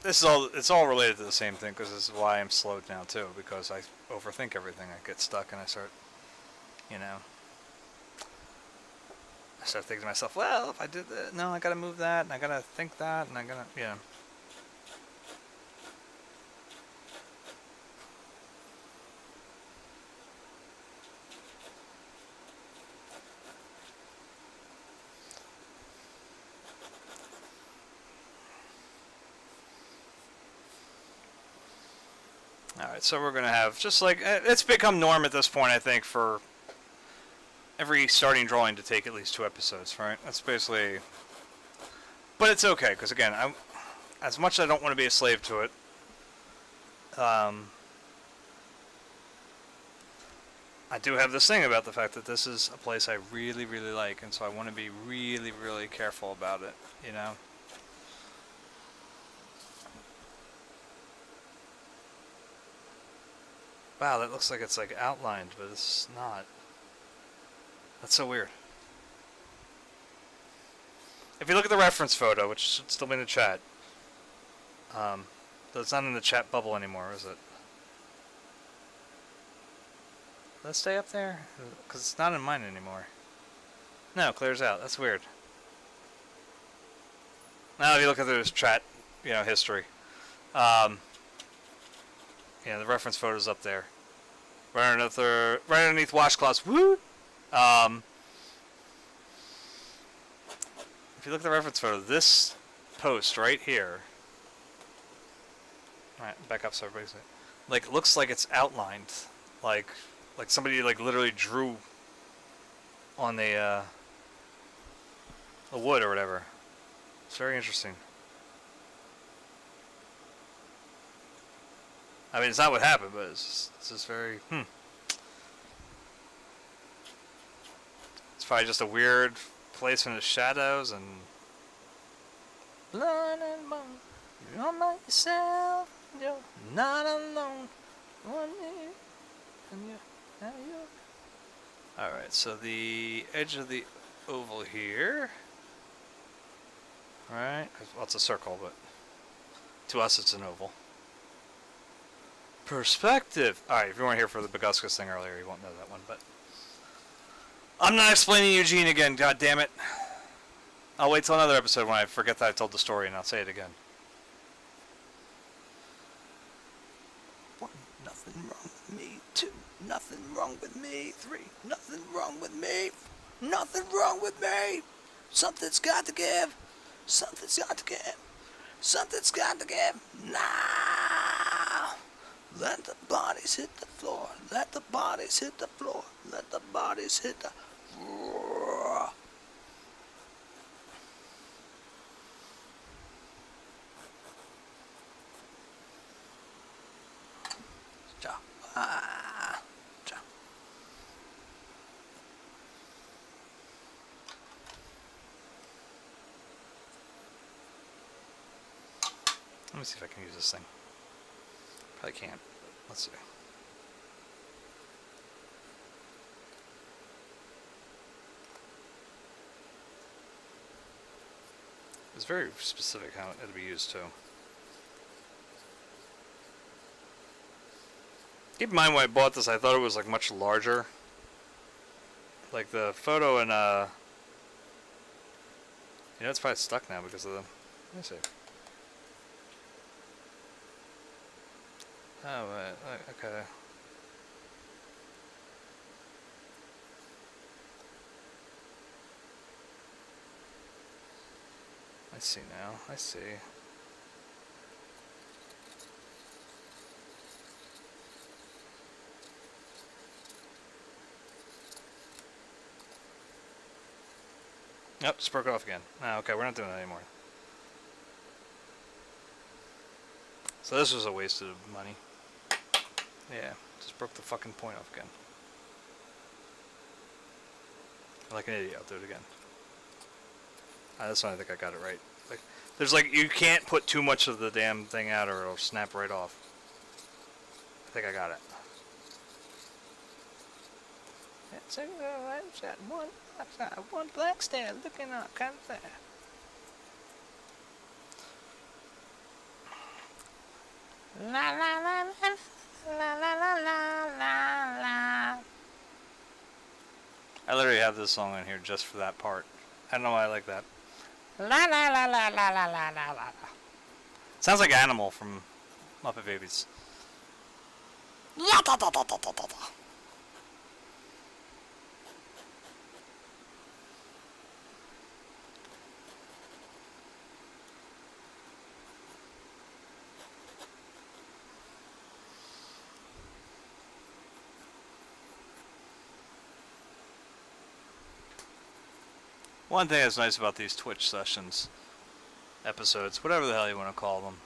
it's all related to the same thing, because this is why I'm slowed now too, because I overthink everything. I get stuck and I start, you know, start thinking to myself, well, if I did that, no, I gotta move that, and I gotta think that, and I gotta, yeah. Alright, so we're gonna have, just like, it's become norm at this point, I think, for every starting drawing to take at least 2 episodes, right? That's basically, but it's okay, because again, as much as I don't want to be a slave to it, I do have this thing about the fact that this is a place I really, really like, and so I want to be really, really careful about it, you know? Wow, that looks like it's like outlined, but it's not. That's so weird. If you look at the reference photo, which should still be in the chat, it's not in the chat bubble anymore, is it? Let's stay up there? Because it's not in mine anymore. No, it clears out. That's weird. Now if you look at this chat, you know, history. Yeah, the reference photo's up there. Right underneath washcloths. Woo! If you look at the reference photo, this post right here. Alright, back up so everybody's like, it looks like it's outlined. Like somebody like literally drew on the wood or whatever. It's very interesting. I mean, it's not what happened, but it's just very, It's probably just a weird place in the shadows and... Blood and bone, you're all by yourself, you're not alone. Alright, so the edge of the oval here. Alright, well, it's a circle, but to us it's an oval. Perspective. Alright, if you weren't here for the Baguskus thing earlier, you won't know that one, but... I'm not explaining Eugene again, god damn it. I'll wait till another episode when I forget that I told the story and I'll say it again. 1, nothing wrong with me. 2, nothing wrong with me. 3, nothing wrong with me. Nothing wrong with me. Something's got to give. Something's got to give. Something's got to give. Now. Let the bodies hit the floor. Let the bodies hit the floor. Let the bodies hit the floor. Let me see if I can use this thing. Probably can't. Let's see. It's very specific how it'll be used too. Keep in mind when I bought this, I thought it was like much larger. Like the photo and you know, it's probably stuck now because of the. Let me see. Oh, right. Okay. I see now. I see. Yep, just broke it off again. Ah, okay, we're not doing that anymore. So this was a waste of money. Yeah, just broke the fucking point off again. Like an idiot, I'll do it again. This one I think I got it right. Like, there's like, you can't put too much of the damn thing out or it'll snap right off. I think I got it. That's one black stare looking up, kind of there. La la la la la la la la la. I literally have this song in here just for that part. I don't know why I like that. La la la la la la la la la. Sounds like Animal from Muppet Babies. La da da da da da da. One thing that's nice about these Twitch sessions, episodes, whatever the hell you want to call them,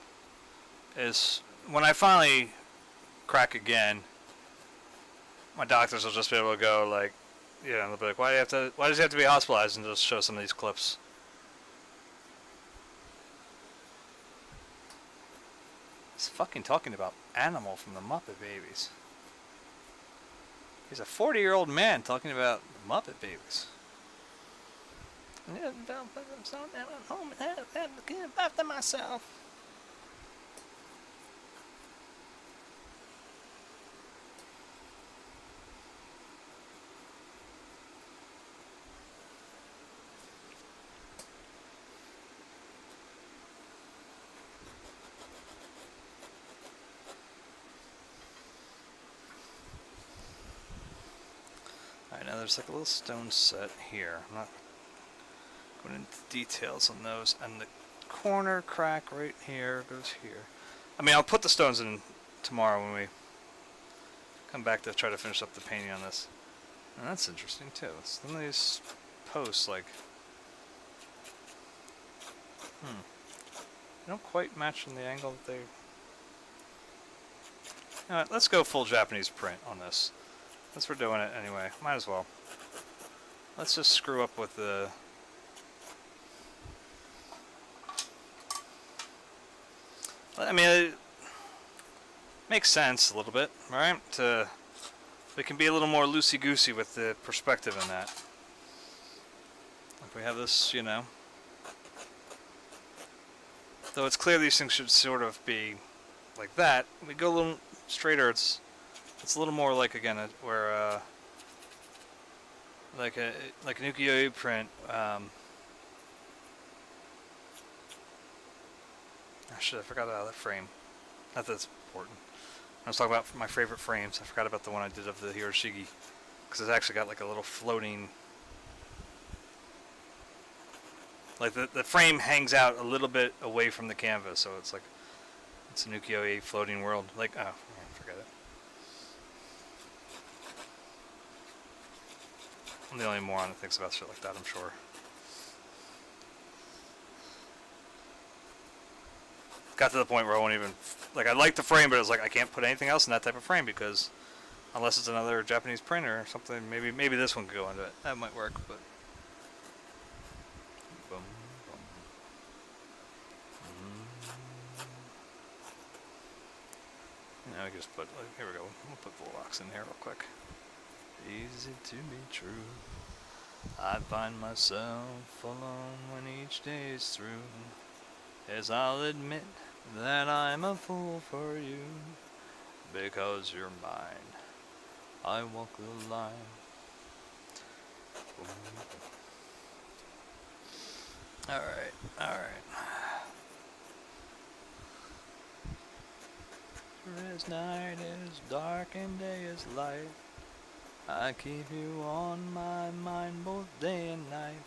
is when I finally crack again, my doctors will just be able to go like, you know, they'll be like, why does he have to be hospitalized, and just show some of these clips. He's fucking talking about Animal from the Muppet Babies. He's a 40-year-old man talking about Muppet Babies. After myself. Alright, now there's like a little stone set here. I'm not going into details on those, and the corner crack right here goes here. I mean, I'll put the stones in tomorrow when we come back to try to finish up the painting on this. And that's interesting too. Some of these posts, like, they don't quite match in the angle that they. Alright, let's go full Japanese print on this. Since we're doing it anyway, might as well. Let's just screw up with the. I mean, it makes sense a little bit, right? We can be a little more loosey-goosey with the perspective in that. If we have this, you know. Though it's clear these things should sort of be like that. We go a little straighter. It's a little more like, again, where like an ukiyo-e print. Shit, I forgot about that frame. Not that it's important. I was talking about my favorite frames. I forgot about the one I did of the Hiroshige. Because it's actually got like a little floating. Like the frame hangs out a little bit away from the canvas. So it's like, it's an ukiyo-e floating world. Like, oh, forget it. I'm the only moron that thinks about shit like that, I'm sure. Got to the point where I won't even, like, I like the frame, but it's like I can't put anything else in that type of frame because unless it's another Japanese printer or something, maybe this one could go into it. That might work, but boom, boom. Now I just put, like, here we go. We'll put the locks in here real quick. Easy to be true. I find myself alone when each day is through. As I'll admit that I'm a fool for you, because you're mine. I walk the line. Alright. As night is dark and day is light, I keep you on my mind both day and night.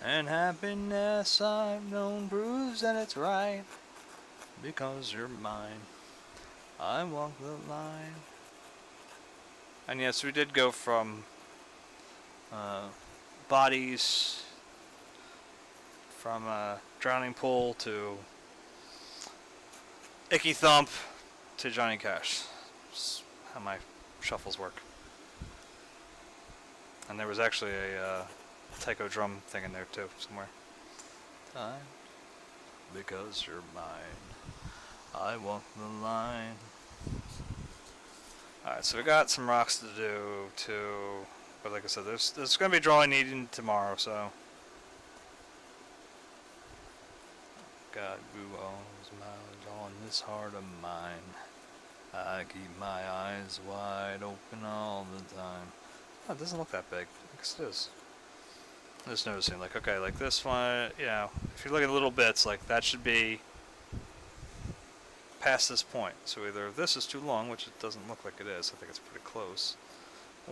And happiness I've known proves that it's right, because you're mine. I walk the line. And yes, we did go from bodies, from Drowning Pool to Icky Thump to Johnny Cash. That's how my shuffles work. And there was actually a taiko drum thing in there too, somewhere. Time, because you're mine. I walk the line. Alright, so we got some rocks to do too. But like I said, there's going to be drawing needed tomorrow, so. God, who owns miles on this heart of mine? I keep my eyes wide open all the time. Oh, it doesn't look that big. I guess it is. Just noticing, like, okay, like this one, you know, if you're looking at little bits, like that should be past this point. So either this is too long, which it doesn't look like it is. I think it's pretty close.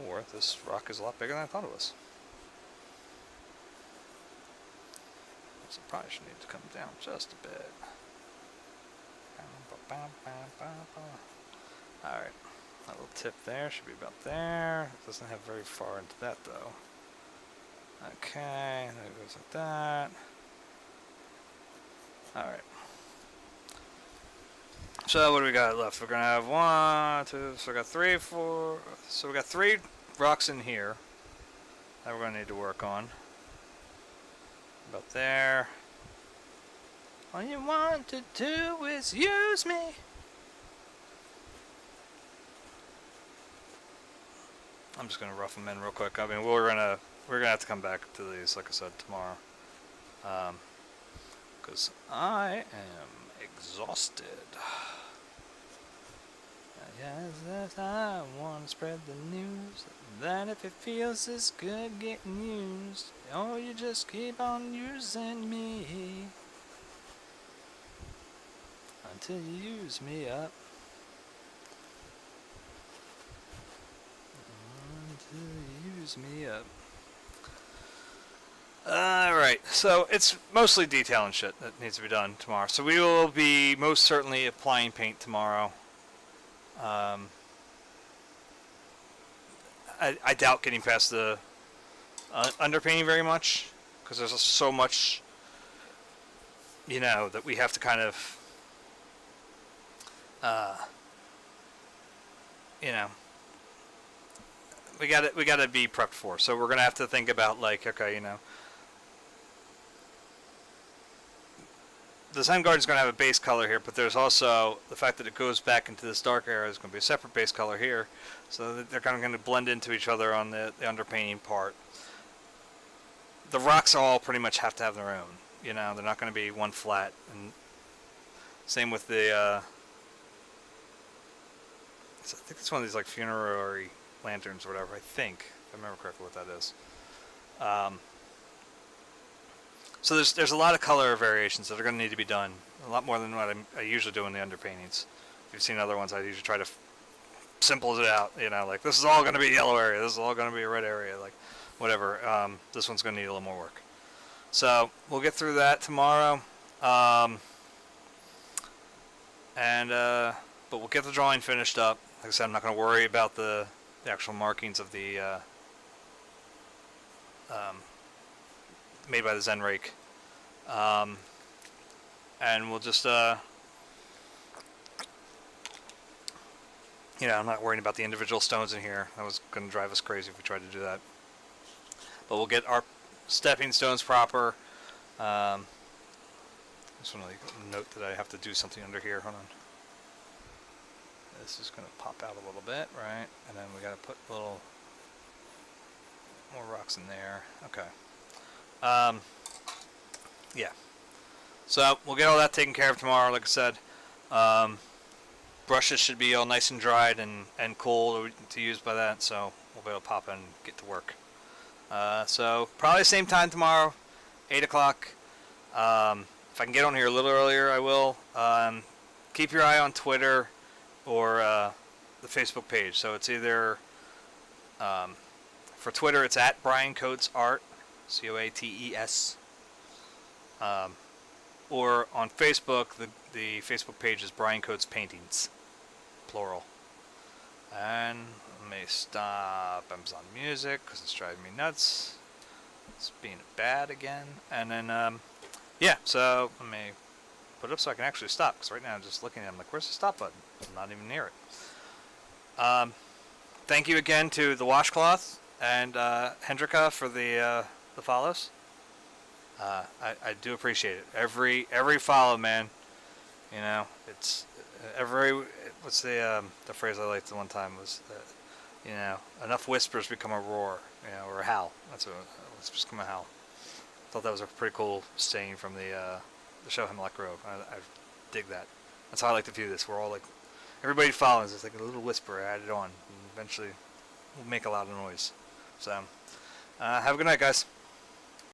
Or this rock is a lot bigger than I thought it was. So probably should need to come down just a bit. Alright, that little tip there should be about there. It doesn't have very far into that though. Okay, there it goes like that. Alright. So what do we got left? We're gonna have 1, 2, so we got 3, 4. So we got 3 rocks in here that we're gonna need to work on. About there. All you want to do is use me. I'm just gonna rough them in real quick. I mean, we're gonna have to come back to these, like I said, tomorrow, because I am exhausted. Yes, I want to spread the news that if it feels this good getting used, oh, you just keep on using me until you use me up. Until you use me up. Alright, so it's mostly detail and shit that needs to be done tomorrow. So we will be most certainly applying paint tomorrow. I doubt getting past the underpainting very much, because there's so much, you know, that we have to kind of, you know, we gotta be prepped for. So we're gonna have to think about, like, okay, you know, the Zen Garden is going to have a base color here, but there's also the fact that it goes back into this dark area is going to be a separate base color here, so they're kind of going to blend into each other on the underpainting part. The rocks all pretty much have to have their own, you know, they're not going to be one flat, and same with the, I think it's one of these like funerary lanterns or whatever, I think, if I remember correctly what that is. So there's a lot of color variations that are going to need to be done. A lot more than what I usually do in the underpaintings. If you've seen other ones, I usually try to simple it out. You know, like, this is all going to be a yellow area. This is all going to be a red area. Like, whatever. This one's going to need a little more work. So we'll get through that tomorrow. But we'll get the drawing finished up. Like I said, I'm not going to worry about the actual markings of the made by the Zen Rake. And we'll just, you know, I'm not worrying about the individual stones in here. That was going to drive us crazy if we tried to do that. But we'll get our stepping stones proper. Just want to note that I have to do something under here. Hold on. This is going to pop out a little bit, right? And then we got to put little more rocks in there. Okay. Yeah. So we'll get all that taken care of tomorrow, like I said. Brushes should be all nice and dried and cool to use by that, so we'll be able to pop in and get to work. So probably the same time tomorrow, 8 o'clock. If I can get on here a little earlier, I will. Keep your eye on Twitter or the Facebook page. So it's either, for Twitter, it's at Brian Coates Art. Coates, or on Facebook, the Facebook page is Brian Coates Paintings, plural. And let me stop Amazon Music because it's driving me nuts. It's being bad again. And then, yeah, so let me put it up so I can actually stop, because right now I'm just looking at it, I'm like, where's the stop button? I'm not even near it. Thank you again to TheWashCloth and Hendrika for the follows. I do appreciate it. Every follow, man. You know, it's what's the phrase I liked the one time was you know, enough whispers become a roar, you know, or a howl. That's what whispers become a howl. I thought that was a pretty cool saying from the show Hemlock Grove. I dig that. That's how I like to view this. We're all like, everybody follows. It's like a little whisper added on, and eventually we'll make a lot of noise. So have a good night, guys.